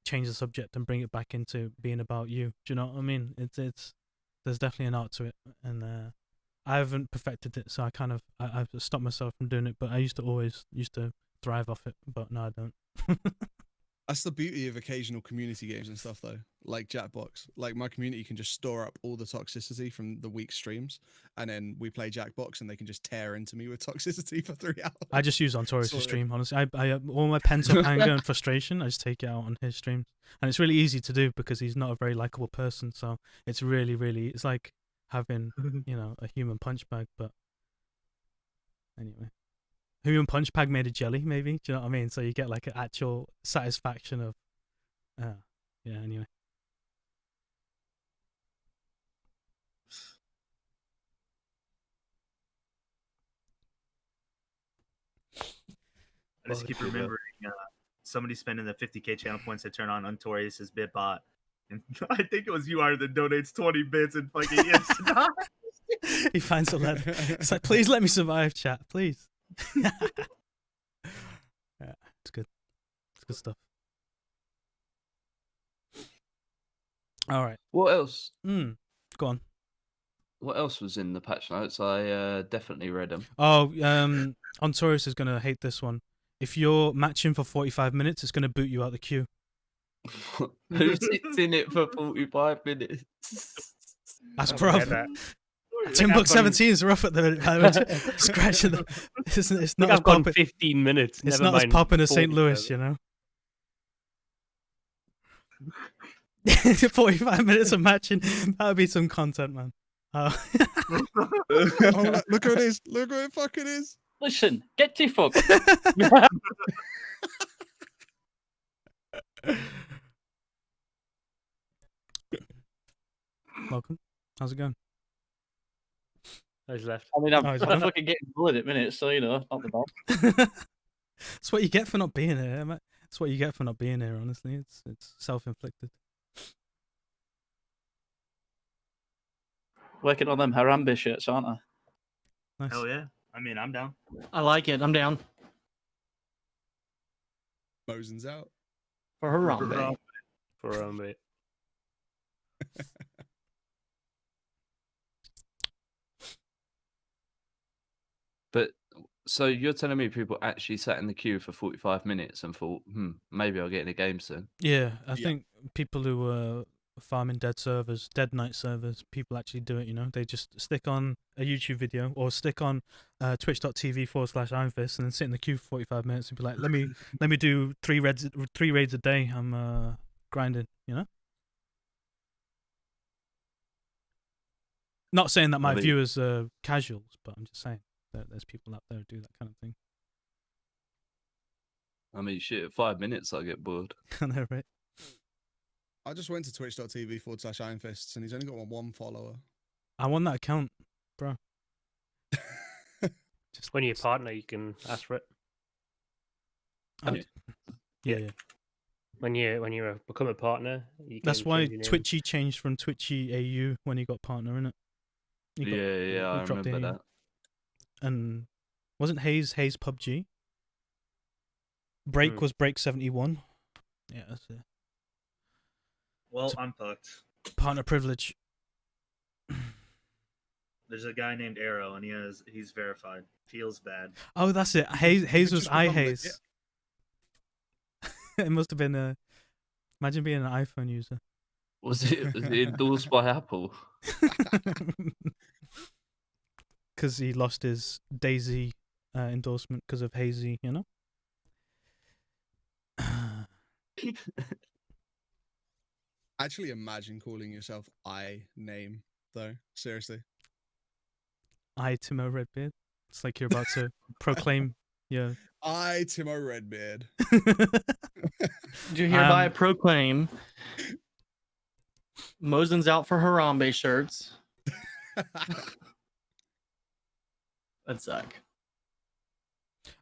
change the subject and bring it back into being about you. Do you know what I mean? It's there's definitely an art to it, and I haven't perfected it, so I've stopped myself from doing it. But I used to thrive off it, but no, I don't. That's the beauty of occasional community games and stuff, though. Like Jackbox, like my community can just store up all the toxicity from the week's streams, and then we play Jackbox, and they can just tear into me with toxicity for 3 hours. I just use Ontorius to Sorted. stream. Honestly, I all my pent up anger and frustration, I just take it out on his streams, and it's really easy to do because he's not a very likable person. So it's really, really, it's like having a human punch bag. But anyway, human punch bag made of jelly, maybe. Do you know what I mean? So you get like an actual satisfaction of, yeah. Anyway. I just keep remembering somebody spending the 50k channel points to turn on Untorius's bitbot. And I think it was you, Art, that donates 20 bits and fucking He finds a letter. It's like, please let me survive, chat, please. Yeah, it's good. It's good stuff. All right. What else? Go on. What else was in the patch notes? I definitely read them. Oh, Ontorius is gonna hate this one. If you're matching for 45 minutes, it's gonna boot you out the queue. Who sits in it for 45 minutes? That's I've bro. read that. Tim Book 17 is rough at the minute. Scratching the. It's not as I've gone popping. 15 minutes. It's never not as mind popping as St. 40, Louis, you know. 45 minutes of matching. That would be some content, man. Oh, look who it is. Look who it fucking is. Listen, get to fuck. Welcome. How's it going? He's left. I mean, I'm Oh, he's I'm gone. fucking getting bullied at minutes, so you know, not the bad. That's what you get for not being here. That's what you get for not being here. Honestly, it's self-inflicted. Working on them Harambe shirts, aren't I? Nice. Hell yeah. I mean, I'm down. I like it. I'm down Mosen's out. for Harambe. For mate. But so you're telling me people actually sat in the queue for 45 minutes and thought, maybe I'll get in a game soon. Yeah, I Yeah. think people who are farming dead servers, dead night servers, people actually do it. You know, they just stick on a YouTube video or stick on twitch.tv/Ironfist and then sit in the queue for 45 minutes and be like, let me do three raids a day. I'm grinding. You know. Not saying that my I mean- viewers are casuals, but I'm just saying that there's people out there who do that kind of thing. I mean, shit, 5 minutes I get bored. I know, right? I just went to twitch.tv/Ironfists, and he's only got one follower. I want that account, bro. Just When you're a partner, you can ask for it. yeah, yeah. When you become a partner, you can That's why change your name. Twitchy changed from Twitchy AU when he got partner, innit? He got- Yeah, I he dropped remember AU. that. And wasn't Hayes PUBG? Break was Break 71. Yeah, that's it. Well, I'm fucked. Partner privilege. There's a guy named Arrow, and he's verified. Feels bad. Oh, that's it. Hayes was Just remember that, iHaze. It must have been imagine being an iPhone user. Was it endorsed by Apple? Because he lost his Daisy endorsement because of Hazy, you know? Actually, imagine calling yourself name, though. Seriously. Timo Redbeard. It's like you're about to proclaim your. Timo Redbeard. Do you hereby Um, proclaim Mosen's out for Harambe shirts? That's Zach.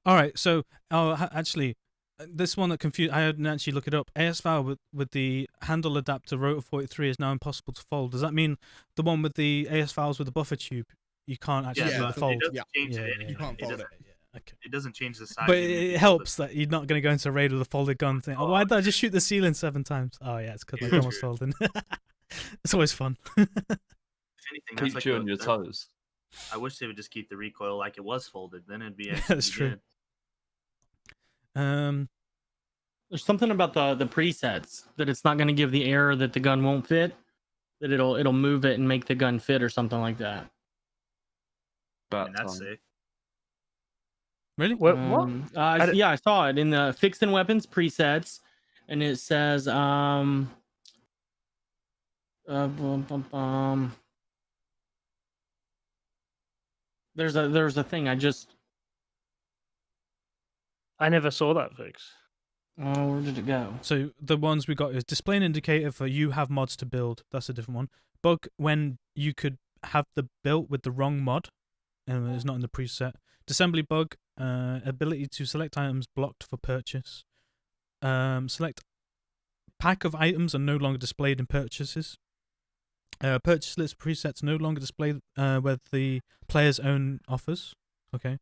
All right, so actually, this one that confused. I didn't actually look it up. ASVAL with the handle adapter Rotor 43 is now impossible to fold. Does that mean the one with the ASVALs with the buffer tube you can't actually Yeah, do but the fold? It doesn't Yeah. change Yeah, it. yeah, anyway. you can't fold doesn't- it. Okay. It doesn't change the size. But you make it the helps that you're not going to go into a raid with a folded gun thing. Oh, why Oh, did I just shoot the ceiling 7 times? Oh yeah, it's because my Yeah, gun was true. folding. It's always fun. If anything, that's Keep like you on your toes. I wish they would just keep the recoil like it was folded. Then it'd be Yeah, actually that's true. good. There's something about the presets that it's not going to give the error that the gun won't fit. That it'll move it and make the gun fit or something like that. I mean, that's sick. Really? What? Yeah, I saw it in the fixed and weapons presets, and it says there's a thing I never saw that fix. oh, where did it go? So the ones we got is display an indicator for you have mods to build. That's a different one. Bug when you could have the built with the wrong mod, and it's not in the preset. Disassembly bug, ability to select items blocked for purchase. Select pack of items are no longer displayed in purchases. Purchase list presets no longer display with the player's own offers. Okay.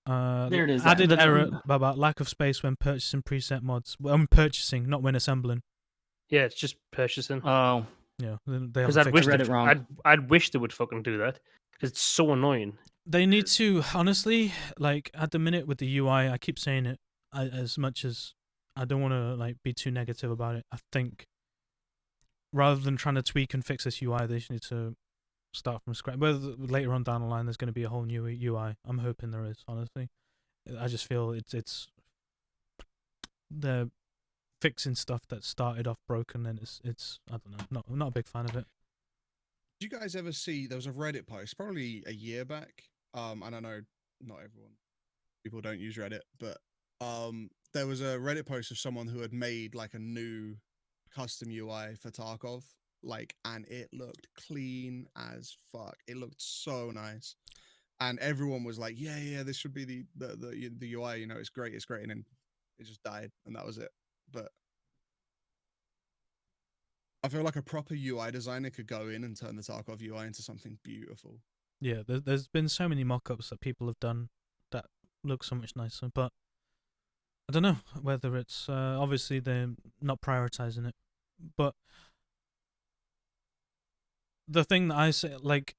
There it is. Added error about lack of space when purchasing preset mods. When purchasing, not when assembling. Yeah, it's just purchasing. Oh, yeah. They Because haven't fixed read it. it wrong. I'd wish they would fucking do that because it's so annoying. They need to, honestly, like at the minute with the UI. I keep saying it as much as I don't want to like be too negative about it. I think rather than trying to tweak and fix this UI, they just need to start from scratch. Whether later on down the line there's going to be a whole new UI, I'm hoping there is. Honestly, I just feel it's they're fixing stuff that started off broken, and it's I don't know, not a big fan of it. Did you guys ever see? There was a Reddit post probably a year back. And I know not everyone people don't use Reddit, but there was a Reddit post of someone who had made like a new custom UI for Tarkov, like, and it looked clean as fuck. It looked so nice, and everyone was like, "Yeah, this should be the UI. You know, it's great, and then it just died, and that was it." But I feel like a proper UI designer could go in and turn the Tarkov UI into something beautiful. Yeah, there's been so many mock-ups that people have done that look so much nicer, but I don't know whether it's obviously they're not prioritizing it, but the thing that I say, like,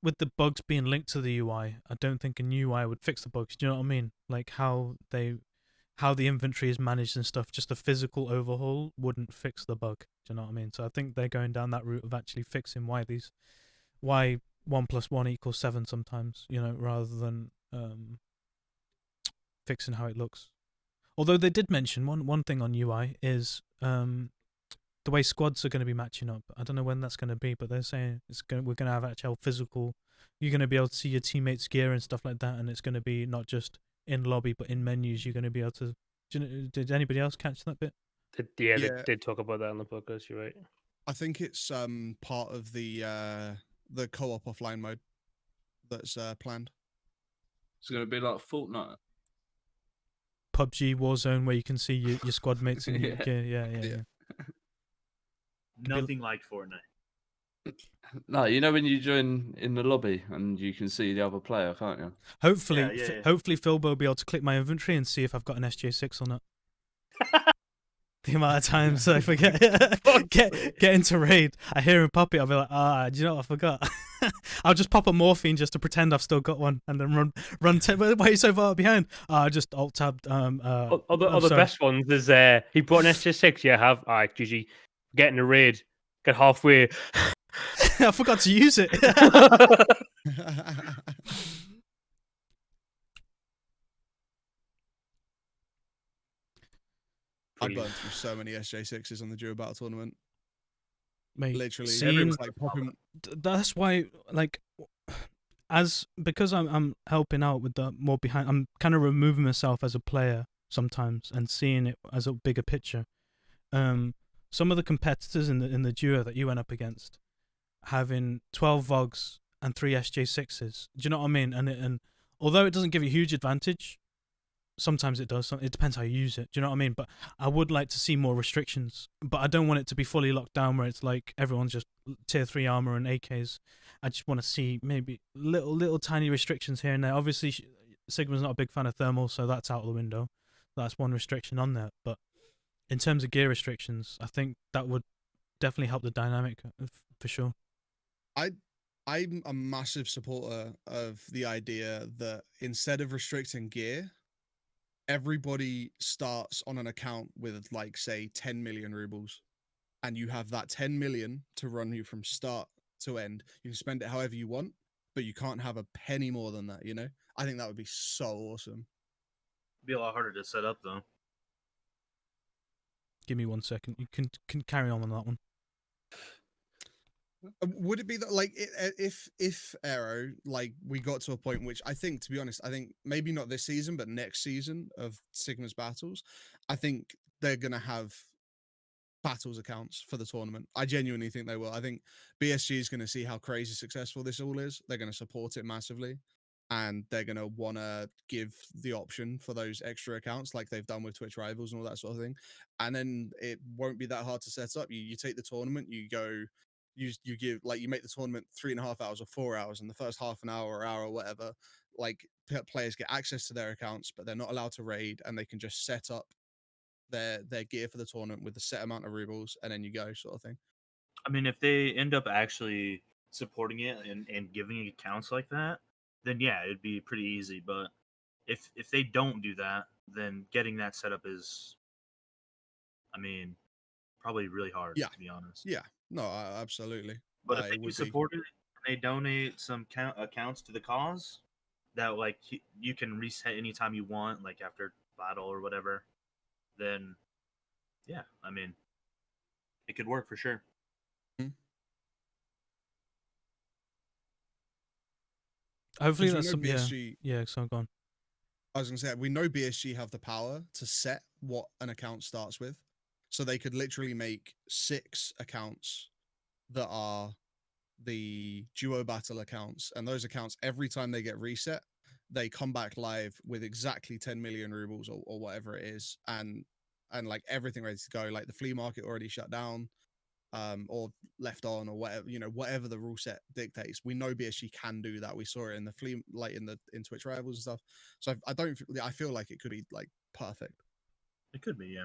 with the bugs being linked to the UI, I don't think a new UI would fix the bugs. Do you know what I mean? Like how the inventory is managed and stuff, just a physical overhaul wouldn't fix the bug. Do you know what I mean? So I think they're going down that route of actually fixing why 1 + 1 = 7 sometimes, you know, rather than fixing how it looks. Although they did mention one thing on UI is the way squads are going to be matching up. I don't know when that's going to be, but they're saying we're going to have actual physical. You're going to be able to see your teammates' gear and stuff like that, and it's going to be not just in lobby but in menus. You're going to be able to. Did anybody else catch that bit? They did talk about that on the podcast. You're right. I think it's part of the co-op offline mode that's planned. It's going to be like Fortnite. PUBG Warzone, where you can see your squad mates and your gear. Yeah. Nothing like Fortnite. No, you know when you join in the lobby and you can see the other player, can't you? Hopefully, Yeah. hopefully Philbo will be able to click my inventory and see if I've got an SJ6 or not. The amount of times I forget, get into raid, I hear him pop it, I'll be like, do you know what, I forgot. I'll just pop a morphine just to pretend I've still got one, and then run. Why are you so far behind? I just alt tabbed. The best ones is he brought an SJ6. Yeah, have alright, GG. Get in the raid, get halfway. I forgot to use it. I burned through so many SJ6s on the Duo Battle Tournament. Mate, Literally, seeing, like popping. That's why, like, because I'm helping out with the more behind. I'm kind of removing myself as a player sometimes and seeing it as a bigger picture. Some of the competitors in the duo that you went up against, having 12 VOGs and 3 SJ6s. Do you know what I mean? And although it doesn't give you a huge advantage, sometimes it does. It depends how you use it. Do you know what I mean? But I would like to see more restrictions. But I don't want it to be fully locked down where it's like everyone's just tier 3 armor and AKs. I just want to see maybe little tiny restrictions here and there. Obviously, Sigma's not a big fan of thermal, so that's out of the window. That's one restriction on there. But in terms of gear restrictions, I think that would definitely help the dynamic for sure. I'm a massive supporter of the idea that instead of restricting gear, everybody starts on an account with like say 10 million rubles, and you have that 10 million to run you from start to end. You can spend it however you want, but you can't have a penny more than that, you know? I think that would be so awesome. It'd be a lot harder to set up though. Give me 1 second. You can carry on that one. Would it be that like if Aero, like we got to a point which I think, to be honest, I think maybe not this season but next season of Sigma's battles, I think they're gonna have battles accounts for the tournament. I genuinely think they will. I think BSG is going to see how crazy successful this all is. They're going to support it massively, and they're going to want to give the option for those extra accounts like they've done with Twitch Rivals and all that sort of thing. And then it won't be that hard to set up. You take the tournament, you go, you give, like, you make the tournament 3.5 hours or 4 hours, and the first half an hour or hour or whatever, like players get access to their accounts, but they're not allowed to raid, and they can just set up their gear for the tournament with a set amount of rubles, and then you go, sort of thing. I mean, if they end up actually supporting it and giving accounts like that, then yeah, it'd be pretty easy. But if they don't do that, then getting that set up is, I mean, probably really hard. Yeah. To be honest. Yeah, no, absolutely. But if they it do would be. support it, and they donate some accounts to the cause, that like you can reset anytime you want, like after battle or whatever, then yeah, I mean, it could work for sure. Hopefully Because that's we know some BSG. yeah. So go on. I was gonna say, we know BSG have the power to set what an account starts with, so they could literally make 6 accounts that are the duo battle accounts, and those accounts, every time they get reset, they come back live with exactly 10 million rubles or whatever it is, and like everything ready to go. Like the flea market already shut down, or left on, or whatever, you know, whatever the rule set dictates. We know BSG can do that. We saw it in the flea, like in Twitch Rivals and stuff. So I feel like it could be like perfect. It could be, yeah.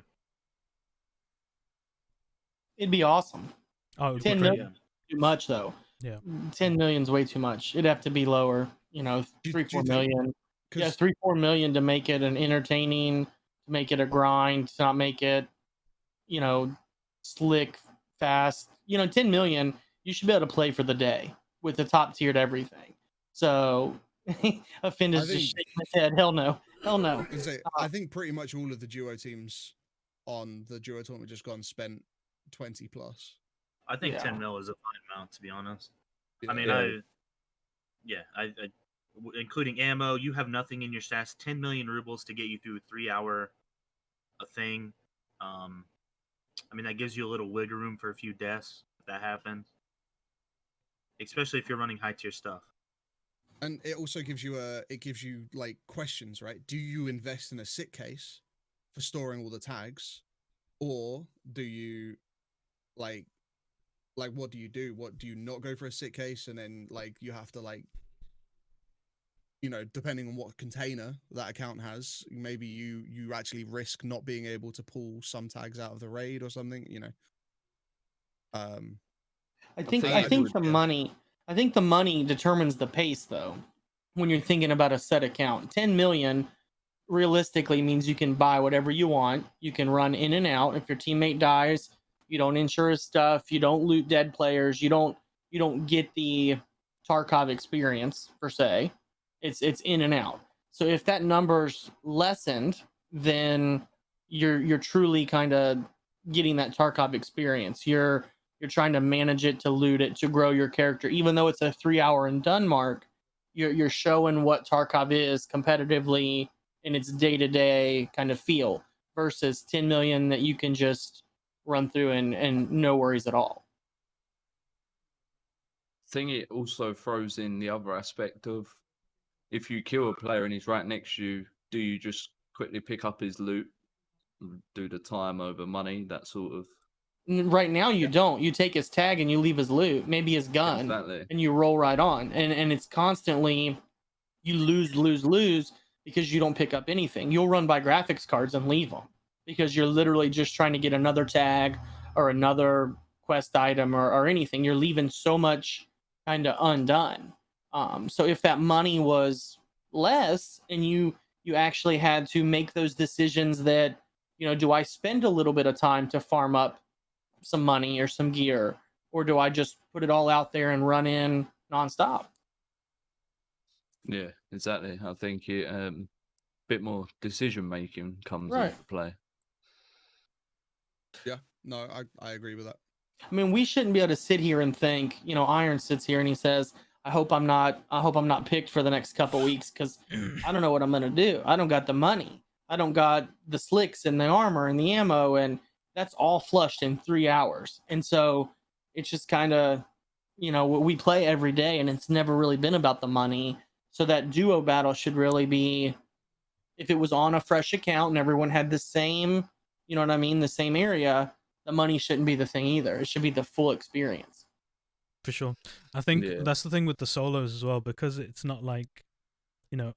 It'd be awesome. Oh, it would 10 be great. million too much though. Yeah. 10 million's way too much. It'd have to be lower. You know, Do you 3-4 think- million. Yeah, 'cause 3-4 million to make it an entertaining, to make it a grind, to not make it, you know, slick, fast. You know, 10 million, you should be able to play for the day with the top tiered everything. So Offender's just think- shaking his head. Hell no. Hell no. I think pretty much all of the duo teams on the duo tournament just gone spent 20 plus. I think Yeah. 10 mil is a fine amount, to be honest. Yeah. I mean, including ammo, you have nothing in your stats. 10 million rubles to get you through a 3-hour thing. I mean, that gives you a little wiggle room for a few deaths if that happens, especially if you're running high tier stuff. And it also gives you like questions, right? Do you invest in a sit case for storing all the tags, or do you like what do you do? What do you not go for a sit case, and then like you have to, like, you know, depending on what container that account has, maybe you actually risk not being able to pull some tags out of the raid or something, you know. I think I would, the yeah. money determines the pace though. When you're thinking about a set account, 10 million realistically means you can buy whatever you want. You can run in and out. If your teammate dies, you don't insure his stuff, you don't loot dead players, you don't get the Tarkov experience per se. It's in and out. So if that number's lessened, then you're truly kind of getting that Tarkov experience. You're trying to manage it, to loot it, to grow your character. Even though it's a 3-hour and done mark, you're showing what Tarkov is competitively in its day-to-day kind of feel, versus 10 million that you can just run through and no worries at all. I think it also throws in the other aspect of, if you kill a player and he's right next to you, do you just quickly pick up his loot, do the time over money, that sort of? Right now you don't. You take his tag and you leave his loot, maybe his gun, Exactly. and you roll right on. And it's constantly, you lose because you don't pick up anything. You'll run by graphics cards and leave them because you're literally just trying to get another tag or another quest item or anything. You're leaving so much kind of undone. So if that money was less and you you actually had to make those decisions that, do I spend a little bit of time to farm up some money or some gear, or do I just put it all out there and run in nonstop? Yeah, exactly. I think it bit more decision making comes Right. into play. Yeah, no, I agree with that. I mean, we shouldn't be able to sit here and think, Iron sits here and he says, I hope I'm not picked for the next couple weeks because I don't know what I'm gonna do. I don't got the money. I don't got the slicks and the armor and the ammo, and that's all flushed in 3 hours. And so it's just kind of, we play every day, and it's never really been about the money. So that duo battle should really be, if it was on a fresh account and everyone had the same, you know what I mean, the same area, the money shouldn't be the thing either. It should be the full experience. For sure. I think Yeah. that's the thing with the solos as well, because it's not like,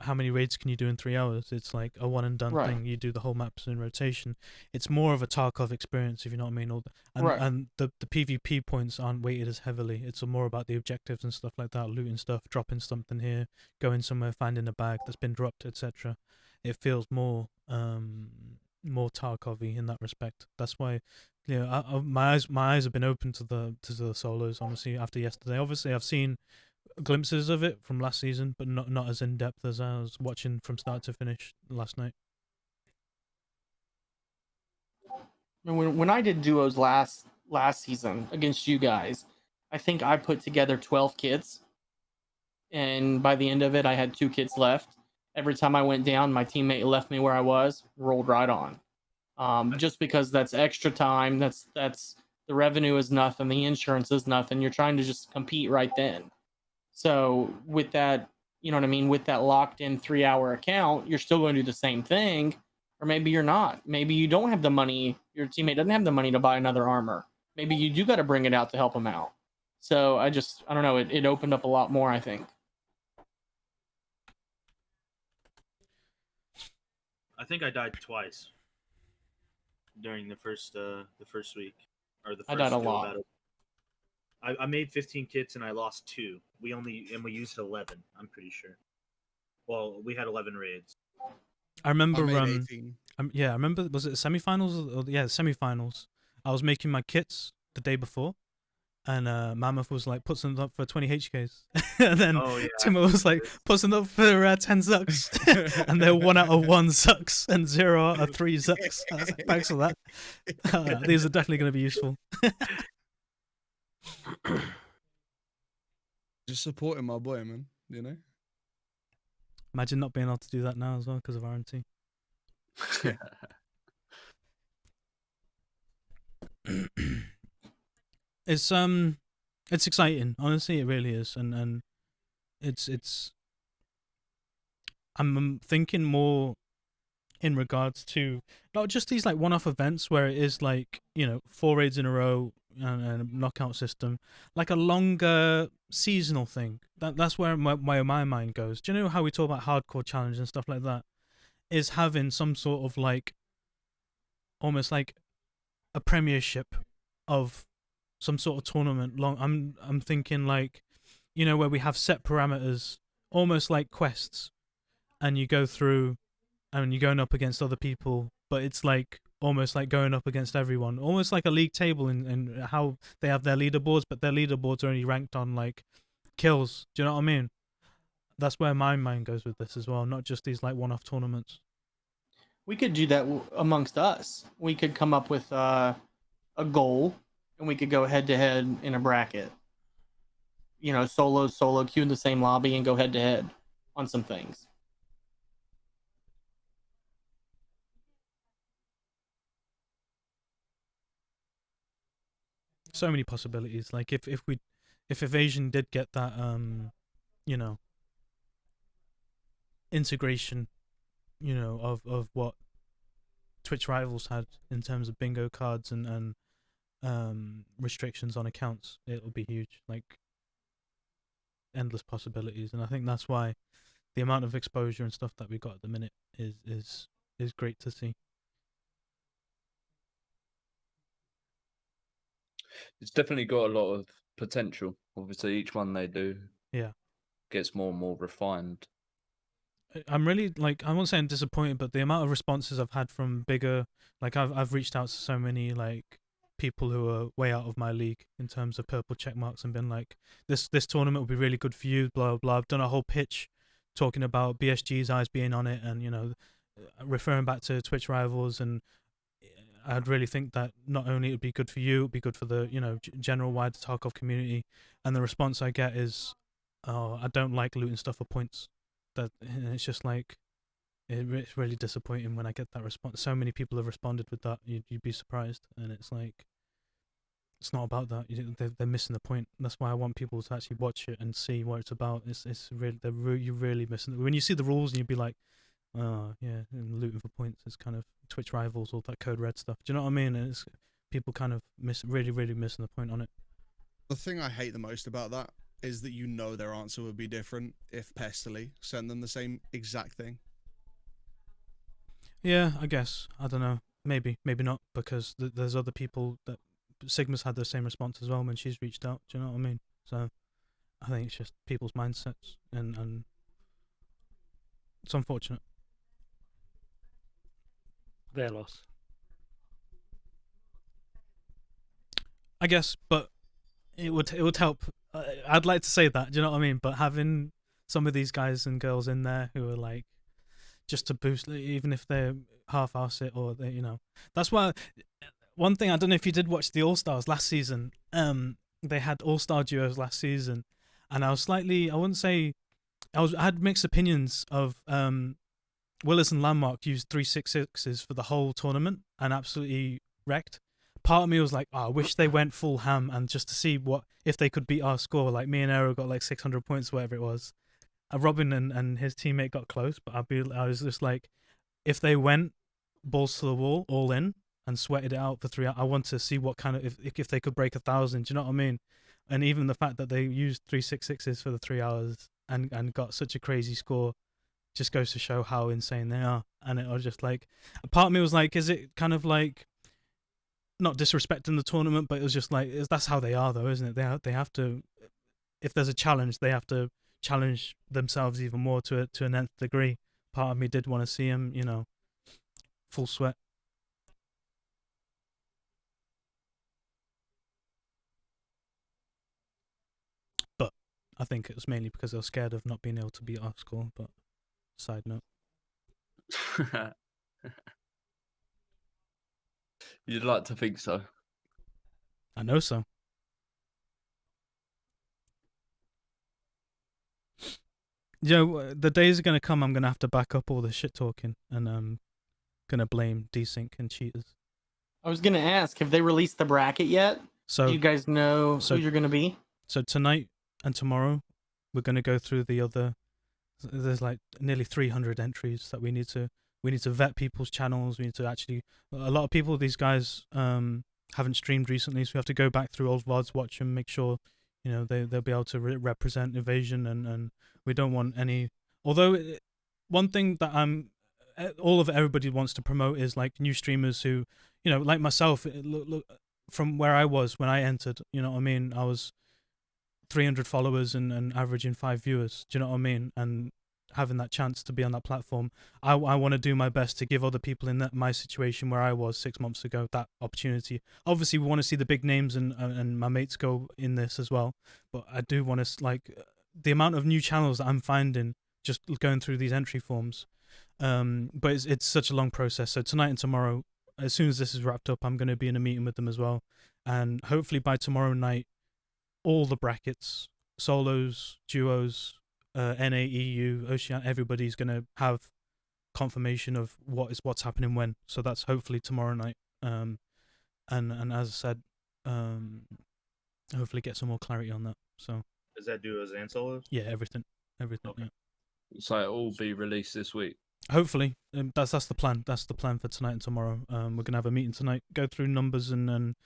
how many raids can you do in 3 hours? It's like a one and done Right. thing. You do the whole maps in rotation. It's more of a Tarkov experience, if you know what I mean. And Right. and the PvP points aren't weighted as heavily. It's more about the objectives and stuff like that, looting stuff, dropping something here, going somewhere, finding a bag that's been dropped, etc. It feels more Tarkov-y in that respect. That's why, my eyes have been open to the solos. Honestly, after yesterday, obviously I've seen glimpses of it from last season, but not as in depth as I was watching from start to finish last night. When I did duos last season against you guys, I think I put together 12 kits, and by the end of it, I had 2 kits left. Every time I went down, my teammate left me where I was, rolled right on. Just because that's extra time, that's the revenue is nothing, the insurance is nothing. You're trying to just compete right then. So with that, you know what I mean, with that locked in 3-hour account, you're still going to do the same thing, or maybe you're not. Maybe you don't have the money. Your teammate doesn't have the money to buy another armor. Maybe you do got to bring it out to help him out. So I don't know. It opened up a lot more, I think. I think I died twice during the first week or the first I died a duo lot. battle. I made 15 kits and I lost 2. We used 11. I'm pretty sure. Well, we had 11 raids. I remember. I made 18. Yeah, I remember. Was it semifinals? Yeah, semifinals. I was making my kits the day before, and Mammoth was like, put some up for 20 HKs. And then Oh, yeah. Timo was like, put some up for 10 sucks. And they're 1 out of 1 sucks and 0 out of 3 sucks. I was like, thanks for that. These are definitely going to be useful. Just supporting my boy, man. You know. Imagine not being able to do that now as well because of RNT. It's exciting. Honestly, it really is, and it's. I'm thinking more in regards to not just these like one-off events where it is like 4 raids in a row and a knockout system, like a longer seasonal thing. That's where my mind goes. Do you know how we talk about hardcore challenge and stuff like that? Is having some sort of like almost like a premiership of some sort of tournament. I'm thinking like where we have set parameters, almost like quests, and you go through and you're going up against other people, but it's like almost like going up against everyone, almost like a league table in how they have their leaderboards, but their leaderboards are only ranked on like kills. Do you know what I mean? That's where my mind goes with this as well, not just these like one-off tournaments. We could do that amongst us. We could come up with a goal, and we could go head to head in a bracket. Solo queue in the same lobby and go head to head on some things. So many possibilities. Like if Evasion did get that integration, of what Twitch Rivals had in terms of bingo cards and restrictions on accounts, it would be huge. Like endless possibilities, and I think that's why the amount of exposure and stuff that we got at the minute is great to see. It's definitely got a lot of potential. Obviously, each one they do Yeah. gets more and more refined. I'm really like, I won't say I'm disappointed, but the amount of responses I've had from bigger, like I've reached out to so many like people who are way out of my league in terms of purple check marks and been like, this tournament will be really good for you, blah blah blah. I've done a whole pitch talking about BSG's eyes being on it, and referring back to Twitch rivals, and I'd really think that not only it would be good for you, it would be good for the general wider Tarkov community. And the response I get is, "Oh, I don't like looting stuff for points." And it's just like it's really disappointing when I get that response. So many people have responded with that. You'd be surprised, and it's like it's not about that. They're missing the point. That's why I want people to actually watch it and see what it's about. It's really you're really missing. When you see the rules and you'd be like, oh yeah, and looting for points is kind of Twitch rivals, all that Code Red stuff. Do you know what I mean? And it's people kind of really missing the point on it. The thing I hate the most about that is that their answer would be different if Pestily sent them the same exact thing. Yeah, I guess. I don't know. Maybe not, because there's other people that Sigma's had the same response as well when she's reached out. Do you know what I mean? So I think it's just people's mindsets, and it's unfortunate. Their loss. I guess, but it would help. I'd like to say that. Do you know what I mean? But having some of these guys and girls in there who are like, just to boost, even if they're half-ass it, or that's why. One thing, I don't know if you did watch the All Stars last season. They had All Star duos last season, and I was slightly, I wouldn't say, I had mixed opinions of Willis and Landmark used 366s for the whole tournament and absolutely wrecked. Part of me was like, I wish they went full ham and just to see if they could beat our score. Like me and Aero got like 600 points, whatever it was. Robin and his teammate got close, but I was just like, if they went balls to the wall, all in, and sweated it out for 3 hours, I want to see what kind of if they could break 1,000. Do you know what I mean? And even the fact that they used 366s for the 3 hours and got such a crazy score just goes to show how insane they are. And it was just like, a part of me was like, is it kind of like not disrespecting the tournament, but it was just like, that's how they are though, isn't it? They have to, if there's a challenge, they have to challenge themselves even more to an nth degree. Part of me did want to see them, full sweat. But I think it was mainly because they were scared of not being able to beat our score. But side note. You'd like to think so. I know so. The days are going to come I'm going to have to back up all the shit talking, and I'm going to blame desync and cheaters. I was going to ask, have they released the bracket yet? So do you guys know who you're going to be? So tonight and tomorrow, we're going to go through the other. There's like nearly 300 entries that we need to vet people's channels. We need to actually, a lot of people, these guys haven't streamed recently, so we have to go back through old VODs, watch them, make sure they'll be able to represent Evasion, and we don't want any. Although one thing that everybody wants to promote is like new streamers who, like myself, look from where I was when I entered. You know what I mean? I was 300 followers and averaging 5 viewers. Do you know what I mean? And having that chance to be on that platform, I want to do my best to give other people in my situation where I was 6 months ago that opportunity. Obviously, we want to see the big names and my mates go in this as well, but I do want to, like, the amount of new channels that I'm finding just going through these entry forms. But it's such a long process. So tonight and tomorrow, as soon as this is wrapped up, I'm going to be in a meeting with them as well, and hopefully by tomorrow night, all the brackets, solos, duos, NAEU, Ocean, everybody's going to have confirmation of what's happening when. So that's hopefully tomorrow night. And as I said, hopefully get some more clarity on that. So is that duos and solos? Yeah, everything. Okay. Yeah. So it'll all be released this week. Hopefully, that's the plan. That's the plan for tonight and tomorrow. We're gonna have a meeting tonight, go through numbers and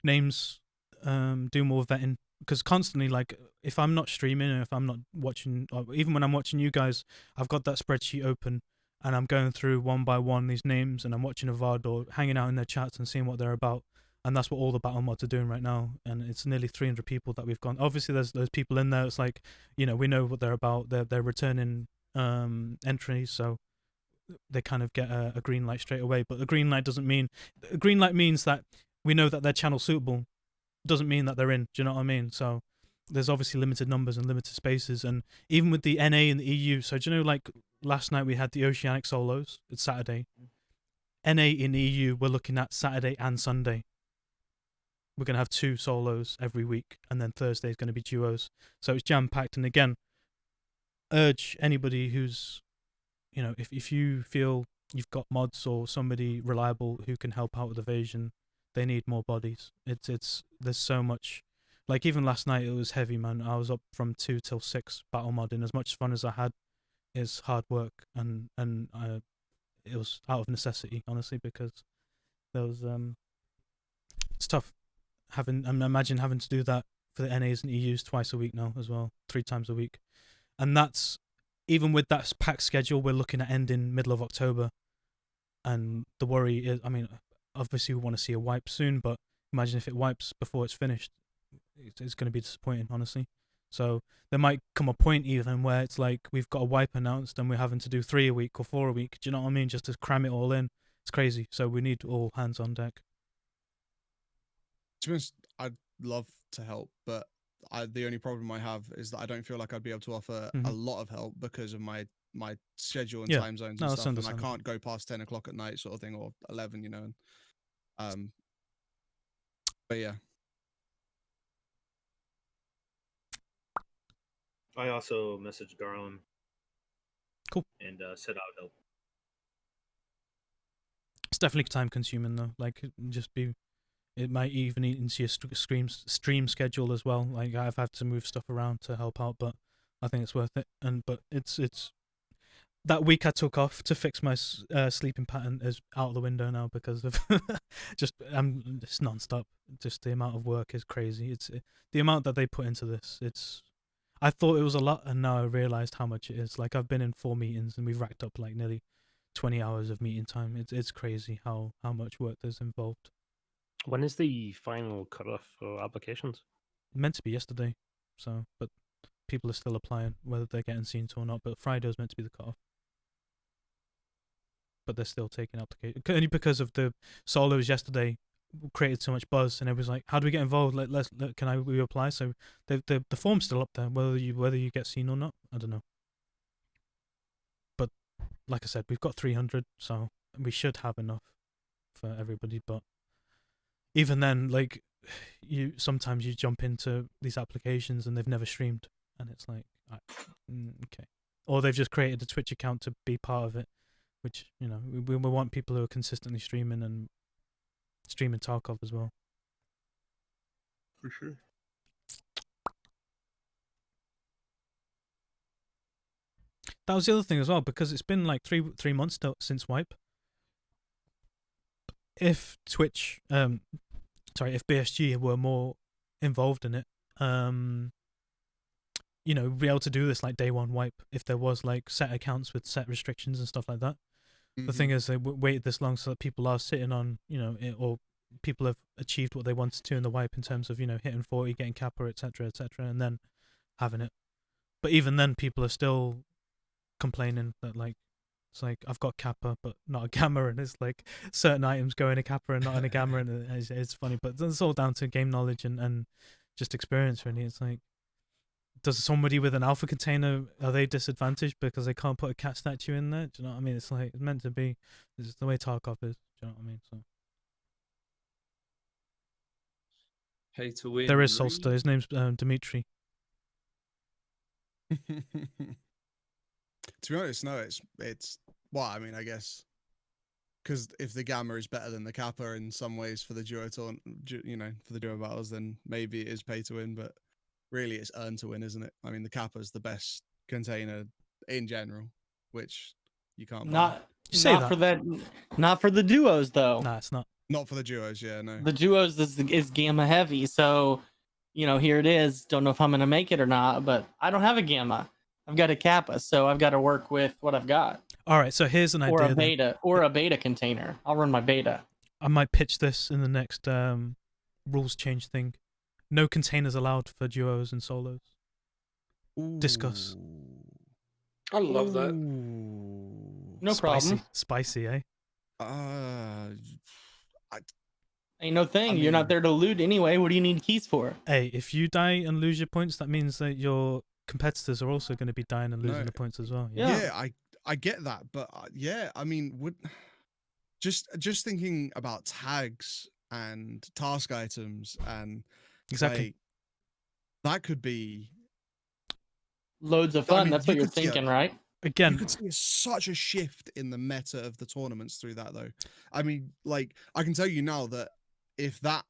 names, do more vetting. Because constantly, like, if I'm not streaming and if I'm not watching, or even when I'm watching you guys, I've got that spreadsheet open and I'm going through one by one these names, and I'm watching a VOD or hanging out in their chats and seeing what they're about. And that's what all the battle mods are doing right now. And it's nearly 300 people that we've gone. Obviously, there's people in there. It's like, we know what they're about. They're returning entries, so they kind of get a green light straight away. But the green light doesn't mean a green light means that we know that they're channel suitable. Doesn't mean that they're in. Do you know what I mean? So there's obviously limited numbers and limited spaces, and even with the NA and the EU. So do you know, like last night we had the Oceanic solos. It's Saturday. NA in EU we're looking at Saturday and Sunday. We're gonna have 2 solos every week, and then Thursday is gonna be duos. So it's jam packed. And again, urge anybody who's, you know, if you feel you've got mods or somebody reliable who can help out with evasion, they need more bodies. It's there's so much. Like even last night it was heavy, man. I was up from 2 till 6 battle modding. As much fun as I had, is hard work, and it was out of necessity, honestly, because there was it's tough having. I imagine having to do that for the NAs and EUs twice a week now as well, 3 times a week, and that's even with that packed schedule. We're looking at ending middle of October, and the worry is, I mean, obviously we want to see a wipe soon, but imagine if it wipes before it's finished. It's going to be disappointing, honestly. So there might come a point even where it's like we've got a wipe announced and we're having to do 3 a week or 4 a week. Do you know what I mean? Just to cram it all in. It's crazy. So we need all hands on deck. To be honest, I'd love to help, but the only problem I have is that I don't feel like I'd be able to offer a lot of help because of my schedule and time zones and that's stuff, and I understandable. can't go past 10 o'clock at night, sort of thing, or 11, you know. But yeah, I also messaged Garland. Cool. And said I would help. It's definitely time consuming though. Like just be, it might even eat into your stream schedule as well. Like I've had to move stuff around to help out, but I think it's worth it. And but it's that week I took off to fix my sleeping pattern is out the window now because of just it's non-stop. Just the amount of work is crazy. It's the amount that they put into this. I thought it was a lot, and now I realized how much it is. Like I've been in 4 meetings and we've racked up like nearly 20 hours of meeting time. It's crazy how much work there's involved. When is the final cutoff for applications? Meant to be yesterday, so but people are still applying, whether they're getting seen to or not. But Friday was meant to be the cutoff. But they're still taking applications only because of the solos yesterday created so much buzz, and it was like, how do we get involved? Can we apply? So the form's still up there, whether you get seen or not. I don't know. But like I said, we've got 300, so we should have enough for everybody. But even then, like sometimes you jump into these applications and they've never streamed, and it's like, okay, or they've just created a Twitch account to be part of it. Which, you know, we want people who are consistently streaming and streaming Tarkov as well. For sure. That was the other thing as well, because it's been like three months since wipe. If Twitch, if BSG were more involved in it, you know, be able to do this like day one wipe. If there was like set accounts with set restrictions and stuff like that. The thing is, they waited this long so that people are sitting on, you know, or people have achieved what they wanted to in the wipe in terms of, you know, hitting 40, getting Kappa, etc., and then having it. But even then, people are still complaining that, like, it's like, I've got Kappa, but not a Gamma, and it's like certain items go in a Kappa and not in a Gamma, and it's funny, but it's all down to game knowledge and just experience, really. It's like, does somebody with an alpha container, are they disadvantaged because they can't put a cat statue in there? Do you know what I mean? It's like, it's meant to be. It's the way Tarkov is. Do you know what I mean? So Pay to win. there is Solster. His name's Dimitri. To be honest, no, it's well, I mean, I guess because if the Gamma is better than the Kappa in some ways for the duo you know, for the duo battles, then maybe it is pay to win, but really it's earn to win, isn't it? I mean, the Kappa's the best container in general, which you can't buy. Not for the duos though. Nah, it's not. Not for the duos, yeah, no. The duos is Gamma heavy, so you know, here it is. Don't know if I'm gonna make it or not, but I don't have a Gamma. I've got a Kappa, so I've got to work with what I've got. All right, so here's an Or idea. a beta container. I'll run my beta. I might pitch this in the next rules change thing. No containers allowed for duos and solos. Discuss. I love that. No spicy, problem. Spicy, eh? Uh, Ain't no thing. You're mean- not there to loot anyway. What do you need keys for? Hey, if you die and lose your points, that means that your competitors are also going to be dying and losing No. the points as well. Yeah. yeah, I get that, but yeah, I mean, would just thinking about tags and task items and Exactly. like, that could be Loads of I fun. mean, That's you what you're could see a- thinking, right? you Again, could see such a shift in the meta of the tournaments through that, though. I mean, like, I can tell you now that if that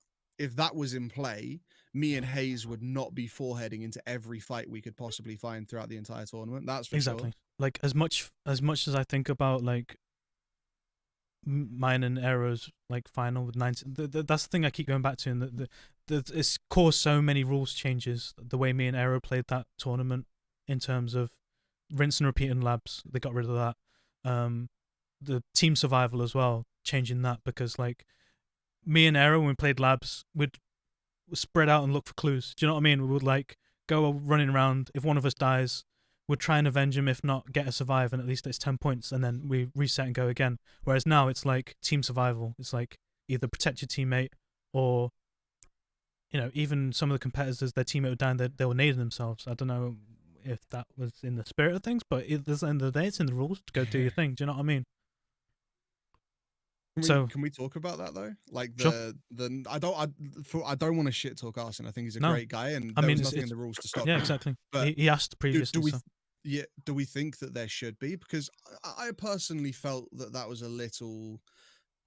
was in play, me and Hayes would not be foreheading into every fight we could possibly find throughout the entire tournament. That's for exactly. sure. Like as much as I think about like mine and Arrow's like final with 19, that's the thing I keep going back to, and it's caused so many rules changes. The way me and Arrow played that tournament in terms of rinse and repeat in labs, they got rid of that. The team survival as well, changing that, because like me and Arrow, when we played labs, we'd spread out and look for clues. Do you know what I mean? We would like go running around. If one of us dies, we'd try and avenge him. If not, get a survive, and at least it's 10 points, and then we reset and go again. Whereas now it's like team survival. It's like either protect your teammate, or even some of the competitors, their teammate would die and they were nading themselves. I don't know if that was in the spirit of things, but at the end of the day, it's in the rules to go do your thing. Do you know what I mean? Can we talk about that though? Like Sure. I don't want to shit talk Arsene. I think he's a No. great guy, and I there mean, was it's- nothing in the rules to stop Yeah, him. exactly. But He asked previously. So. do we think that there should be? Because I personally felt that was a little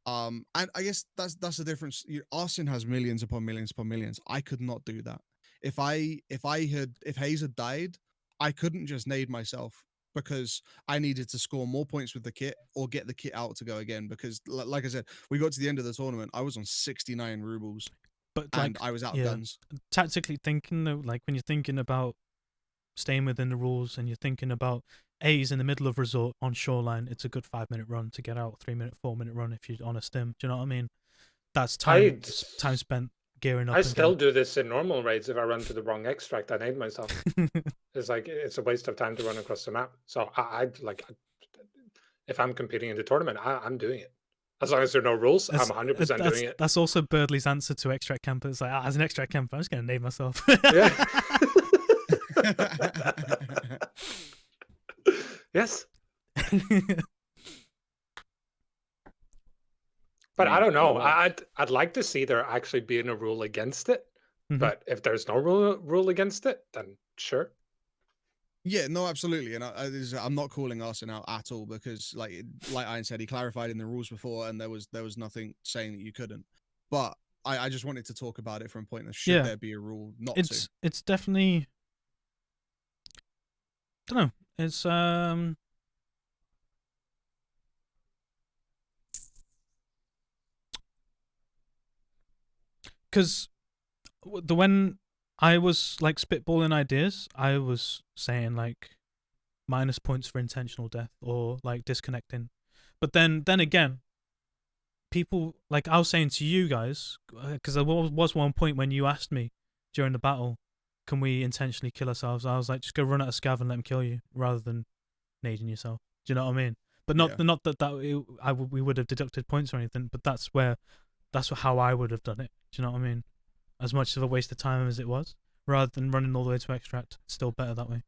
and I guess that's the difference. Arsene has millions upon millions upon millions. I could not do that. If Hayes had died, I couldn't just nade myself, because I needed to score more points with the kit or get the kit out to go again. Because like I said, we got to the end of the tournament, I was on 69 rubles, But and like, I was out yeah. guns. Tactically thinking though, like when you're thinking about staying within the rules and you're thinking about A's in the middle of resort on shoreline, it's a good 5-minute run to get out. 3-minute, 4-minute run if you're on a stim. Do you know what I mean? That's time spent gearing up. I still do this in normal raids. If I run to the wrong extract, I nade myself. It's like it's a waste of time to run across the map. So I'd like, if I'm competing in the tournament, I'm doing it. As long as there are no rules, I'm 100% doing it. That's also Birdley's answer to extract campers. Like, as an extract camper, I'm just going to nade myself. Yeah. Yes. But I don't know. I'd like to see there actually being a rule against it. Mhm. But if there's no rule against it, then sure. Yeah, no, absolutely, and I'm not calling Arsene out at all, because like Ian said, he clarified in the rules before, and there was nothing saying that you couldn't. But I just wanted to talk about it from a point of, should there be a rule not to? It's definitely, I don't know. It's because when I was like spitballing ideas, I was saying like minus points for intentional death or like disconnecting. But then again, people, like I was saying to you guys, because there was one point when you asked me during the battle, can we intentionally kill ourselves? I was like, just go run at a scav and let him kill you, rather than nading yourself. Do you know what I mean? But not we would have deducted points or anything. But that's how I would have done it. Do you know what I mean? As much of a waste of time as it was, rather than running all the way to extract, it's still better that way.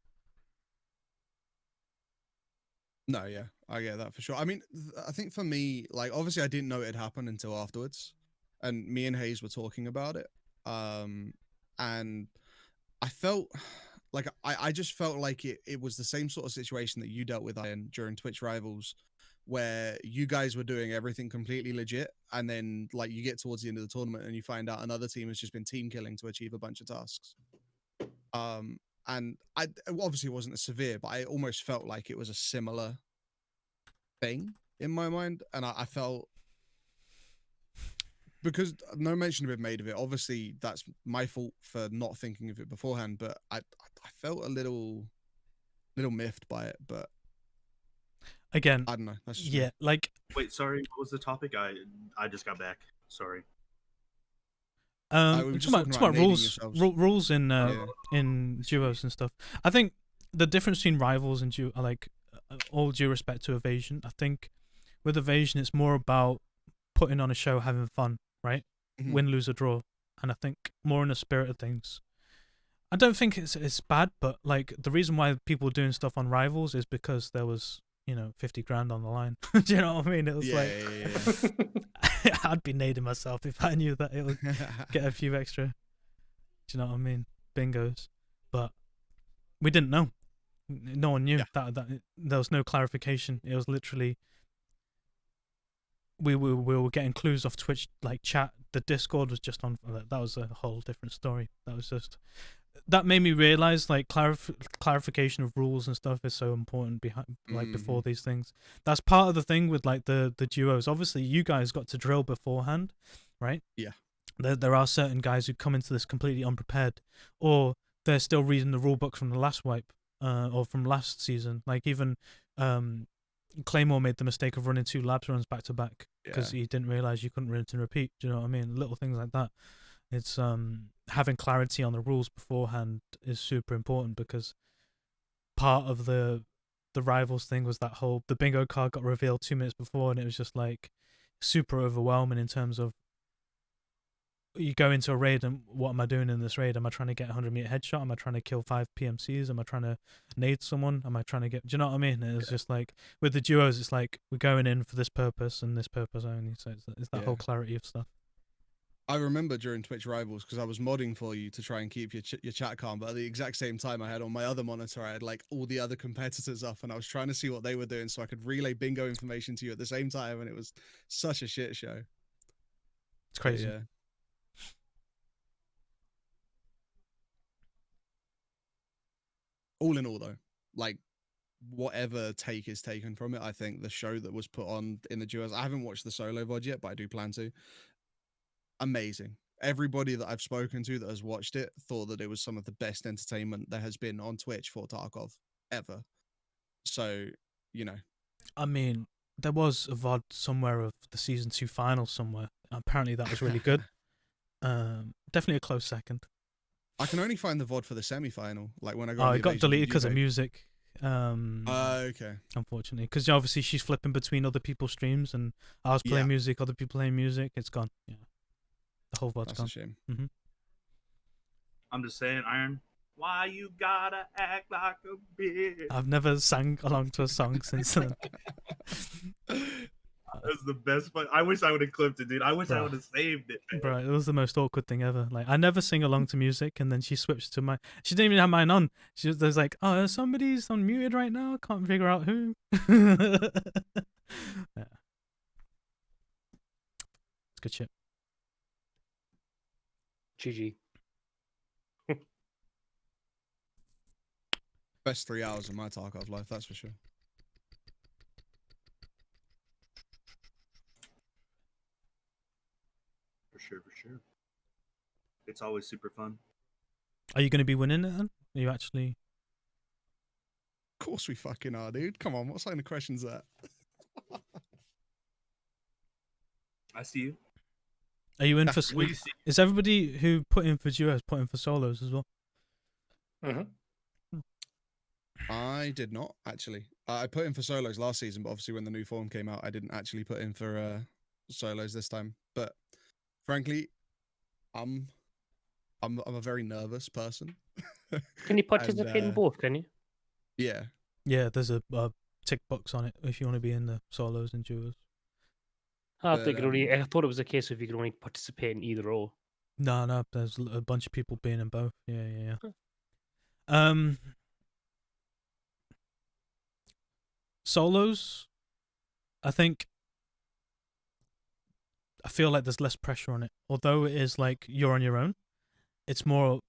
No, yeah, I get that for sure. I mean, I think for me, like, obviously I didn't know it had happened until afterwards, and me and Hayes were talking about it. And I felt like I just felt like it was the same sort of situation that you dealt with, Ian, during Twitch Rivals, where you guys were doing everything completely legit, and then like you get towards the end of the tournament and you find out another team has just been team killing to achieve a bunch of tasks. And I obviously it wasn't as severe, but I almost felt like it was a similar thing in my mind, and I felt, because no mention had been made of it. Obviously, that's my fault for not thinking of it beforehand, but I felt a little miffed by it. But again, I don't know. That's just yeah, me. like. Wait, sorry. What was the topic? I just got back. Sorry. We were just talking about rules, yourselves. rules in duos and stuff. I think the difference between rivals and all due respect to Evasion, I think with Evasion it's more about putting on a show, having fun, right? Mhm. Win, lose, or draw. And I think more in the spirit of things. I don't think it's bad, but like the reason why people were doing stuff on rivals is because there was 50 grand on the line. Do you know what I mean? It was Yeah. I'd be nading myself if I knew that it would get a few extra. Do you know what I mean? Bingos, but we didn't know. No one knew that there was no clarification. It was literally we were getting clues off Twitch, like chat. The Discord was just on. That was a whole different story. That made me realize like clarification of rules and stuff is so important behind before these things. That's part of the thing with like the duos. Obviously, you guys got to drill beforehand, right? Yeah. There are certain guys who come into this completely unprepared, or they're still reading the rule book from the last wipe, or from last season. Like even Claymore made the mistake of running 2 labs runs back to back because he didn't realize you couldn't rinse and repeat. Do you know what I mean? Little things like that. It's having clarity on the rules beforehand is super important, because part of the rivals thing was that whole the bingo card got revealed 2 minutes before, and it was just like super overwhelming in terms of you go into a raid and what am I doing in this raid? Am I trying to get a 100-meter headshot? Am I trying to kill 5 PMCs? Am I trying to nade someone? Am I trying to get... Do you know what I mean? It's just like with the duos, it's like we're going in for this purpose and this purpose only. So it's that whole clarity of stuff. I remember during Twitch Rivals, because I was modding for you to try and keep your chat calm, but at the exact same time I had on my other monitor, I had like all the other competitors up, and I was trying to see what they were doing so I could relay bingo information to you at the same time, and it was such a shit show. It's crazy. But, yeah. All in all, though, like whatever take is taken from it, I think the show that was put on in the duos, I haven't watched the solo VOD yet, but I do plan to. Amazing. Everybody that I've spoken to that has watched it thought that it was some of the best entertainment there has been on Twitch for Tarkov ever. So, I mean, there was a VOD somewhere of the season 2 final somewhere. Apparently that was really good. Definitely a close second. I can only find the VOD for the semi-final. Like when I go. Oh, it got deleted because of music. Okay. Unfortunately, because obviously she's flipping between other people's streams, and I was playing music, other people playing music. It's gone. Yeah, the whole VOD's gone. That's a shame. Mm-hmm. I'm just saying, Iron. Why you gotta act like a bitch? I've never sang along to a song since then. That's the best part. I wish I would have clipped it, dude. I wish I Bruh. would have saved it. Man. Bro, it was the most awkward thing ever. Like, I never sing along to music, and then she switched to my... She didn't even have mine on. She was like, oh, somebody's unmuted right now. Can't figure out who. Yeah. It's good shit. GG. Best 3 hours of my Tarkov life, that's for sure. For sure. It's always super fun. Are you going to be winning it then? Are you actually... Of course we fucking are, dude. Come on, what kind of question's that? I see you. Are you in for... What do you see? Is everybody who put in for duos put in for solos as well? Mm-hmm. I did not, actually. I put in for solos last season, but obviously when the new form came out, I didn't actually put in for solos this time. But frankly, I'm a very nervous person. Can you participate in both, can you? Yeah. Yeah, there's a tick box on it if you want to be in the solos and duos. I thought it was a case of you could only participate in either or. No, there's a bunch of people being in both. Yeah. Solos, I feel like there's less pressure on it. Although it is like you're on your own, it's more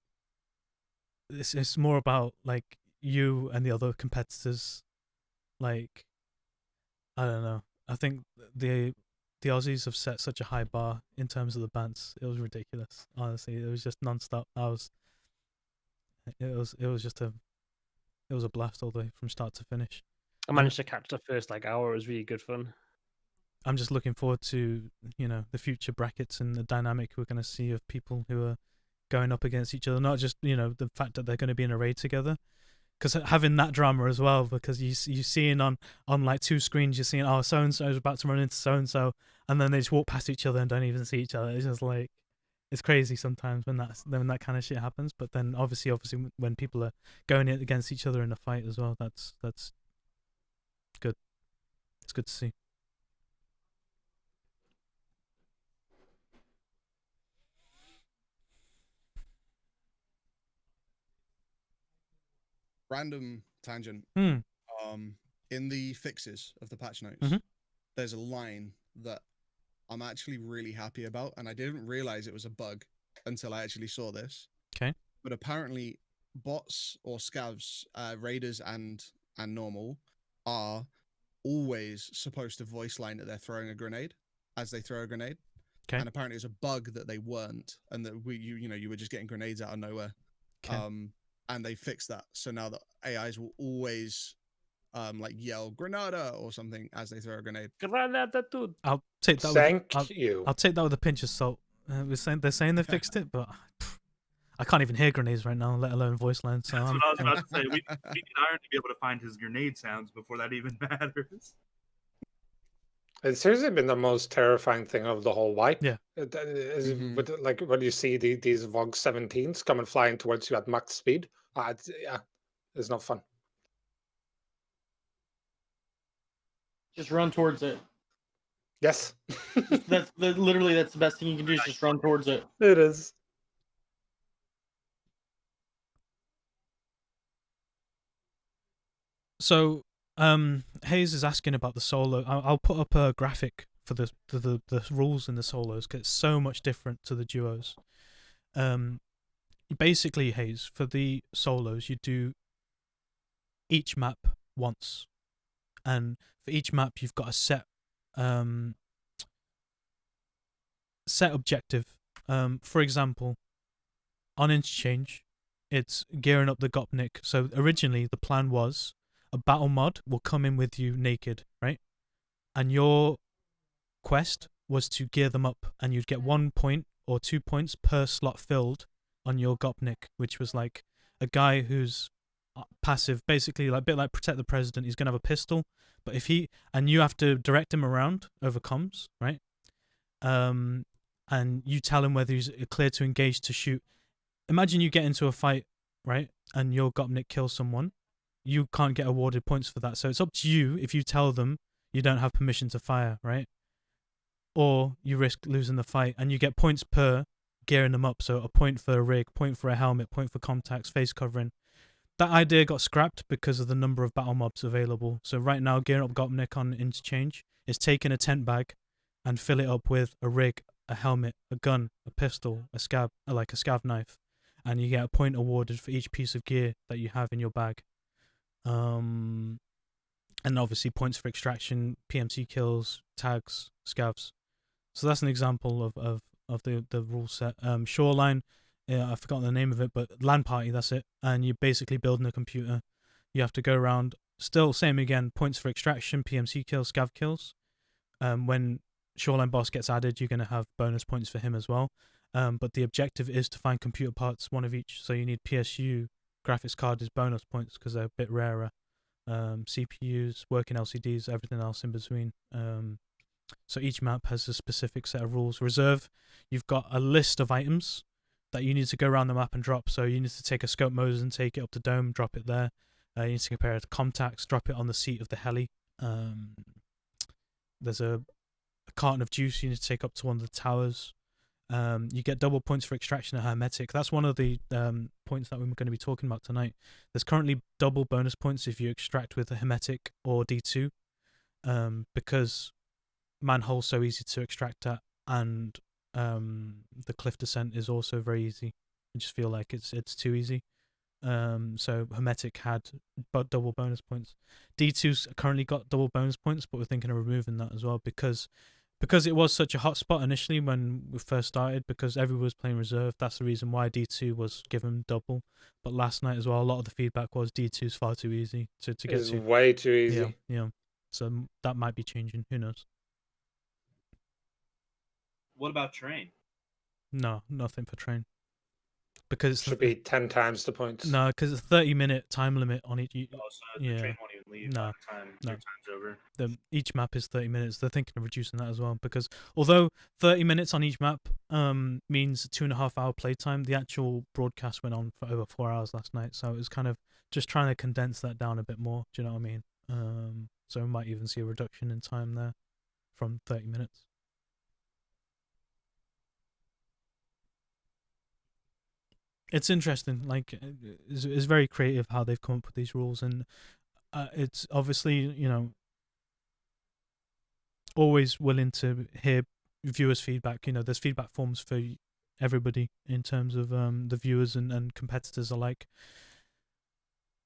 about like you and the other competitors. Like, I don't know. I think the Aussies have set such a high bar in terms of the bans. It was ridiculous. Honestly, it was just non-stop. It was a blast all the way from start to finish. I managed to catch the first hour. It was really good fun. I'm just looking forward to, the future brackets and the dynamic we're going to see of people who are going up against each other. Not just, the fact that they're going to be in a raid together, because having that drama as well, because you seeing on like two screens, you're seeing so and so is about to run into so and so, and then they just walk past each other and don't even see each other. It's just like it's crazy sometimes when that kind of shit happens. But then obviously when people are going against each other in a fight as well, that's good. It's good to see. Random tangent. Hmm. In the fixes of the patch notes, Mhm. there's a line that I'm actually really happy about, and I didn't realize it was a bug until I actually saw this. Okay. But apparently, bots or scavs, raiders and normal, are always supposed to voice line that they're throwing a grenade as they throw a grenade. Okay. And apparently, it's a bug that they weren't, and that you were just getting grenades out of nowhere. Okay. And they fixed that, so now the AIs will always like yell "Granada" or something as they throw a grenade. Granada, dude. I'll take that. Thank you. I'll take that with a pinch of salt. They're saying they fixed it, but I can't even hear grenades right now, let alone voice lines. So That's what I was I'm- about to say. We need Iron to be able to find his grenade sounds before that even matters. It's seriously been the most terrifying thing of the whole wipe. Yeah. Mhm. With, like when you see these Vogue 17s coming flying towards you at max speed. It's not fun. Just run towards it. Yes, That's literally that's the best thing you can do is just run towards it. it is. So Hayes is asking about the solo. I'll put up a graphic for the rules in the solos because it's so much different to the duos. Basically, Hayes, for the solos you do each map once, and for each map you've got a set objective. For example, on Interchange, it's gearing up the Gopnik. So originally the plan was a battle mod will come in with you naked, right? And your quest was to gear them up, and you'd get 1 point or 2 points per slot filled on your Gopnik, which was like a guy who's passive, basically like a bit like Protect the President. He's gonna have a pistol, but and you have to direct him around over comms, right? And you tell him whether he's clear to engage to shoot. Imagine you get into a fight, right, and your Gopnik kills someone. You can't get awarded points for that. So it's up to you if you tell them you don't have permission to fire, right? Or you risk losing the fight, and you get points per gearing them up. So a point for a rig, point for a helmet, point for contacts, face covering. That idea got scrapped because of the number of battle mobs available. So right now, gearing up Gopnik on Interchange is taking a tent bag and fill it up with a rig, a helmet, a gun, a pistol, a scab, like a scav knife, and you get a point awarded for each piece of gear that you have in your bag. And obviously points for extraction, PMC kills, tags, scavs. So that's an example of the rule set. Shoreline, I've forgotten the name of it, but LAN party, that's it. And you're basically building a computer. You have to go around, still same again, points for extraction, PMC kills, scav kills. When Shoreline boss gets added, you're going to have bonus points for him as well. But the objective is to find computer parts, one of each. So you need PSU, graphics card is bonus points because they're a bit rarer. CPUs, working LCDs, everything else in between. So each map has a specific set of rules. Reserve, you've got a list of items that you need to go around the map and drop. So you need to take a scope Moses and take it up to Dome, drop it there. You need to compare it to contacts, drop it on the seat of the heli. There's a carton of juice you need to take up to one of the towers. You get double points for extraction and hermetic. That's one of the points that we're going to be talking about tonight. There's currently double bonus points if you extract with a hermetic or D2, because manhole's so easy to extract at, and the cliff descent is also very easy. I just feel like it's too easy. So hermetic had double bonus points. D2's currently got double bonus points, but we're thinking of removing that as well because it was such a hot spot initially when we first started, because everyone was playing reserve. That's the reason why D2 was given double. But last night as well, a lot of the feedback was D2 is far too easy to get It's to. way too easy. Yeah. So that might be changing. Who knows? What about train? No, nothing for train. because Should be 10 times the points. no, because it's 30-minute time limit on each. Oh, so the Yeah. train won't even leave No, by the time no. your time's over. Each map is 30 minutes. They're thinking of reducing that as well, because although 30 minutes on each map means 2.5 hour playtime, the actual broadcast went on for over 4 hours last night. So it was kind of just trying to condense that down a bit more. Do you know what I mean? So we might even see a reduction in time there from 30 minutes. It's interesting. Like, it's very creative how they've come up with these rules, and it's obviously, you know, always willing to hear viewers' feedback. You know, there's feedback forms for everybody in terms of the viewers and competitors alike,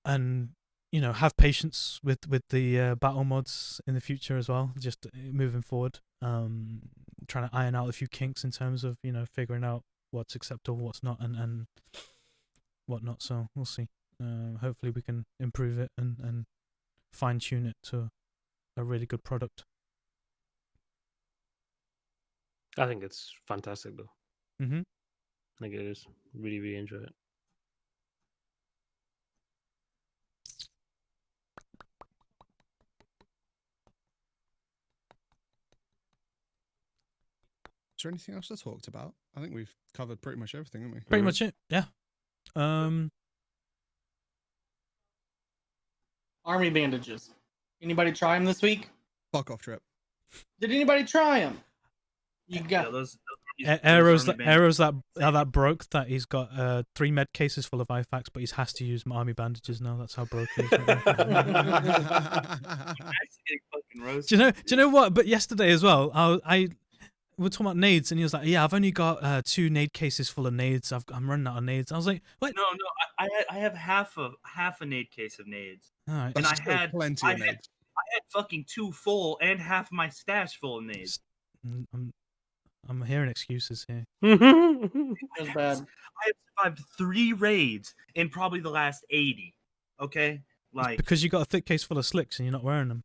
and you know, have patience with the battle mods in the future as well. Just moving forward, trying to iron out a few kinks in terms of, you know, figuring out what's acceptable, what's not, and whatnot. So we'll see. Hopefully we can improve it and fine tune it to a really good product. I think it's fantastic, though. Mm-hmm. I think it is. Really, really enjoy it. Is there anything else to talk about? I think we've covered pretty much everything, haven't we? Pretty much it. Yeah. Army bandages. Anybody try them this week? Fuck off trip. Did anybody try them? You Yeah, got those Arrows army that how that broke, that he's got 3 med cases full of IFAX, but he has to use army bandages now. That's how broke he is. actually getting fucking roasted. Do you know what? But yesterday as well, we were talking about nades, and he was like, "Yeah, I've only got 2 nade cases full of nades. I'm running out of nades." I was like, "What?" No, I have half a nade case of nades, All right. and That's still plenty of I nades. had fucking 2 full and half my stash full of nades. I'm hearing excuses here. it was bad. I have survived 3 raids in probably the last 80. Okay, It's like because you got a thick case full of slicks and you're not wearing them.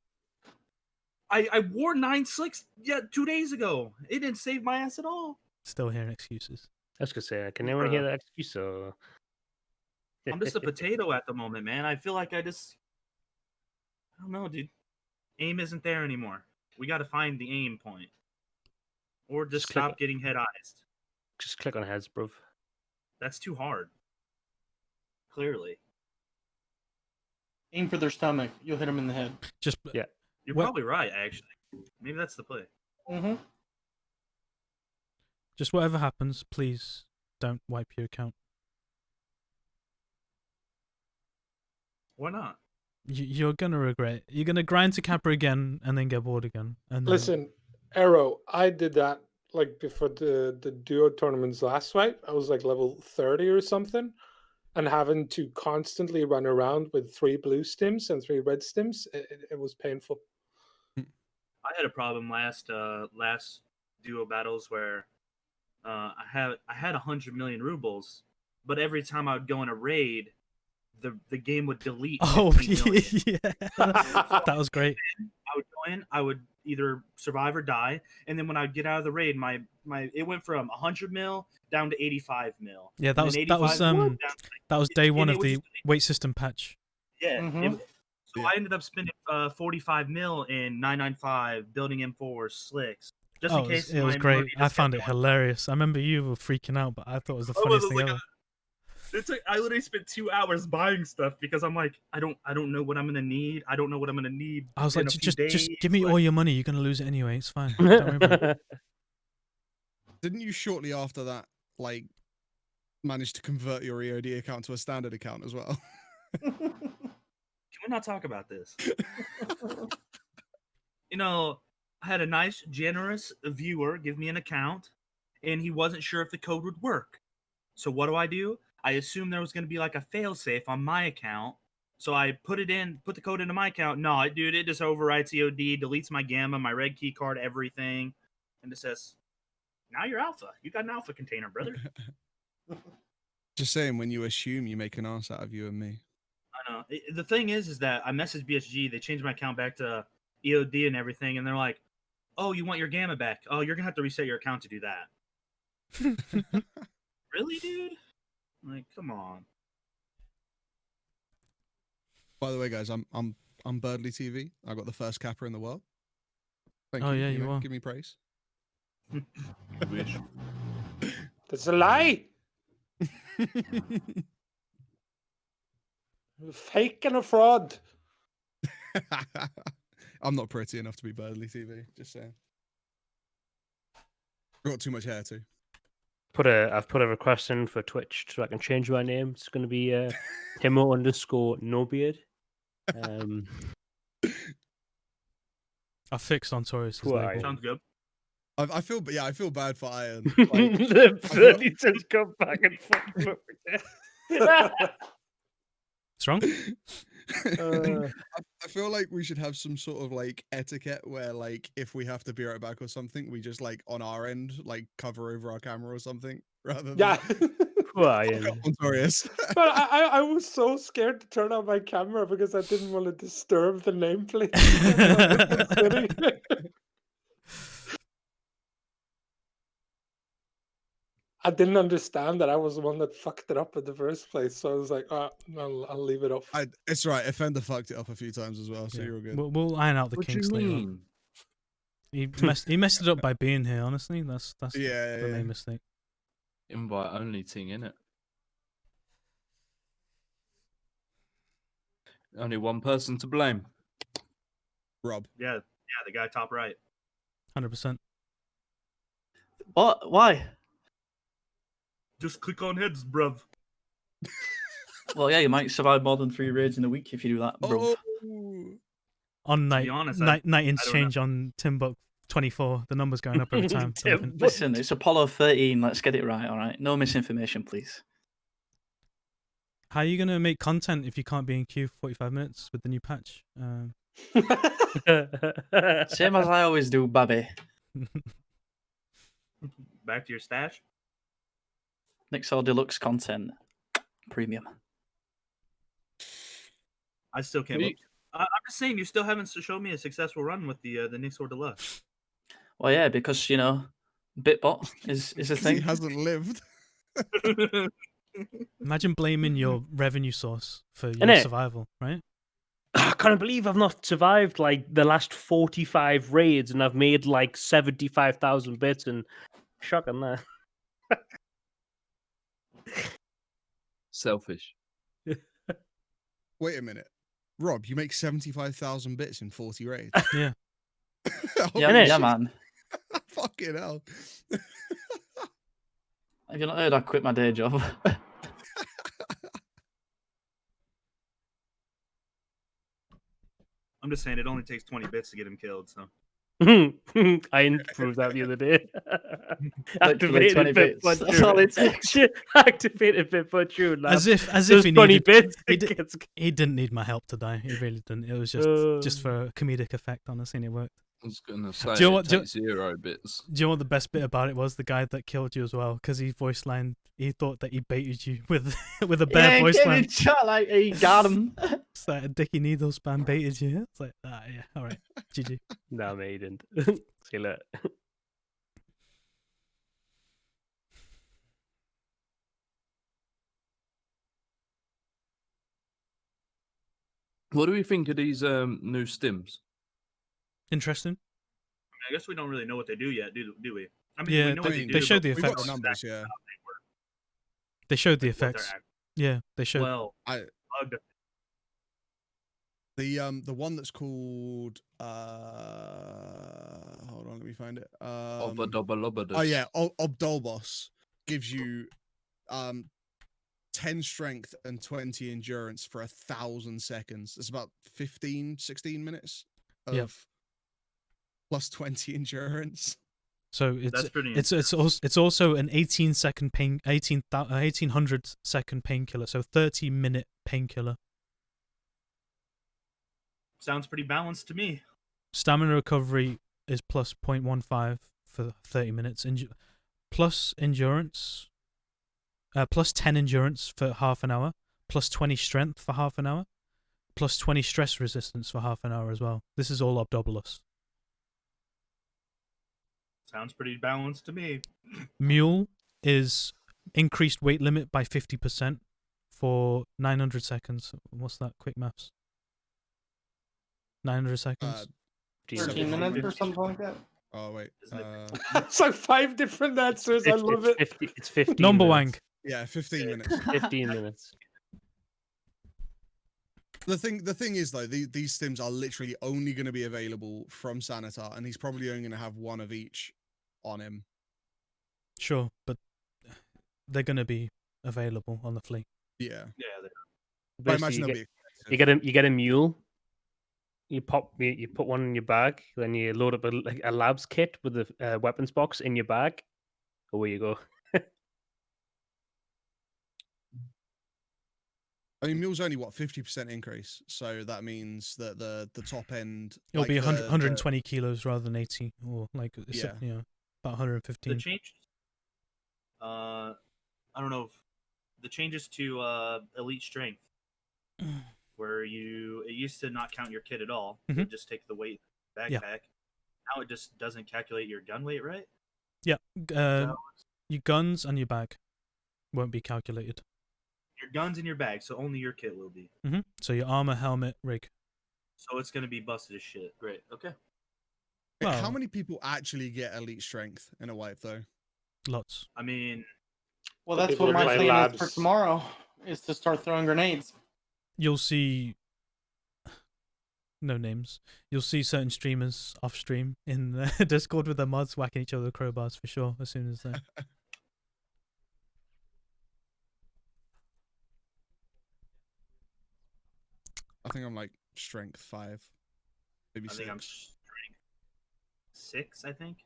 I wore 9 slicks 2 days ago. It didn't save my ass at all. Still hearing excuses. I was gonna say, can anyone hear that excuse? Or I'm just a potato at the moment, man. I feel like I don't know, dude. Aim isn't there anymore. We got to find the aim point, or just Just click stop it. getting head-eyed. just click on heads, bruv. That's too hard. Clearly, Aim for their stomach. You'll hit them in the head. Just Yeah. you're Well- probably right. Actually, maybe that's the play. Mm-hmm. Just whatever happens, please don't wipe your account. Why not? You're gonna regret it. You're gonna grind to Capra again and then get bored again. And then- Listen, Arrow, I did that like before the duo tournaments last fight. I was like level 30 or something, and having to constantly run around with 3 blue stims and 3 red stims, it was painful. I had a problem last duo battles where I had 100 million rubles, but every time I would go in a raid, the game would delete. Oh 15 million. yeah, that was great. I would go in, I would either survive or die, and then when I'd get out of the raid, my it went from 100 mil down to 85 mil. Yeah, And that then was 85 mil down to, that was day one it of was the just- weight system patch. yeah. Mhm. So Yeah. I ended up spending 45 mil in 995 building M4 slicks just Oh, in case. it was my great. Murphy I just found kept it going. hilarious. I remember you were freaking out, but I thought it was the I was funniest thing like, ever. I literally spent 2 hours buying stuff because I'm like, I don't know what I'm gonna need. I don't know what I'm gonna need. I was in like, a few just days. give me like, all your money. You're gonna lose it anyway. It's fine. Don't worry about it. Didn't you shortly after that, like, manage to convert your EOD account to a standard account as well? Can we not talk about this? You know, I had a nice, generous viewer give me an account, and he wasn't sure if the code would work. So what do? I assumed there was going to be like a failsafe on my account. So I put the code into my account. No, it just overwrites EOD, deletes my gamma, my red key card, everything. And it says, now you're alpha. You got an alpha container, brother. Just saying, when you assume you make an ass out of you and me. I know. The thing is that I messaged BSG. They changed my account back to EOD and everything. And they're like, oh, you want your gamma back? Oh, you're going to have to reset your account to do that. Really, dude? Like, come on. By the way, guys, I'm Birdly TV. I got the first capper in the world. Thank Oh, you. yeah, you know, are. Give me praise. Wish. That's a lie. Fake and a fraud. I'm not pretty enough to be Birdly TV. Just saying. I've got too much hair too. I've put a request in for Twitch so I can change my name. It's going to be Timo_NoBeard. I fixed Ontorius' Who are label. you? Sounds good. I feel bad for Iron. The I feel- birdie just come back and fuck him up again. What's wrong? I feel like we should have some sort of like etiquette where like if we have to be right back or something, we just like on our end like cover over our camera or something rather than Yeah. Who are you? Ontorius. But I was so scared to turn on my camera because I didn't want to disturb the nameplate. I didn't understand that I was the one that fucked it up in the first place, so I was like, I'll leave it off. It's right. Offender fucked it up a few times as well, so Yeah. you're all good. We'll iron out the What do you kinks later on. mean? He messed it up by being here. Honestly, that's Yeah, the yeah. main mistake. Invite only thing, innit? Only one person to blame. Rob. Yeah, the guy top right. 100%. What? Why? Just click on heads, bruv. Well, yeah, you might survive more than 3 raids in a week if you do that, bro. Oh, On be night honest, night I night don't change on Timbuk 24. The number's going up every time. I'm looking. Listen, it's Apollo 13. Let's get it right, all right? No misinformation, please. How are you gonna make content if you can't be in queue for 45 minutes with the new patch? Same as I always do, Babby. Back to your stash. Nixel Deluxe content. Premium. I still can't. Me- I'm just saying, you still haven't shown me a successful run with the Nixor Deluxe. Well, yeah, because, you know, Bitbot is a 'cause he thing. hasn't lived. Imagine blaming your revenue source for your Innit? survival, right? I can't believe I've not survived like the last 45 raids and I've made like 75,000 bits and shocking that. Selfish. Wait a minute. Rob, you make 75,000 bits in 40 raids. Yeah. Yeah, Innit? yeah, man. Fucking hell. Have you not heard I quit my day job? I'm just saying, it only takes 20 bits to get him killed. So I improved that the other day. Literally 20 Activated bits. That's all it takes. Activated bit for June. As if There's he 20 needed. bits. He, it did, gets- he didn't need my help to die. He really didn't. It was just for comedic effect. Honestly, and it worked. I was gonna say Do you know it what- do- takes 0 bits. Do you know what the best bit about it was? The guy that killed you as well, because he voice lined. He thought that he baited you with with a bare Yeah, voice get in line. chat like he got him. It's like a Dickie Needle spam baited you. It's like yeah, all right, GG. No, mate, he didn't. See you later. What do we think of these new stims? Interesting. I guess we don't really know what they do yet, do we? I mean, Yeah, we know what they they do. showed but the we We've don't got effects. the know numbers, exactly yeah. how they work, They showed the what they're effects. act- Yeah, they showed. Well, I bugged. the one that's called hold on, let me find it. Obba dobba lobba Oh yeah, Obdolbos gives you 10 strength and 20 endurance for 1,000 seconds. It's about 15, 16 minutes of Yep. plus 20 endurance. So it's That's pretty. it's also an 18-second 1800 second painkiller. So 30-minute painkiller. Sounds pretty balanced to me. Stamina recovery is plus 0.15 for 30 minutes. Plus endurance. Plus 10 endurance for half an hour. Plus 20 strength for half an hour. Plus 20 stress resistance for half an hour as well. This is all Obdobolus. Sounds pretty balanced to me. Mule is increased weight limit by 50% for 900 seconds. What's that? Quick maths. 900 seconds. 13 minutes or something like that. Oh wait. Isn't it It's like 5 different answers. I love it. It's 15 Number minutes. Wang. Yeah, 15 minutes. 15 minutes. The thing is though, these stims are literally only going to be available from Sanitar, and he's probably only going to have one of each on him. Sure, but they're going to be available on the fleet. Yeah. Yeah, But I Basically, imagine you they'll get, be you get a mule. You put one in your bag, then you load up a labs kit with the weapons box in your bag. Away you go. I mean, Mule's only what 50% increase, so that means that the top end It'll like be 100, the- 120 kilos rather than 80, or like Yeah. about the 115. change. I don't know if the changes to elite strength, where it used to not count your kit at all. It would just take the weight backpack. Yeah. Now it just doesn't calculate your gun weight, right? Yeah, So your guns and your bag won't be calculated. your guns in your bag, so only your kit will be. So your armor, helmet, rig. So it's gonna be busted as shit. Great. Okay. How Well- many people actually get elite strength in a wipe though? Lots. I mean, Well, The that's people what who my play plan is for labs. tomorrow, is to start throwing grenades. You'll see. No names. You'll see certain streamers off stream in the Discord with their mods whacking each other with crowbars for sure. As soon as they. I think I'm like strength 5, maybe I 6. think I'm strength 6. I think.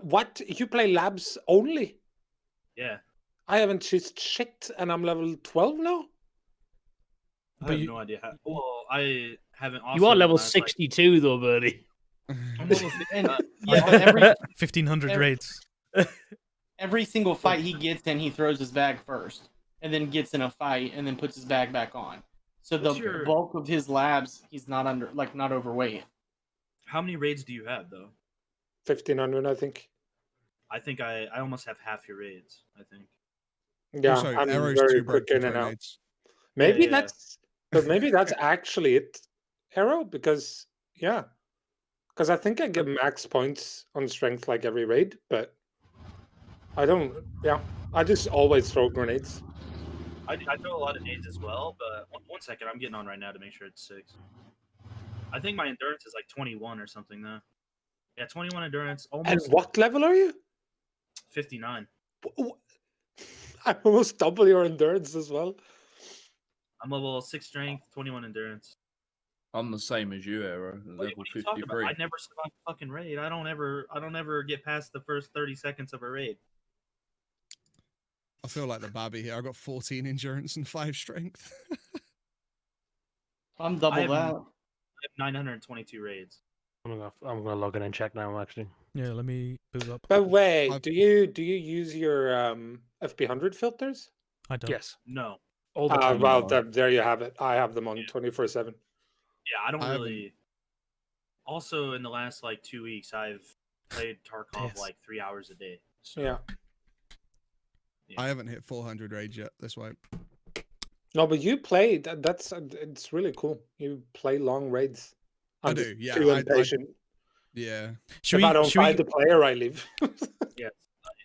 What? You play labs only? Yeah. I haven't chosen shit, and I'm level 12 now. I But have you- no idea how. Well, I haven't. Also You are in the level last, 62 though, Birdie. I'm level 50. And yeah, but every 1500 Every- raids. every single fight he gets in, he throws his bag first, and then gets in a fight, and then puts his bag back on. So the What's your- bulk of his labs, he's not not overweight. How many raids do you have though? 1500, I think. I think I almost have half your raids. I think. Yeah, Also, I'm arrows very too quick broke in for and out. grenades. Maybe yeah. that's, but maybe that's actually it, Arrow, because I think I get max points on strength like every raid, but I don't. Yeah, I just always throw grenades. I throw a lot of nades as well, but one second, I'm getting on right now to make sure it's 6. I think my endurance is like 21 or something though. Yeah, 21 endurance, And almost what level are you? 59. I'm almost double your endurance as well. I'm level 6 strength, 21 endurance. I'm the same as you, Arrow, What level are you talking about? 53. I never survive a fucking raid. I don't ever get past the first 30 seconds of a raid. I feel like the babby here. I got 14 endurance and 5 strength. I'm double have- that. I have 922 raids. I'm gonna log in and check now. Actually, Yeah, let me boot up. But wait, I've- do you use your FP100 filters? I don't. yes, No. all the time. Well, there you have it. I have them on 24/7. Yeah, I don't I haven't- really. Also, in the last like 2 weeks, I've played Tarkov Yes. like 3 hours a day. So, Yeah. I haven't hit 400 raids yet this wipe. No, but you play. That's it's really cool. You play long raids. I I'm do, just yeah, too I- impatient. Yeah. Should If I we? don't Should we? find the player, I leave. yes.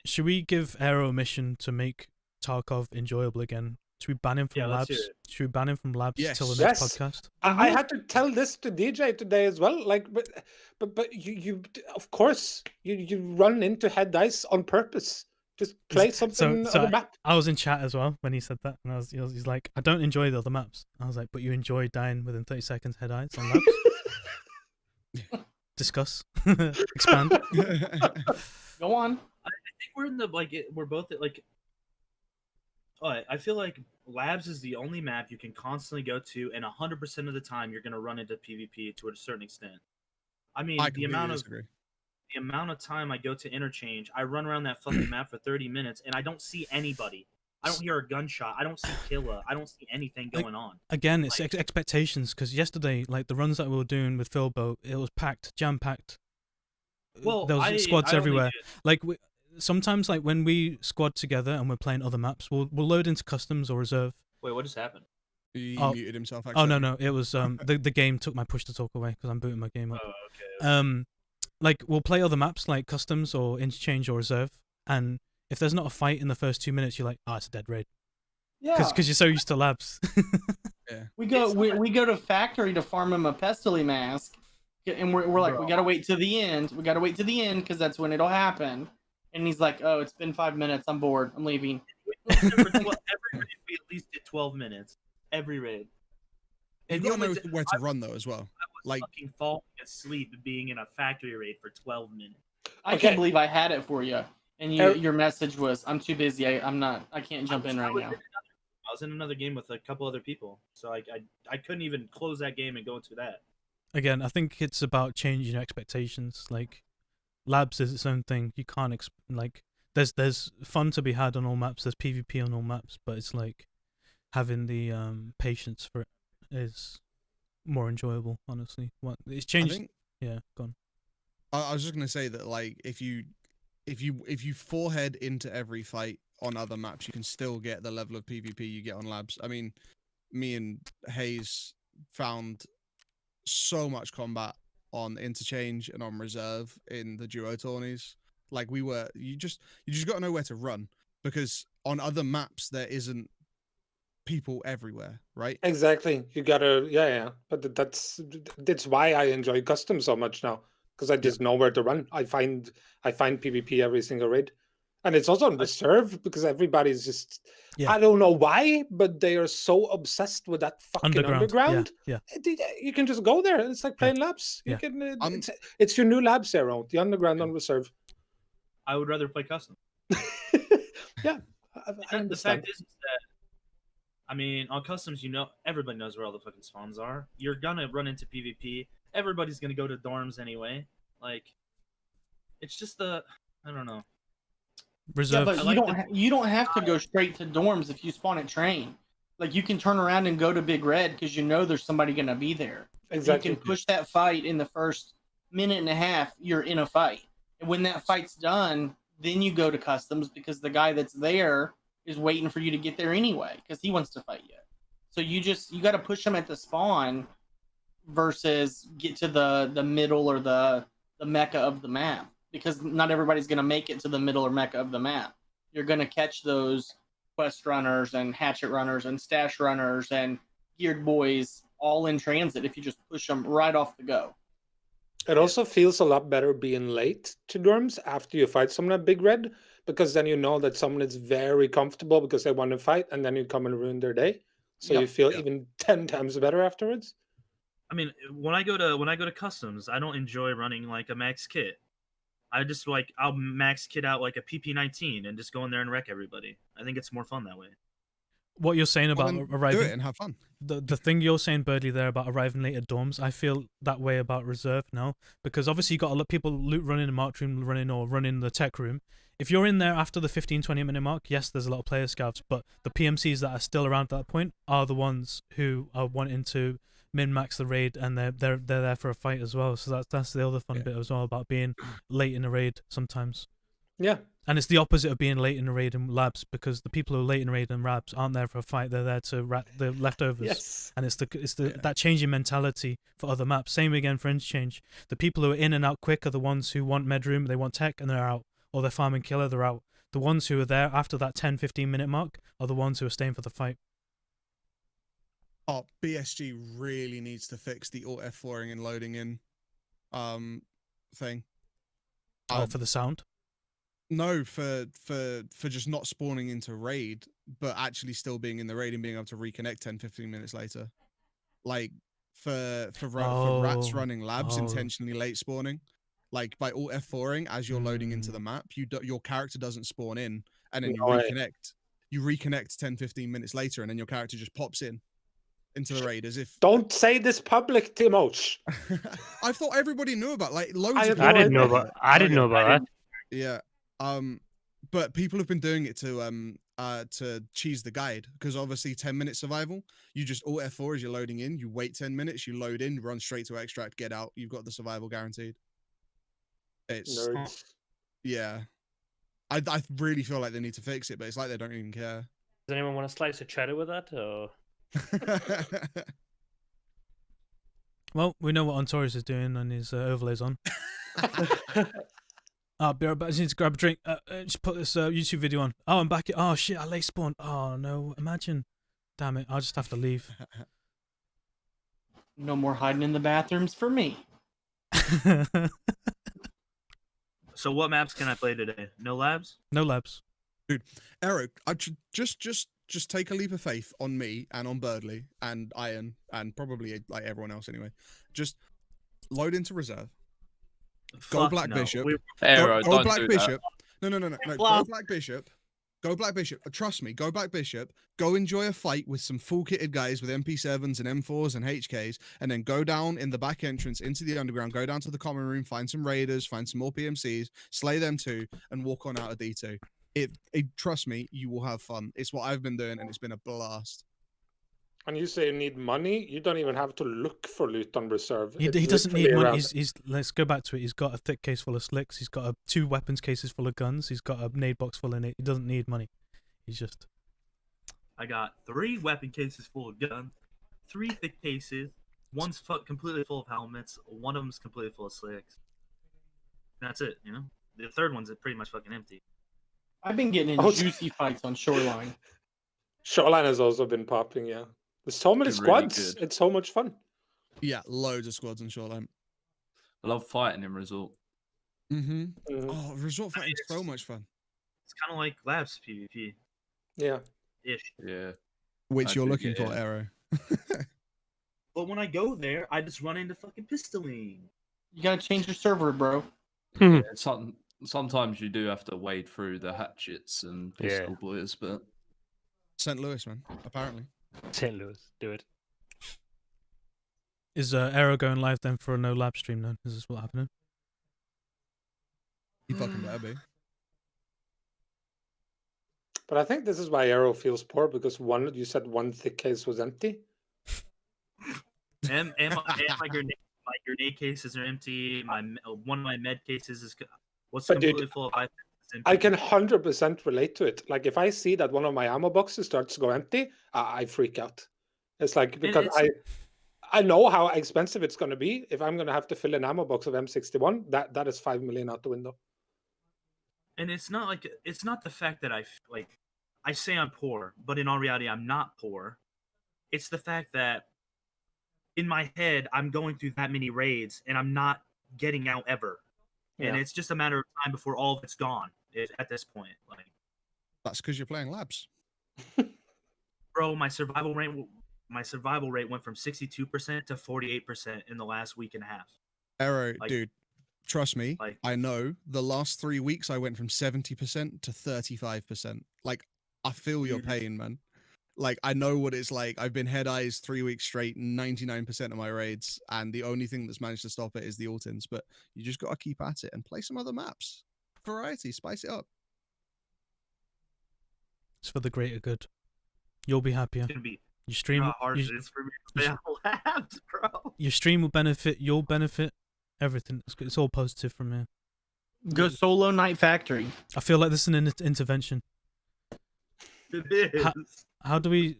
Should we give Aero a mission to make Tarkov enjoyable again? Should we ban him from Yeah, let's labs? hear it. Should we ban him from labs Yes. till the next Yes. podcast? I had to tell this to DJ today as well. Like, but you of course you run into head dice on purpose. Just play something so on the map. I was in chat as well when he said that, and he's like, I don't enjoy the other maps. I was like, but you enjoy dying within 30 seconds head eyes on labs? Discuss. Expand. Go on. I think we're in the we're both at like. Oh, I feel like labs is the only map you can constantly go to, and 100% of the time you're gonna run into PvP to a certain extent. I mean, I the completely amount disagree. of time I go to interchange, I run around that fucking map for 30 minutes, and I don't see anybody. I don't hear a gunshot. I don't see Killa. I don't see anything going on. Again, it's Like- expectations, because yesterday, like the runs that we were doing with Philbo, it was packed, jam packed. Well, there was I squads only everywhere. did- Like sometimes like when we squad together and we're playing other maps, we'll load into customs or reserve. Wait, what just happened? He Oh. muted himself. Oh no, accidentally. it was the game took my push to talk away because I'm booting my game up. Oh, okay. Like we'll play other maps like customs or interchange or reserve, and if there's not a fight in the first 2 minutes, you're like, oh, it's a dead raid. Yeah. Because you're so used to labs. Yeah. We go to factory to farm him a Pestily mask, and we're like, we gotta wait to the end. We gotta wait to the end because that's when it'll happen. And he's like, oh, it's been 5 minutes. I'm bored. I'm leaving. Every raid we at least did 12 minutes. Every raid. You And gotta the know only where to run though as well. I was Like, fucking falling asleep being in a factory raid for 12 minutes. I Okay. can't believe I had it for you. And your message was, I'm too busy. I can't jump in right now. I was in another game with a couple other people, so I couldn't even close that game and go into that. Again, I think it's about changing your expectations. Like, labs is its own thing. You can't like. There's fun to be had on all maps. There's PvP on all maps, but it's like having the patience for it is more enjoyable. Honestly, it's changed. I think, Yeah, gone. I was just gonna say that like if you forehead into every fight on other maps, you can still get the level of PvP you get on labs. I mean, me and Hayes found so much combat on interchange and on reserve in the duo tourneys. Like you just got to know where to run, because on other maps there isn't people everywhere, right? Exactly. You gotta, yeah. But that's why I enjoy custom so much now, because I just know where to run. I find PvP every single raid, and it's also on reserve because everybody's just. Yeah. I don't know why, but they are so obsessed with that fucking underground. Yeah. You can just go there. It's like playing labs. You Yeah. can. It's your new labs era. The underground on reserve. I would rather play custom. Yeah, I The understand. fact is that, I mean, on customs, everybody knows where all the fucking spawns are. You're gonna run into PvP. Everybody's gonna go to dorms anyway. Like, it's just I don't know. Reserve. Yeah, but you don't have to go straight to dorms if you spawn at train. Like you can turn around and go to Big Red because you know there's somebody gonna be there. Exactly. You can push that fight in the first minute and a half. You're in a fight, and when that fight's done, then you go to customs because the guy that's there is waiting for you to get there anyway because he wants to fight you. So you got to push them at the spawn versus get to the middle or the mecca of the map, because not everybody's going to make it to the middle or mecca of the map. You're going to catch those quest runners and hatchet runners and stash runners and geared boys all in transit if you just push them right off the go. It also feels a lot better being late to dorms after you fight someone at Big Red, because then you know that someone is very comfortable because they want to fight, and then you come and ruin their day. So you feel even 10 times better afterwards. I mean, when I go to customs, I don't enjoy running like a max kit. I just I'll max kit out like a PP19 and just go in there and wreck everybody. I think it's more fun that way. What you're saying about arriving, do it and have fun. The thing you're saying, Birdie, there about arriving late at dorms, I feel that way about reserve now, because obviously you got a lot of people loot running the mark room running the tech room. If you're in there after the 15-20 minute mark, yes, there's a lot of player scavs, but the PMCs that are still around at that point are the ones who are wanting to min-max the raid, and they're there for a fight as well. So that's the other fun bit as well about being late in a raid sometimes. Yeah. And it's the opposite of being late in a raid and labs, because the people who are late in a raid and labs aren't there for a fight; they're there to rat the leftovers. Yes. And it's that changing mentality for other maps. Same again for interchange. The people who are in and out quick are the ones who want medroom, they want tech, and they're out, or they're farming killer, they're out. The ones who are there after that 10-15 minute mark are the ones who are staying for the fight. Oh, BSG really needs to fix the alt F4ing and loading in thing. For the sound. No, for just not spawning into raid, but actually still being in the raid and being able to reconnect 10-15 minutes later. Like for rats running labs intentionally late spawning, like by alt F4ing as you're loading into the map, your character doesn't spawn in, and then you reconnect. You reconnect 10-15 minutes later, and then your character just pops into the raid as if. Don't say this public, Timosh. I thought everybody knew about loads. I didn't know about that. Yeah. But people have been doing it to cheese the guide, because obviously 10-minute survival, you just alt F4 as you're loading in, you wait 10 minutes, you load in, run straight to extract, get out, you've got the survival guaranteed. It's Nerds. yeah. I really feel like they need to fix it, but it's like they don't even care. Does anyone want a slice of cheddar with that? Or Well, we know what Ontaris is doing and his overlays on. I'll be right back. I just need to grab a drink. Just put this YouTube video on. Oh, I'm back. Oh shit, I late spawned. Oh no, imagine. Damn it, I'll just have to leave. No more hiding in the bathrooms for me. So what maps can I play today? No labs? No labs. Eric, just take a leap of faith on me and on Birdly and Iron and probably like everyone else anyway. Just load into reserve. Go Fuck Black no. Bishop. Arrow, Go don't Black do Bishop. No. Go Flop. Black Bishop. Go Black Bishop. Trust me, go Black Bishop. Go enjoy a fight with some full kitted guys with MP7s and M4s and HKs, and then go down in the back entrance into the underground, go down to the common room, find some raiders, find some more PMCs, slay them too, and walk on out of D2. Trust me, you will have fun. It's what I've been doing, and it's been a blast. And you say you need money, you don't even have to look for loot on reserve. He It's doesn't need literally money. around- He's let's go back to it. He's got a thick case full of slicks. He's got 2 weapons cases full of guns. He's got a nade box full of nade. He doesn't need money. He's just I got 3 weapon cases full of guns, 3 thick cases, one's completely full of helmets, one of them's completely full of slicks. That's it, you know? The third one's pretty much fucking empty. I've been getting in Oh, juicy fights on Shoreline. Shoreline has also been popping, yeah. There's so many Been really squads. good. It's so much fun. Yeah, loads of squads on Shoreline. I love fighting in Resort. Mm-hmm. Mhm. Oh, resort fighting is so it's- much fun. It's kind of like labs PvP Yeah. ish. Yeah. Which I you're do looking get for, it. Arrow. But when I go there, I just run into fucking pistoling. You gotta change your server, bro. Yeah, sometimes you do have to wade through the hatchets and Yeah. pistol boys, but St. Louis, man. Apparently. St. Louis, do it. is Arrow going live then for a no lab stream then? Is this what happening? He fucking better be. But I think this is why Arrow feels poor, because you said one thick case was empty. And my grenade cases are empty. One of my med cases is what's But dude, completely full of items. is empty. I can 100% relate to it. Like, if I see that one of my ammo boxes starts to go empty, I freak out. It's like, because it's- I know how expensive it's going to be. If I'm going to have to fill an ammo box of M61, that is 5 million out the window. And it's not the fact that I say I'm poor, but in all reality I'm not poor. It's the fact that in my head I'm going through that many raids and I'm not getting out ever. And Yeah. it's just a matter of time before all of it's gone at this point. Like, That's because you're playing labs. bro, my survival rate went from 62% to 48% in the last week and a half. Arrow, Like- dude, trust me, like- I know the last 3 weeks I went from 70% to 35%. Like, I feel your Mhm. pain, man. Like, I know what it's like. I've been head eyes 3 weeks straight, 99% of my raids, and the only thing that's managed to stop it is the Altins. But you just got to keep at it and play some other maps. Variety, spice it up. It's for the greater good. You'll be happier. It's gonna be Your stream, how hard your, it is for me you to play on labs, bro. your stream will benefit. You'll benefit. Everything. It's all positive from here. Go solo Night Factory. I feel like this is an intervention. It is. How do we?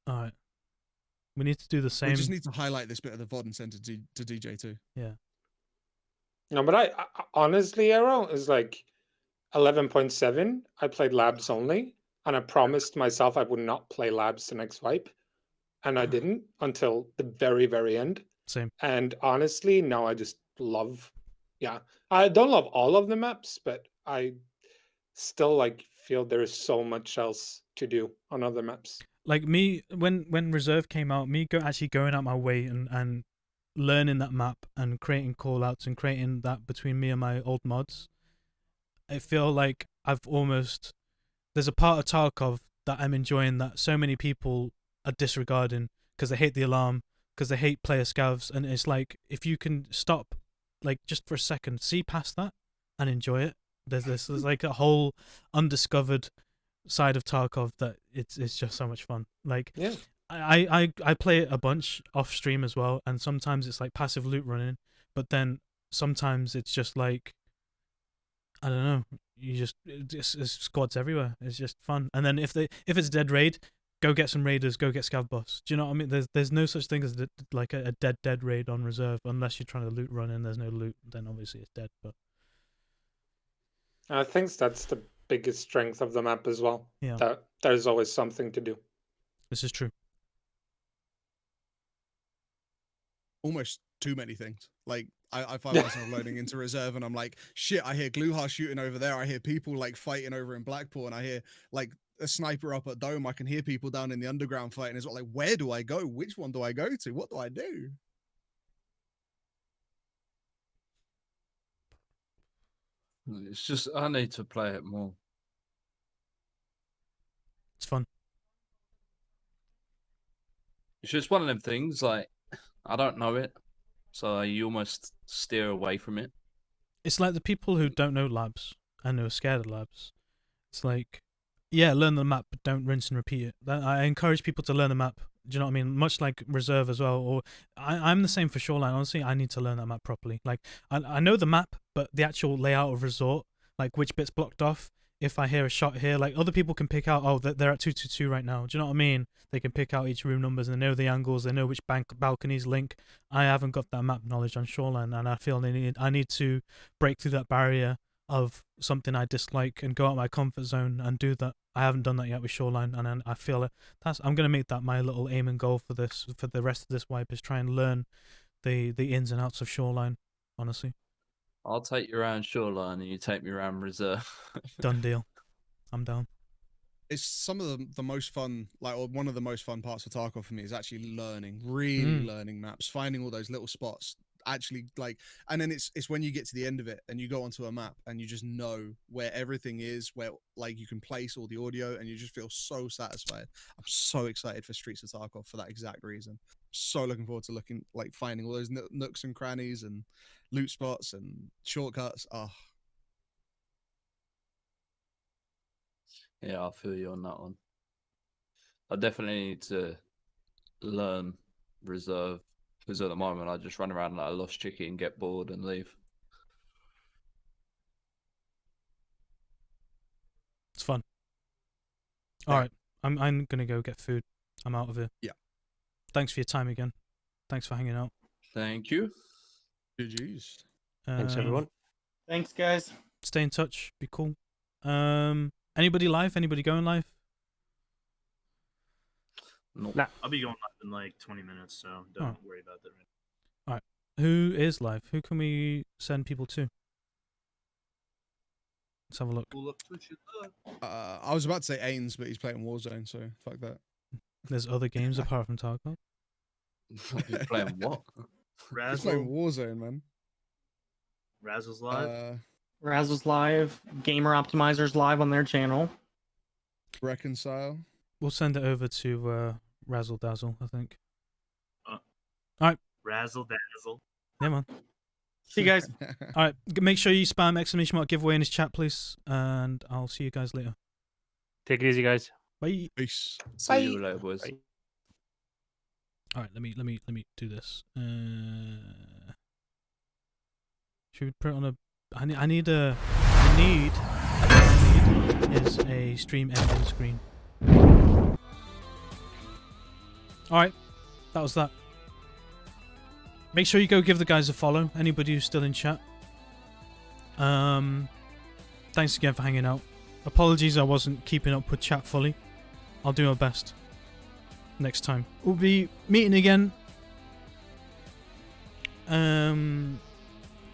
All right. We need to do the same. We just need to highlight this bit of the VOD and send it to DJ too. No, but I honestly, Arrow is like 11.7. I played labs only, and I promised myself I would not play labs the next wipe, and I didn't until the very, very end. Same. And honestly, now I just love. Yeah, I don't love all of the maps, but I still like feel there is so much else to do on other maps. Like me, when Reserve came out, actually going out my way and learning that map and creating call outs and creating that between me and my old mods, I feel like there's a part of Tarkov that I'm enjoying that so many people are disregarding because they hate the alarm, because they hate player scavs, and it's like, if you can stop, like, just for a second, see past that and enjoy it. There's like a whole undiscovered side of Tarkov that it's just so much fun. Like, Yeah. I play it a bunch off stream as well, and sometimes it's like passive loot running, but then sometimes it's just like, I don't know, it's squads everywhere. It's just fun. And then if it's dead raid, go get some raiders, go get scav boss. Do you know what I mean? There's no such thing as like a dead raid on reserve unless you're trying to loot run and there's no loot. Then obviously it's dead. But I think that's the biggest strength of the map as well. yeah, That there's always something to do. this is true. Almost too many things. Like I find myself loading into reserve and I'm like, shit, I hear Gluhar shooting over there. I hear people like fighting over in Blackpool, and I hear like a sniper up at Dome. I can hear people down in the underground fighting as well. Like, where do I go? Which one do I go to? What do I do? It's just I need to play it more. It's fun. It's just one of them things. Like I don't know it, so you almost steer away from it. It's like the people who don't know labs and who are scared of labs. It's like, yeah, learn the map, but don't rinse and repeat it. I encourage people to learn the map. Do you know what I mean? Much like reserve as well. Or I'm the same for shoreline. Honestly, I need to learn that map properly. Like I know the map, but the actual layout of resort, like which bit's blocked off. If I hear a shot here, like other people can pick out, oh, they're at 222 right now. Do you know what I mean? They can pick out each room numbers and they know the angles. They know which balconies link. I haven't got that map knowledge on shoreline, and I feel I need to break through that barrier of something I dislike and go out my comfort zone and do that. I haven't done that yet with shoreline, and I feel it. I'm gonna make that my little aim and goal for the rest of this wipe, is try and learn the ins and outs of shoreline. Honestly, I'll take you around shoreline, and you take me around reserve. done deal. I'm down. It's some of the most fun, like, or one of the most fun parts of Tarkov for me is actually really learning maps, finding all those little spots. Actually, like, and then it's when you get to the end of it and you go onto a map and you just know where everything is, where like you can place all the audio, and you just feel so satisfied. I'm so excited for Streets of Tarkov for that exact reason. So looking forward to finding all those nooks and crannies and loot spots and shortcuts. Oh, Yeah, I feel you on that one. I definitely need to learn reserve, because at the moment I just run around like a lost chicken, get bored and leave. It's fun. All right, I'm gonna go get food. I'm out of here. Yeah. Thanks for your time again. Thanks for hanging out. Thank you. GG's. Thanks, everyone. Thanks, guys. Stay in touch. Be cool. Anybody live? Anybody going live? No. Nah. I'll be going live in like 20 minutes, so don't worry about that. All right. Who is live? Who can we send people to? Let's have a look. Pull up Twitch it up. I was about to say Ains, but he's playing Warzone, so fuck that. There's other games apart from Tarkov. He's playing what? He's playing Razzle. Warzone, man. Razzle's live. Razzle's live. Gamer Optimizer's live on their channel. Reconcile. We'll send it over to Razzle Dazzle, I think. Razzle Dazzle. Yeah, man. See you guys. All right. Make sure you spam exclamation mark giveaway in his chat, please. And I'll see you guys later. Take it easy, guys. Bye. Peace. See you later, boys. Bye. All right. Let me do this. Should we put it on a? I need is a stream ending screen. All right. That was that. Make sure you go give the guys a follow. Anybody who's still in chat. Thanks again for hanging out. Apologies I wasn't keeping up with chat fully. I'll do my best next time. We'll be meeting again.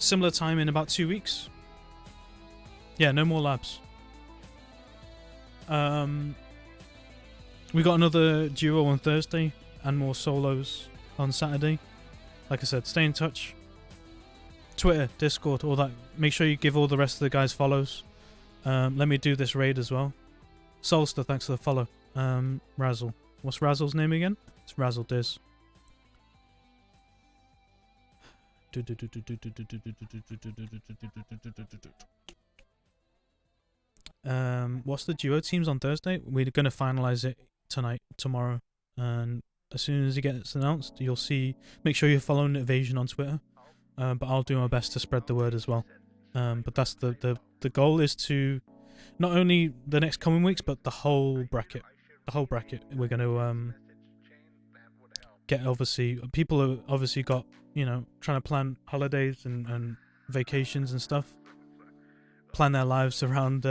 Similar time in about 2 weeks. Yeah, no more labs. We got another duo on Thursday and more solos on Saturday. Like I said, stay in touch. Twitter, Discord, all that. Make sure you give all the rest of the guys follows. Let me do this raid as well. Solster, thanks for the follow. Razzle. What's Razzle's name again? It's Razzle Diz. What's the duo teams on Thursday? We're going to finalize it tomorrow. And as soon as it gets announced, you'll see. Make sure you're following Evasion on Twitter. But I'll do my best to spread the word as well. But that's the goal is to not only the next coming weeks, but the whole bracket. The whole bracket. We're going to get, obviously, people have obviously got, trying to plan holidays and vacations and stuff. Plan their lives around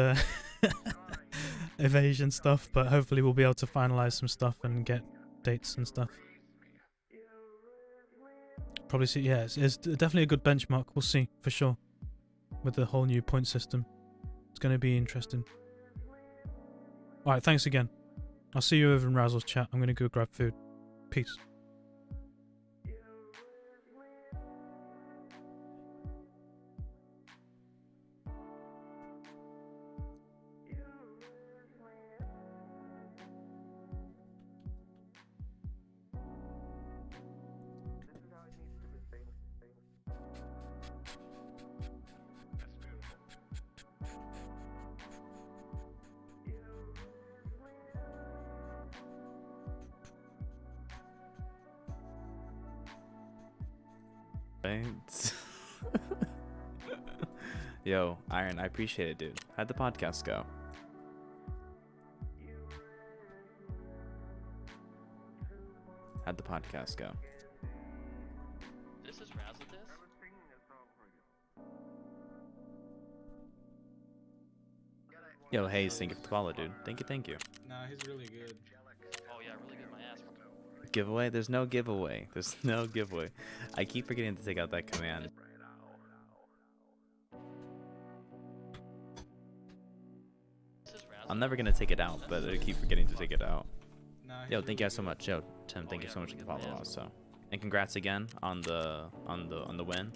evasion stuff, but hopefully we'll be able to finalize some stuff and get dates and stuff. Probably see, yeah, it's definitely a good benchmark. We'll see for sure with the whole new point system. It's going to be interesting. All right, thanks again. I'll see you over in Razzle's chat. I'm going to go grab food. Peace. Right. Yo, Iron, I appreciate it, dude. How'd the podcast go? How'd the podcast go? This is Razzle this? Yo, Hayes, thank you for the follow, dude. Thank you. Nah, he's really good. Oh yeah, really good. My ass. Giveaway? There's no giveaway. There's no giveaway. I keep forgetting to take out that command. I'm never gonna take it out, but I keep forgetting to take it out. Nah, Yo, thank you guys so much. Yo, Tim, thank you so much for the follow also. And congrats again on the win.